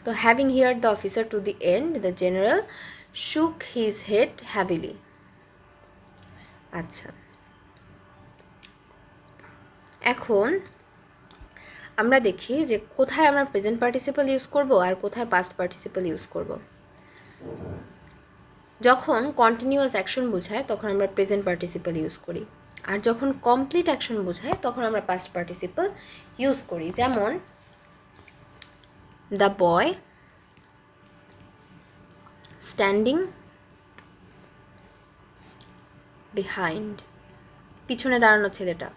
তো having heard the officer to the end the general শুক হিজ হেড হ্যাভিলি। আচ্ছা, এখন আমরা দেখি যে কোথায় আমরা প্রেজেন্ট পার্টিসিপল ইউজ করব আর কোথায় পাস্ট পার্টিসিপল ইউজ করব। যখন কন্টিনিউয়াস অ্যাকশন বোঝায় তখন আমরা প্রেজেন্ট পার্টিসিপল ইউজ করি, আর যখন কমপ্লিট অ্যাকশন বোঝায় তখন আমরা পাস্ট পার্টিসিপল ইউজ করি। যেমন দ্য বয় স্ট্যান্ডিং বিহাইন্ড, পিছনে দাঁড়ানো ছেলেটা।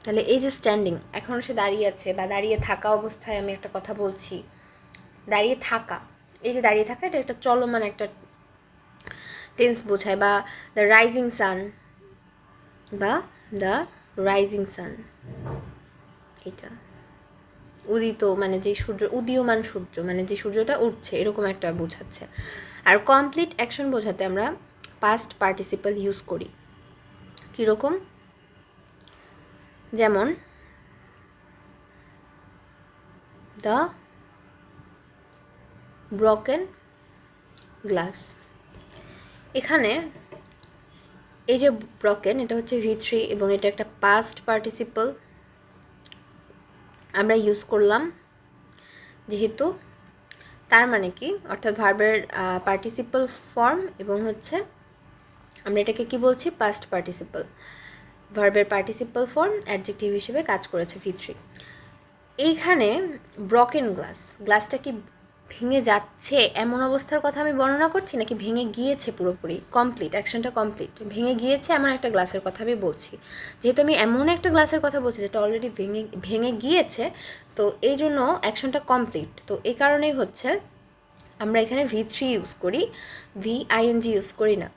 তাহলে এই যে স্ট্যান্ডিং, এখনও সে দাঁড়িয়ে আছে, বা দাঁড়িয়ে থাকা অবস্থায় আমি একটা কথা বলছি, দাঁড়িয়ে থাকা, এই যে দাঁড়িয়ে থাকা, এটা একটা চলমান একটা টেন্স বোঝায়। বা দ্য রাইজিং সান, বা দ্য রাইজিং সান, এটা উদিত, মানে যে সূর্য, উদীয়মান সূর্য, মানে যে সূর্যটা উঠছে, এরকম একটা বোঝাচ্ছে। আর কমপ্লিট অ্যাকশন বোঝাতে আমরা পাস্ট পার্টিসিপল ইউজ করি। কীরকম? যেমন দ্য ব্রকেন গ্লাস, এখানে এই যে ব্রকেন, এটা হচ্ছে V3 এবং এটা একটা পাস্ট পার্টিসিপল আমরা ইউজ করলাম যেহেতু, তার মানে কি, অর্থাৎ ভার্বের পার্টিসিপল ফর্ম এবং হচ্ছে আমরা এটাকে কি বলছি, পাস্ট পার্টিসিপল। ভার্বের পার্টিসিপল ফর্ম অ্যাডজেক্টিভ হিসেবে কাজ করেছে V3। এইখানে ব্রকেন গ্লাসটা কি ভেঙে যাচ্ছে এমন অবস্থার কথা আমি বর্ণনা করছি, নাকি ভেঙে গিয়েছে পুরোপুরি, কমপ্লিট, অ্যাকশনটা কমপ্লিট, ভেঙে গিয়েছে এমন একটা গ্লাসের কথা আমি বলছি। যেহেতু আমি এমন একটা গ্লাসের কথা বলছি যেটা অলরেডি ভেঙে গিয়েছে, তো এই জন্য অ্যাকশনটা কমপ্লিট। তো এই কারণেই হচ্ছে আমরা এখানে V3 ইউজ করি, VING ইউজ করি না।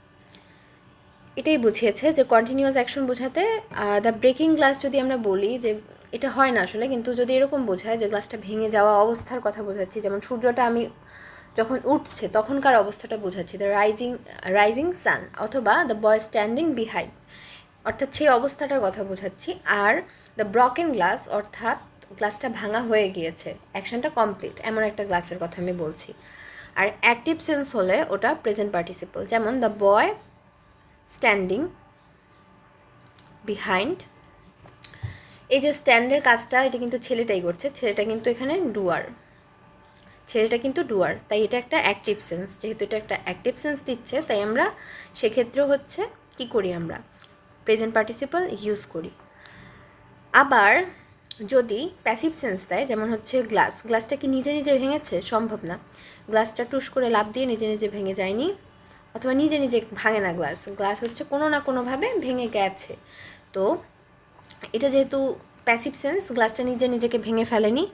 এটাই বুঝিয়েছে যে কন্টিনিউয়াস অ্যাকশন বোঝাতে দ্য ব্রেকিং গ্লাস যদি আমরা বলি, যে এটা হয় না আসলে, কিন্তু যদি এরকম বোঝায় যে গ্লাসটা ভেঙে যাওয়া অবস্থার কথা বোঝাচ্ছি, যেমন সূর্যটা আমি যখন উঠছে তখনকার অবস্থাটা বোঝাচ্ছি, দ্য রাইজিং সান, অথবা দ্য বয় স্ট্যান্ডিং বিহাইন্ড, অর্থাৎ সেই অবস্থাটার কথা বোঝাচ্ছি। আর দ্য ব্রকেন গ্লাস অর্থাৎ গ্লাসটা ভাঙা হয়ে গিয়েছে, অ্যাকশনটা কমপ্লিট, এমন একটা গ্লাসের কথা আমি বলছি। আর অ্যাক্টিভ সেন্স হলে ওটা প্রেজেন্ট পার্টিসিপল, যেমন দ্য বয় স্ট্যান্ডিং বিহাইন্ড। এই যে স্ট্যান্ডের কাজটা এটা কিন্তু ছেলেটাই করছে, ছেলেটা কিন্তু এখানে ডুয়ার, তাই এটা একটা অ্যাক্টিভ সেন্স। যেহেতু এটা একটা অ্যাক্টিভ সেন্স দিচ্ছে, তাই আমরা সেক্ষেত্রে হচ্ছে কি করি, আমরা প্রেজেন্ট পার্টিসিপল ইউজ করি। আবার যদি প্যাসিভ সেন্স দেয়, যেমন হচ্ছে গ্লাসটা কি নিজে নিজে ভেঙেছে, সম্ভব না। গ্লাসটা টুস করে লাফ দিয়ে নিজে নিজে ভেঙে যায়নি, অথবা নিজে নিজে ভাঙে না গ্লাস হচ্ছে কোনো না কোনোভাবে ভেঙে গেছে। তো এটা যেহেতু প্যাসিভ সেন্স, গ্লাসটা নিজে নিজেকে ভেঙে ফেলেনি,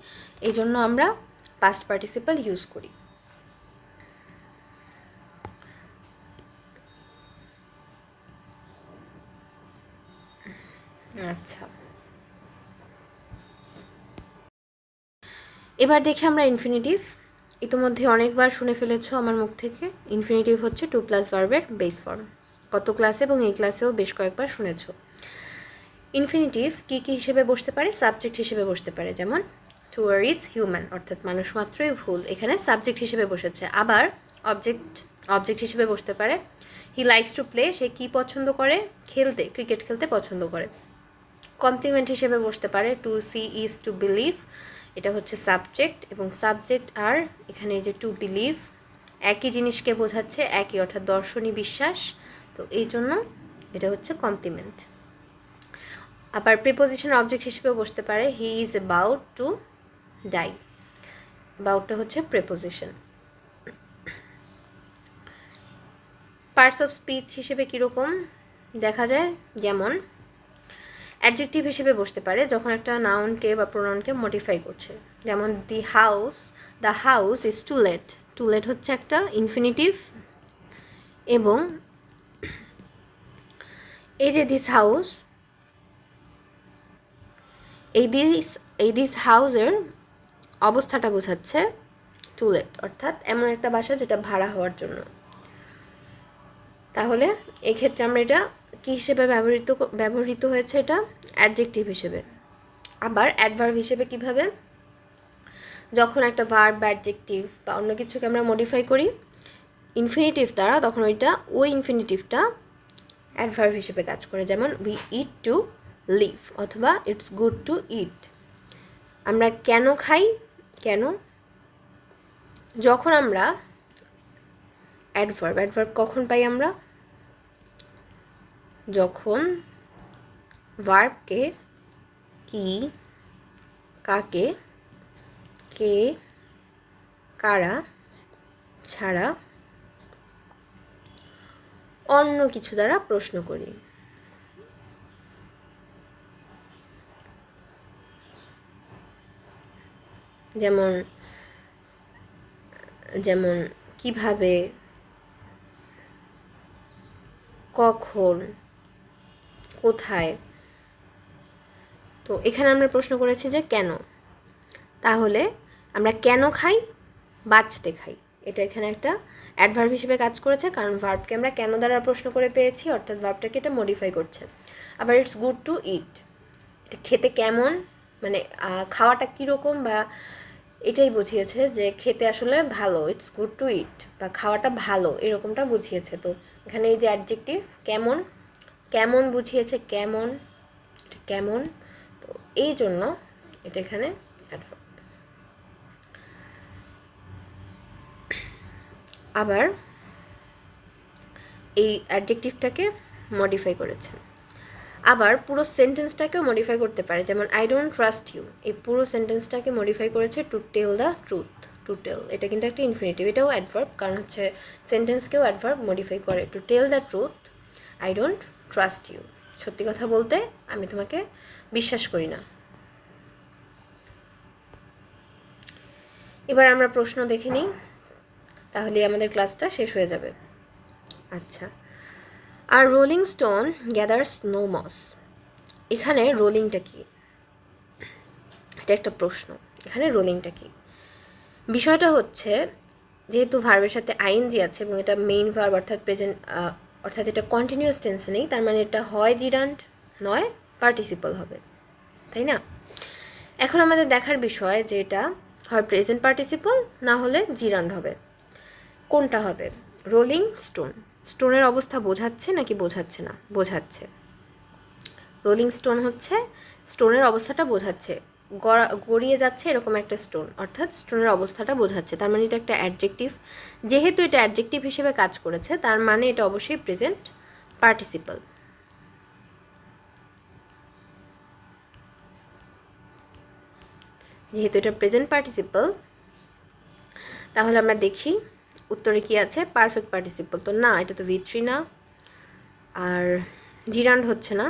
এই জন্য আমরা পাস্ট পার্টিসিপল ইউজ করি। আচ্ছা, এবার দেখি আমরা ইনফিনিটিভ। ইতিমধ্যে অনেকবার শুনে ফেলেছো আমার মুখ থেকে, ইনফিনিটিভ হচ্ছে 2+ ভার্বের বেস ফর্ম। গত ক্লাসে এবং এই ক্লাসেও বেশ কয়েকবার শুনেছো। ইনফিনিটিভ কী কী হিসেবে বসতে পারে, সাবজেক্ট হিসেবে বসতে পারে, যেমন টুয়ার ইজ হিউম্যান, অর্থাৎ মানুষ মাত্রই ভুল, এখানে সাবজেক্ট হিসেবে বসেছে। আবার অবজেক্ট হিসেবে বসতে পারে। হি লাইকস টু প্লে, সে কী পছন্দ করে, ক্রিকেট খেলতে পছন্দ করে। কমপ্লিমেন্ট হিসেবে বসতে পারে, to see is to believe, এটা হচ্ছে সাবজেক্ট, এবং সাবজেক্ট আর এখানে এই যে টু বিলিভ একই জিনিসকে বোঝাচ্ছে, একই, অর্থাৎ দর্শনী বিশ্বাস, তো এই জন্য এটা হচ্ছে কমপ্লিমেন্ট। আবার প্রিপোজিশন অবজেক্ট হিসেবেও বসতে পারে, he is about to die, অ্যাবাউটটা হচ্ছে প্রিপোজিশন। পার্টস অফ স্পিচ হিসেবে কীরকম দেখা যায়, যেমন অ্যাডজেক্টিভ হিসেবে বসতে পারে যখন একটা নাউনকে বা প্রোনাউনকে মডিফাই করছে, যেমন the house is to let হচ্ছে একটা ইনফিনিটিভ, এবং এই যে দিস হাউস, এই দিস হাউসের অবস্থাটা বোঝাচ্ছে টু লেট, অর্থাৎ এমন একটা বাসা যেটা ভাড়া হওয়ার জন্য। তাহলে এক্ষেত্রে আমরা এটা কী হিসেবে ব্যবহৃত হয়েছে, এটা অ্যাডজেক্টিভ হিসেবে। আবার অ্যাডভার্ব হিসেবে কিভাবে, যখন একটা ভার্ব বা অ্যাডজেক্টিভ বা অন্য কিছুকে আমরা মডিফাই করি ইনফিনিটিভ দ্বারা, তখন ওই ইনফিনিটিভটা অ্যাডভার্ব হিসেবে কাজ করে, যেমন উই ইট টু লিভ, অথবা ইটস গুড টু ইট। আমরা কেন খাই, কেন, যখন আমরা অ্যাডভার্ব কখন পাই আমরা, যখন ভার্বকে কি, কাকে, কে, কারা ছাড়া অন্য কিছু দ্বারা প্রশ্ন করি। যেমন কিভাবে, কখন, কোথায়। তো এখানে আমরা প্রশ্ন করেছি যে কেন, তাহলে আমরা কেন খাই, বাঁচতে খাই, এটা এখানে একটা অ্যাডভার্ব হিসেবে কাজ করেছে, কারণ ভার্বকে আমরা কেন দ্বারা প্রশ্ন করে পেয়েছি, অর্থাৎ ভার্বটাকে এটা মডিফাই করছে। আবার ইটস গুড টু ইট, এটা খেতে কেমন, মানে খাওয়াটা কীরকম, বা এটাই বুঝিয়েছে যে খেতে আসলে ভালো, ইটস গুড টু ইট, বা খাওয়াটা ভালো এরকমটা বুঝিয়েছে। তো এখানে এই যে অ্যাডজেক্টিভ কেমন, কেমন বুঝিয়েছে, কেমন, এটা কেমন, তো এই জন্য এটা এখানে অ্যাডভার্ব। আবার এই অ্যাডজেক্টিভটাকে মডিফাই করেছে, আবার পুরো সেন্টেন্সটাকেও মডিফাই করতে পারে। যেমন আই ডোন্ট ট্রাস্ট ইউ, এই পুরো সেন্টেন্সটাকে মডিফাই করেছে to tell the truth. To tell এটা কিন্তু একটা ইনফিনিটিভ, এটাও অ্যাডভার্ব, কারণ হচ্ছে সেন্টেন্সকেও অ্যাডভার্ব মডিফাই করে। To tell the truth I don't trust you, সত্যি কথা বলতে আমি তোমাকে বিশ্বাস করি না। এবার আমরা প্রশ্ন দেখে নিই, তাহলে আমাদের ক্লাসটা শেষ হয়ে যাবে। আচ্ছা, আর rolling stone gathers no moss, এখানে রোলিংটা কি? এটা একটা প্রশ্ন। এখানে রোলিংটা কি? বিষয়টা হচ্ছে, যেহেতু ভার্বের সাথে আইএনজি আছে এবং এটা মেইন ভার্ব অর্থাৎ প্রেজেন্ট, অর্থাৎ এটা কন্টিনিউয়াস টেন্সে নেই, তার মানে এটা হয় জিরান্ড নয় পার্টিসিপল হবে, তাই না? এখন আমাদের দেখার বিষয় যে এটা হয় প্রেজেন্ট পার্টিসিপল না হলে জিরান্ড হবে। কোনটা হবে? রোলিং স্টোন, স্টোনের অবস্থা বোঝাচ্ছে নাকি বোঝাচ্ছে না? বোঝাচ্ছে। রোলিং স্টোন হচ্ছে স্টোনের অবস্থাটা বোঝাচ্ছে, গড়িয়ে যাচ্ছে এরকম একটা স্টোন, অর্থাৎ স্টোনের অবস্থাটা বোঝাচ্ছে। তার মানে এটা একটা অ্যাডজেক্টিভ, যেহেতু এটা অ্যাডজেক্টিভ হিসেবে কাজ করেছে তার মানে এটা অবশ্যই প্রেজেন্ট পার্টিসিপল। যেহেতু এটা প্রেজেন্ট পার্টিসিপল, তাহলে আমরা দেখি উত্তরে কি আছে। পারফেক্ট পার্টিসিপল তো না, এটা তো V3 না, আর জিরান্ড হচ্ছে না।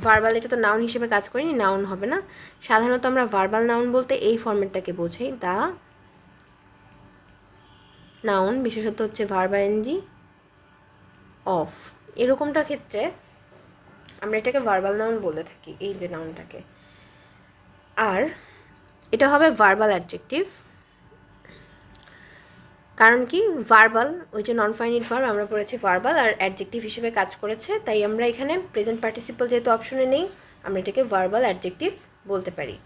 ভার্বাল, এটা তো নাউন হিসেবে কাজ করেনি, নাউন হবে না। সাধারণত আমরা ভার্বাল নাউন বলতে এই ফরম্যাটটাকে বোঝাই, দা নাউন, বিশেষত হচ্ছে ভার্ব আইএনজি অফ, এরকমটা ক্ষেত্রে আমরা এটাকে ভার্বাল নাউন বলে থাকি, এই যে নাউনটাকে। আর এটা হবে ভার্বাল অ্যাডজেক্টিভ, কারণ কি ভার্বাল, ওই যে নন ফাইনিট ভার্ব আমরা পড়েছি ভার্বাল আর অ্যাডজেক্টিভ হিসেবে কাজ করেছে, তাই আমরা এখানে প্রেজেন্ট পার্টিসিপল যেহেতু অপশনে নেই, আমরা এটাকে ভার্বাল অ্যাডজেক্টিভ বলতে পারি।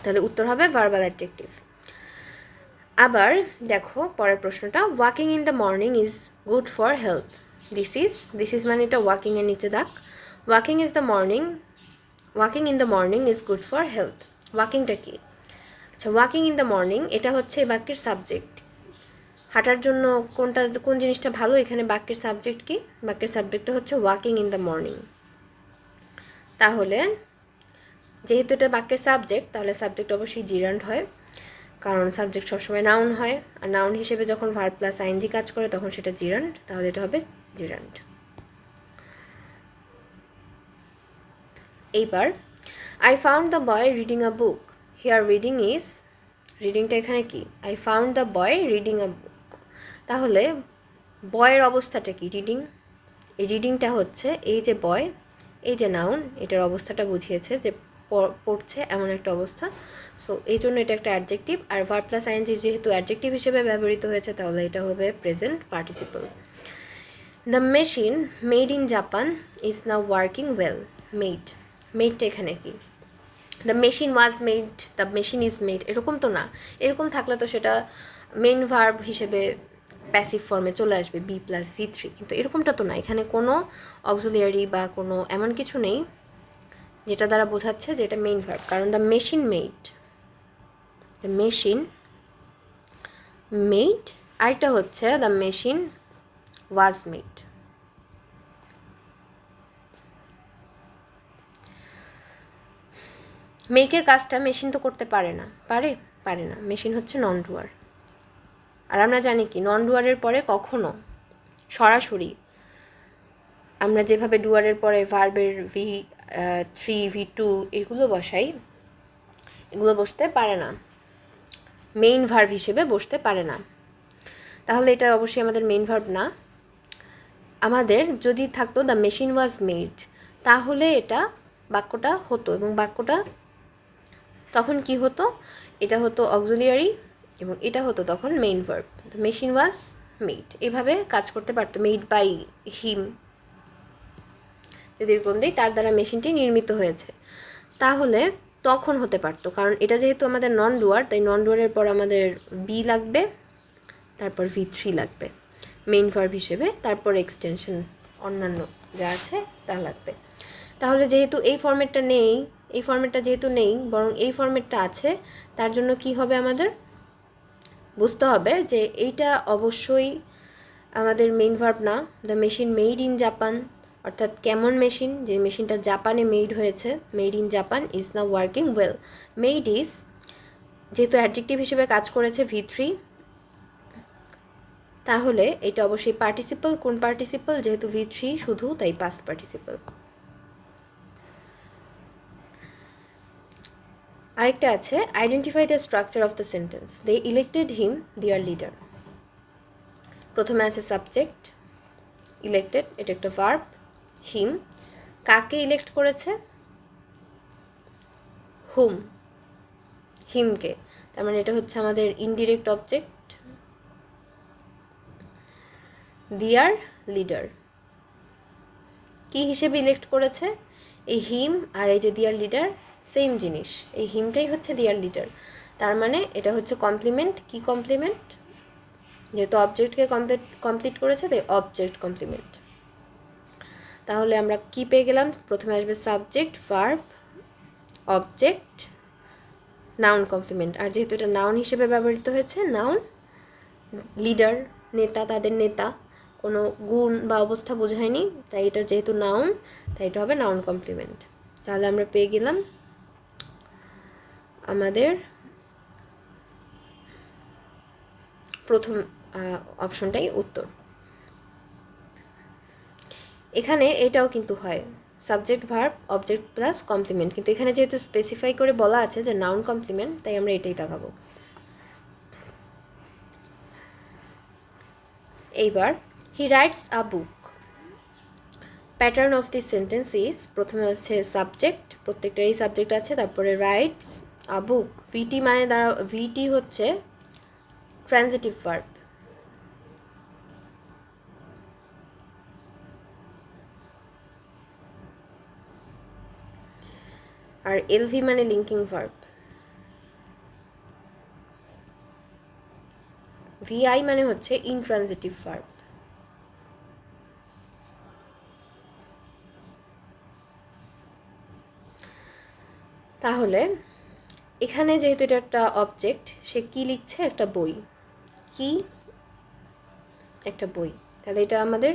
তাহলে উত্তর হবে ভার্বাল অ্যাডজেক্টিভ। আবার দেখো পরের প্রশ্নটা, walking in the morning is good for health. This is মানে এটা ওয়াকিং এর নিচে দাগ। Walking in the morning is good for health, ওয়াকিংটা কি? আচ্ছা, ওয়াকিং ইন দ্য মর্নিং এটা হচ্ছে বাক্যের সাবজেক্ট। হাঁটার জন্য কোন জিনিসটা ভালো, এখানে বাক্যের সাবজেক্ট কি? বাক্যের সাবজেক্টটা হচ্ছে ওয়াকিং ইন দ্য মর্নিং। তাহলে যেহেতু এটা বাক্যের সাবজেক্ট, তাহলে সাবজেক্ট অবশ্যই জিরান্ড হয়, কারণ সাবজেক্ট সবসময় নাউন হয়, আর নাউন হিসেবে যখন ভার্ব প্লাস আইএনজি কাজ করে তখন সেটা জিরান্ড, তাহলে এটা হবে জিরান্ড। এইবার I found the boy reading a book, here রিডিংটা এখানে কি? I found the boy reading a book, তাহলে বয়ের অবস্থাটা কি? রিডিং। এই রিডিংটা হচ্ছে এই যে বয়, এই যে নাউন, এটার অবস্থাটা বুঝিয়েছে যে পড়ছে এমন একটা অবস্থা। সো এই জন্য এটা একটা অ্যাডজেক্টিভ, আর ভার্ব প্লাস আইএনজি যেহেতু অ্যাডজেক্টিভ হিসেবে ব্যবহৃত হয়েছে তাহলে এটা হবে present participle. The machine made in Japan is now working well. মেডটা এখানে কি? The machine was made, the machine is made, এরকম তো না। এরকম থাকলে তো সেটা মেইন ভার্ব হিসেবে প্যাসিভ ফর্মে চলে আসবে B+V3, কিন্তু এরকমটা তো না। এখানে কোনো অক্সিলিয়ারি বা কোনো এমন কিছু নেই যেটা দ্বারা বোঝাচ্ছে যে এটা মেইন ভার্ব, কারণ দ্য মেশিন মেড, আরেকটা হচ্ছে দ্য মেশিন ওয়াজ মেড। মেকের কাজটা মেশিন তো করতে পারে না, পারে না, মেশিন হচ্ছে নন ডুয়ার। আর আমরা জানি কি, নন ডুয়ারের পরে কখনো সরাসরি আমরা যেভাবে ডুয়ারের পরে ভার্বের V3 V2 এগুলো বসাই, এগুলো বসতে পারে না, মেইন ভার্ব হিসেবে বসতে পারে না। তাহলে এটা অবশ্যই আমাদের মেইন ভার্ব না। আমাদের যদি থাকতো দ্য মেশিন ওয়াজ মেড, তাহলে এটা বাক্যটা হতো, এবং বাক্যটা তখন কি হতো? এটা হতো অক্সিলিয়ারি এবং এটা হতো তখন main verb. The machine was made এভাবে কাজ করতে পারতো, মেড বাই হিম যদি এরকম দিই, তার দ্বারা মেশিনটি নির্মিত হয়েছে, তাহলে তখন হতে পারতো। কারণ এটা যেহেতু আমাদের নন ডুয়ার, তাই নন ডুয়ারের পর আমাদের বি লাগবে, তারপর V3 লাগবে মেইন ভার্ব হিসেবে, তারপর এক্সটেনশন অন্যান্য যা আছে তা লাগবে। তাহলে যেহেতু এই ফর্মেটটা যেহেতু নেই, বরং এই ফর্মেটটা আছে, তার জন্য কি হবে আমাদের বুঝতে হবে যে এইটা অবশ্যই আমাদের মেইন ভার্ব না। The machine made in Japan, অর্থাৎ কেমন মেশিন, যে মেশিনটা জাপানে মেড হয়েছে, made in Japan is now working well. Made is যেহেতু অ্যাডজেক্টিভ হিসেবে কাজ করেছে V3, তাহলে এটা অবশ্যই পার্টিসিপল। কোন পার্টিসিপল? যেহেতু V3 শুধু, তাই পাস্ট পার্টিসিপল। আরেকটা আছে, identify the structure of the sentence. They elected him their leader. প্রথমে আছে সাবজেক্ট, ইলেক্টেড, এটা একটা ভার্ব। হিম, কাকে ইলেক্ট করেছে? হুম, হিমকে। তার মানে এটা হচ্ছে আমাদের ইনডিরেক্ট অবজেক্ট। দিয়ার লিডার, কি হিসেবে ইলেক্ট করেছে? এই হিম আর এই যে দিয়ার লিডার সেম জিনিস, এই হিমটাই হচ্ছে দিয়ার লিডার। তার মানে এটা হচ্ছে কমপ্লিমেন্ট। কি কমপ্লিমেন্ট? যেহেতু অবজেক্টকে কমপ্লিট করেছে, তাই অবজেক্ট কমপ্লিমেন্ট। তাহলে আমরা কি পেয়ে গেলাম? প্রথমে আসবে subject, verb, object, noun complement. আর যেহেতু এটা নাউন হিসেবে ব্যবহৃত হয়েছে, নাউন, লিডার, নেতা, তাদের নেতা, কোনো গুণ বা অবস্থা বোঝায়নি, তাই এটা যেহেতু নাউন, তাই এটা হবে নাউন কমপ্লিমেন্ট। তাহলে আমরা পেয়ে গেলাম আমাদের প্রথম অপশনটাই উত্তর। এখানে এটাও কিন্তু হয় subject, verb, object plus complement, কিন্তু এখানে যেহেতু স্পেসিফাই করে বলা আছে যে নাউন কমপ্লিমেন্ট, তাই আমরা এটাই তাকাবো। এইবার he writes a book. Pattern of this sentence is, প্রথমে হচ্ছে সাবজেক্ট, প্রত্যেকটারই সাবজেক্ট আছে, তারপরে রাইটস আ বুক। ভিটি মানে ভিটি হচ্ছে ট্রানজিটিভ ভার্ব, আর এলভি মানে লিঙ্কিং ভার্ব, ভিআই মানে হচ্ছে ইনট্রানজিটিভ ভার্ব। তাহলে এখানে যেহেতু এটা একটা অবজেক্ট, সে কি লিখছে? একটা বই। কি? একটা বই। তাহলে এটা আমাদের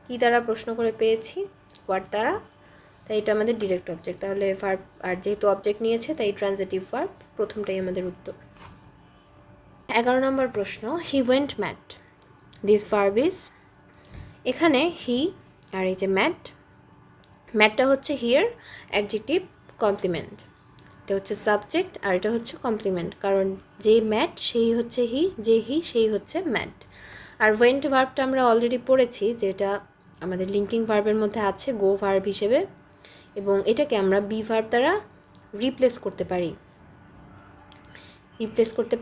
কি দ্বারা প্রশ্ন করে পেয়েছি? হোয়াট দ্বারা। তাই এটা আমাদের ডিরেক্ট অবজেক্ট। তাহলে ভার্ব, আর যেহেতু অবজেক্ট নিয়েছে তাই ট্রানজিটিভ ভার্ব, প্রথমটাই আমাদের উত্তর। 11 নম্বর প্রশ্ন, he went mad. This verb is, এখানে হি আর এই যে ম্যাড, ম্যাডটা হচ্ছে হিয়ার অ্যাডজেক্টিভ কমপ্লিমেন্ট, এটা হচ্ছে সাবজেক্ট আর এটা হচ্ছে কমপ্লিমেন্ট, কারণ যে ম্যাড সেই হচ্ছে হি, যে হি সেই হচ্ছে ম্যাড। আর ওয়েন্ট ভার্বটা আমরা অলরেডি পড়েছি, যেটা আমাদের লিঙ্কিং ভার্বের মধ্যে আছে গো ভার্ব হিসেবে, এবং এটাকে আমরা বি ভার্ব দ্বারা রিপ্লেস করতে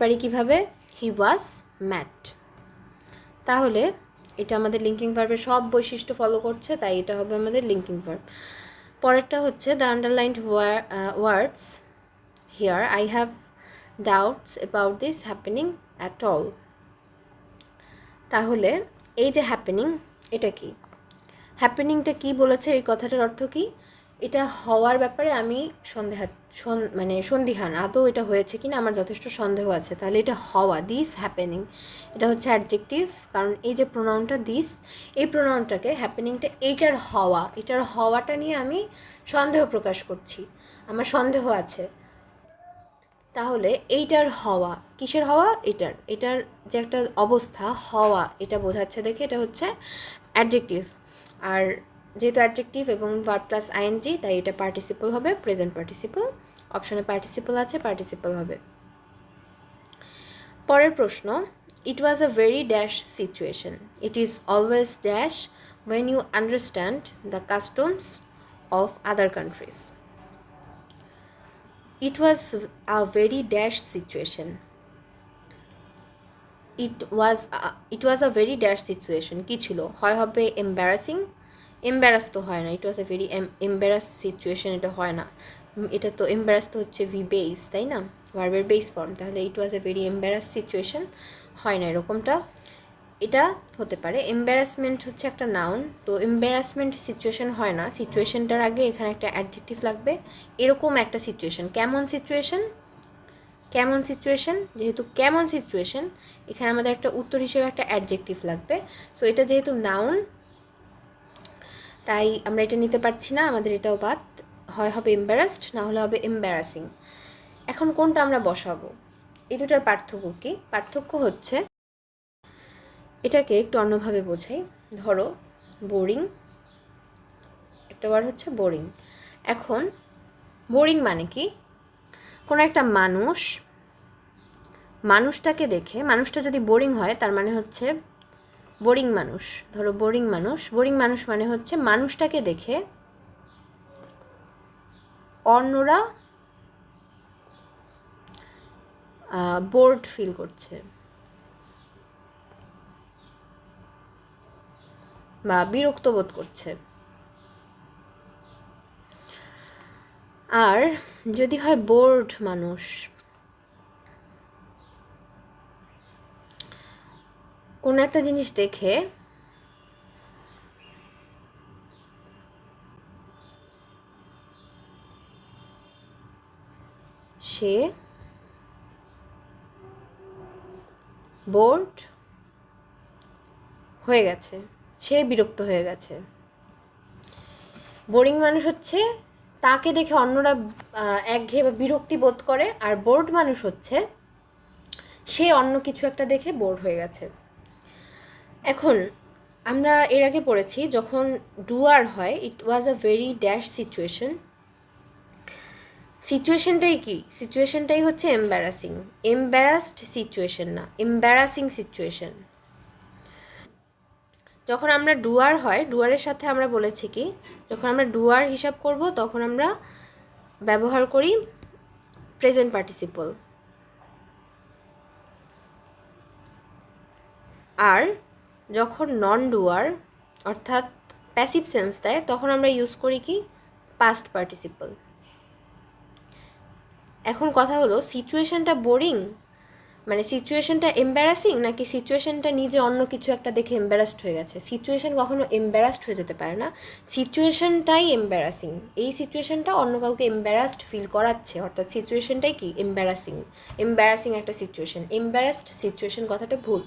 পারি। কিভাবে? হি ওয়াজ ম্যাড। তাহলে এটা আমাদের লিঙ্কিং ভার্বের সব বৈশিষ্ট্য ফলো করছে, তাই এটা হবে আমাদের লিঙ্কিং ভার্ব। পরেরটা হচ্ছে the underlined words here, I have doubts about this happening at all. তাহলে এই যে হ্যাপেনিং, এটা কি? হ্যাপেনিংটা কি বলেছে? এই কথাটার অর্থ কি? এটা হওয়ার ব্যাপারে আমি সন্দিহান, আদৌ এটা হয়েছে কিনা আমার যথেষ্ট সন্দেহ আছে। তাহলে এটা হওয়া, দিস হ্যাপেনিং, এটা হচ্ছে অ্যাডজেক্টিভ, কারণ এই যে প্রোনাউনটা দিস, এই প্রোনাউনটাকে, হ্যাপেনিংটা এটার হওয়াটা নিয়ে আমি সন্দেহ প্রকাশ করছি, আমার সন্দেহ আছে। তাহলে এইটার হওয়া, কিসের হওয়া? এটার যে একটা অবস্থা, হওয়া, এটা বোঝাচ্ছে দেখে এটা হচ্ছে অ্যাডজেক্টিভ। আর যেহেতু অ্যাডজেক্টিভ এবং ভার্ব প্লাস আইএনজি, তাই এটা পার্টিসিপল হবে, প্রেজেন্ট পার্টিসিপল। অপশনে পার্টিসিপল আছে, পার্টিসিপল হবে। পরের প্রশ্ন, it was a very dash situation. It is always dash when you understand the customs of other countries. It was a very dash situation. It was a very dash situation. কি ছিল? হয় হবে embarrassing, embarrass তো হয় না, ইট ওয়াজ a very embarrass situation, এটা হয় না। এটা তো এম্বারাস তো হচ্ছে ভি বেস, তাই না? ভার্বের বেস ফর্ম। তাহলে ইট ওয়াজ এ ভেরি এম্বারাস সিচুয়েশন হয় না এরকমটা। এটা হতে পারে। এম্বারাসমেন্ট হচ্ছে একটা নাউন, তো এম্বারাসমেন্ট সিচুয়েশন হয় না, সিচুয়েশনটার আগে এখানে একটা অ্যাডজেক্টিভ লাগবে। এরকম একটা সিচুয়েশন, কেমন সিচুয়েশন, কেমন সিচুয়েশন, যেহেতু কেমন সিচুয়েশন এখানে আমাদের একটা উত্তর হিসেবে একটা অ্যাডজেক্টিভ লাগবে। সো এটা যেহেতু নাউন তাই আমরা এটা নিতে পারছি না, আমাদের এটাও বাদ। হয় হবে এম্বারাসড, না হলে হবে এম্বারাসিং। এখন কোনটা আমরা বসাবো? এই দুটার পার্থক্য কি? পার্থক্য হচ্ছে, এটাকে একটু অন্যভাবে বোঝাই। ধরো বোরিং, একটা ওয়ার্ড হচ্ছে বোরিং। এখন বোরিং মানে কি? কোনো একটা মানুষটাকে দেখে, মানুষটা যদি বোরিং হয় তার মানে হচ্ছে বোরিং মানুষ। ধরো বোরিং মানুষ মানে হচ্ছে মানুষটাকে দেখে অন্যরা বোর্ড ফিল করছে বা বিরক্ত বোধ করছে। আর যদি হয় বোর্ড মানুষ, কোনো একটা জিনিস দেখে সে বোর্ড হয়ে গেছে, সে বিরক্ত হয়ে গেছে। বোরিং মানুষ হচ্ছে তাকে দেখে অন্যরা একঘেয়ে বা বিরক্তি বোধ করে, আর বোর্ড মানুষ হচ্ছে সে অন্য কিছু একটা দেখে বোর হয়ে গেছে। এখন আমরা এর আগে পড়েছি যখন ডুয়ার হয়, ইট was a very dash situation. সিচুয়েশনটাই কি? সিচুয়েশনটাই হচ্ছে এম্বারাসিং, এম্বারাসড সিচুয়েশন না, এম্বারাসিং সিচুয়েশন। যখন আমরা ডুয়ার হয়, ডুয়ারের সাথে আমরা বলেছি কি, যখন আমরা ডুয়ার হিসাব করব তখন আমরা ব্যবহার করি প্রেজেন্ট পার্টিসিপল। আর যখন নন ডুয়ার অর্থাৎ প্যাসিভ সেন্স দেয় তখন আমরা ইউজ করি কি, পাস্ট পার্টিসিপল। এখন কথা হলো, সিচুয়েশনটা বোরিং মানে সিচুয়েশনটা এম্বারাসিং, নাকি সিচুয়েশনটা নিজে অন্য কিছু একটা দেখে এম্বারাসড হয়ে গেছে? সিচুয়েশন কখনো এম্বারাসড হয়ে যেতে পারে না, সিচুয়েশনটাই এম্বারাসিং। এই সিচুয়েশনটা অন্য কাউকে এম্বারাসড ফিল করাচ্ছে, অর্থাৎ সিচুয়েশনটাই কি, এম্বারাসিং। এম্বারাসিং একটা সিচুয়েশন, এম্বারাসড সিচুয়েশন কথাটা ভুল,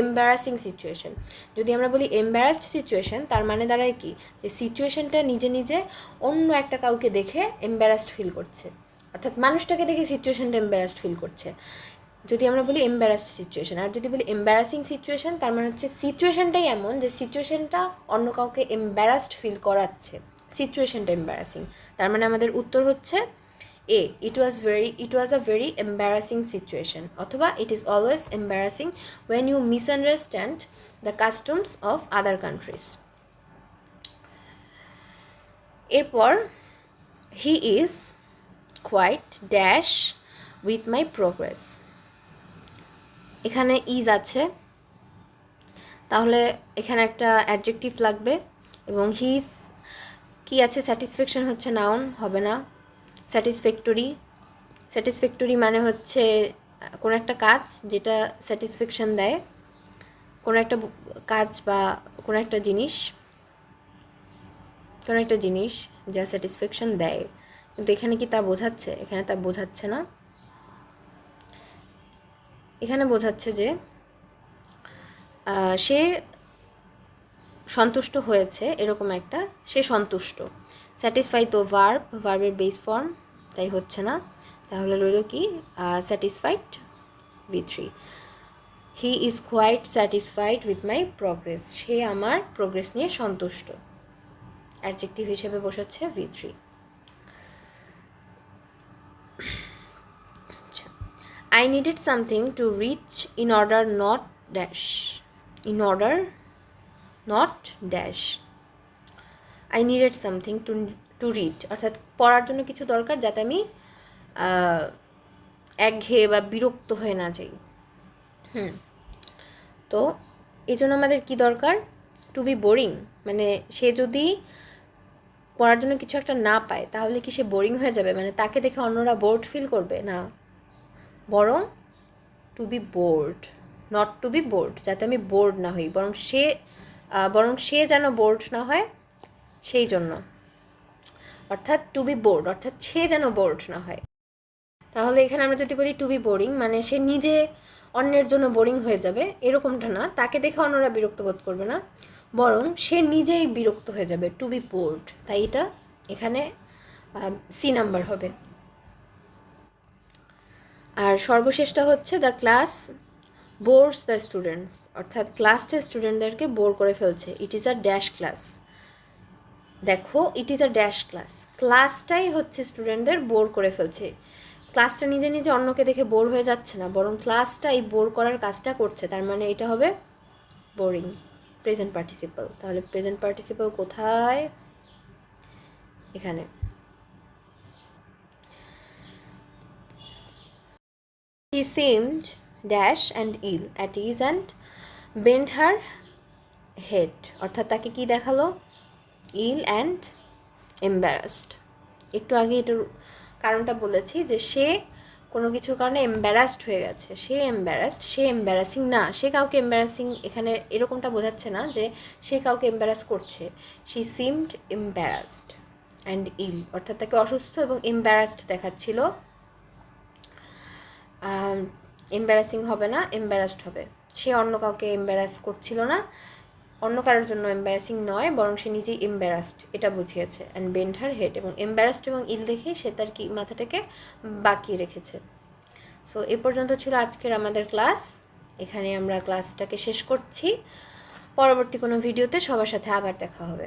এম্বারাসিং সিচুয়েশন। যদি আমরা বলি এম্বারাসড সিচুয়েশন, তার মানে দাঁড়ায় কি, যে সিচুয়েশনটা নিজে নিজে অন্য একটা কাউকে দেখে এম্বারাসড ফিল করছে, অর্থাৎ মানুষটাকে দেখে সিচুয়েশনটা এম্বারাসড ফিল করছে। যদি আমরা বলি এম্বারাসড সিচুয়েশন, আর যদি বলি এম্বারাসিং সিচুয়েশন, তার মানে হচ্ছে সিচুয়েশনটাই এমন যে সিচুয়েশনটা অন্য কাউকে এম্বারাসড ফিল করাচ্ছে, সিচুয়েশনটা এম্বারাসিং। তার মানে আমাদের উত্তর হচ্ছে A, it was a very embarrassing situation, অথবা it is always embarrassing when you misunderstand the customs of other countries. এরপর he is quite dash with my progress. এখানে ইজ আছে, তাহলে এখানে একটা অ্যাডজেক্টিভ লাগবে, এবং হিজ কি আছে, স্যাটিসফ্যাকশন হচ্ছে নাউন, হবে না। স্যাটিসফ্যাক্টরি মানে হচ্ছে কোনো একটা কাজ যেটা স্যাটিসফ্যাকশন দেয়, কোনো একটা কাজ বা কোনো একটা জিনিস যা স্যাটিসফ্যাকশন দেয়। কিন্তু এখানে কি তা বোঝাচ্ছে? এখানে তা বোঝাচ্ছে না। এখানে বোঝাচ্ছে যে সে সন্তুষ্ট হয়েছে, এরকম একটা, সে সন্তুষ্ট। স্যাটিসফাই তো ভার্বের বেস ফর্ম, তাই হচ্ছে না। তাহলে রইল কি, satisfied V3। He is quite satisfied with my progress, সে আমার প্রোগ্রেস নিয়ে সন্তুষ্ট। অ্যাডজেক্টিভ হিসেবে বসাচ্ছে V3। I needed something to reach in order not dash. I needed something to read, অর্থাৎ পড়ার জন্য কিছু দরকার যাতে আমি একঘেয়ে বা বিরক্ত হয়ে না যাই। তো এই জন্য আমাদের কি দরকার, টু বি বোরিং। মানে সে যদি পড়ার জন্য কিছু একটা না পায় তাহলে কি সে বোরিং হয়ে যাবে? মানে তাকে দেখে অন্যরা বোর্ড ফিল করবে না, বরং to be bored, not to be bored, যাতে আমি বোর্ড না হই, বরং সে যেন বোর্ড না হয় সেই জন্য। অর্থাৎ টু বি বোর্ড অর্থাৎ সে যেন বোর্ড না হয়। তাহলে এখানে আমরা যদি বলি টু বি বোরিং, মানে সে নিজে অন্যের জন্য বোরিং হয়ে যাবে, এরকমটা না, তাকে দেখে অন্যরা বিরক্ত বোধ করবে না, বরং সে নিজেই বিরক্ত হয়ে যাবে, টু বি বোর্ড। তাই এটা এখানে সি নাম্বার হবে। আর সর্বশেষটা হচ্ছে the class bores the students, অর্থাৎ ক্লাসটা স্টুডেন্টদেরকে বোর করে ফেলছে। It is a dash class. দেখো, it is a dash class, ক্লাসটাই হচ্ছে স্টুডেন্টদের বোর করে ফেলছে। ক্লাসটা নিজে নিজে অন্যকে দেখে বোর হয়ে যাচ্ছে না, বরং ক্লাসটা এই বোর করার কাজটা করছে, তার মানে এটা হবে বোরিং, প্রেজেন্ট পার্টিসিপল। তাহলে প্রেজেন্ট পার্টিসিপল কোথায়? এখানে। She seemed dash and ill at ease and bent her head, অর্থাৎ তাকে কি দেখালো? Ill and embarrassed. একটু আগে এটার কারণটা বলেছি যে সে কোনো কিছুর কারণে এম্বারাসড হয়ে গেছে, সে এম্বারাসড, সে এম্বারাসিং না, সে কাউকে এম্বারাসিং এখানে এরকমটা বোঝাচ্ছে না যে সে কাউকে এম্বারাস করছে। She seemed embarrassed and ill, অর্থাৎ তাকে অসুস্থ এবং এম্বারাসড দেখাচ্ছিল। এম্বারাসিং হবে না, এম্বারাসড হবে। সে অন্য কাউকে এম্বারাস করছিল না, অন্য কারোর জন্য এম্বারাসিং নয়, বরং সে নিজেই এম্বারাসড, এটা বুঝিয়েছে। অ্যান্ড বেন্ড হার হেড, এবং এম্বারাসড এবং ইল দেখে সে তার কি মাথাটাকে বাঁকিয়ে রেখেছে। সো এ পর্যন্ত ছিল আজকের আমাদের ক্লাস। এখানে আমরা ক্লাসটাকে শেষ করছি। পরবর্তী কোনো ভিডিওতে সবার সাথে আবার দেখা হবে।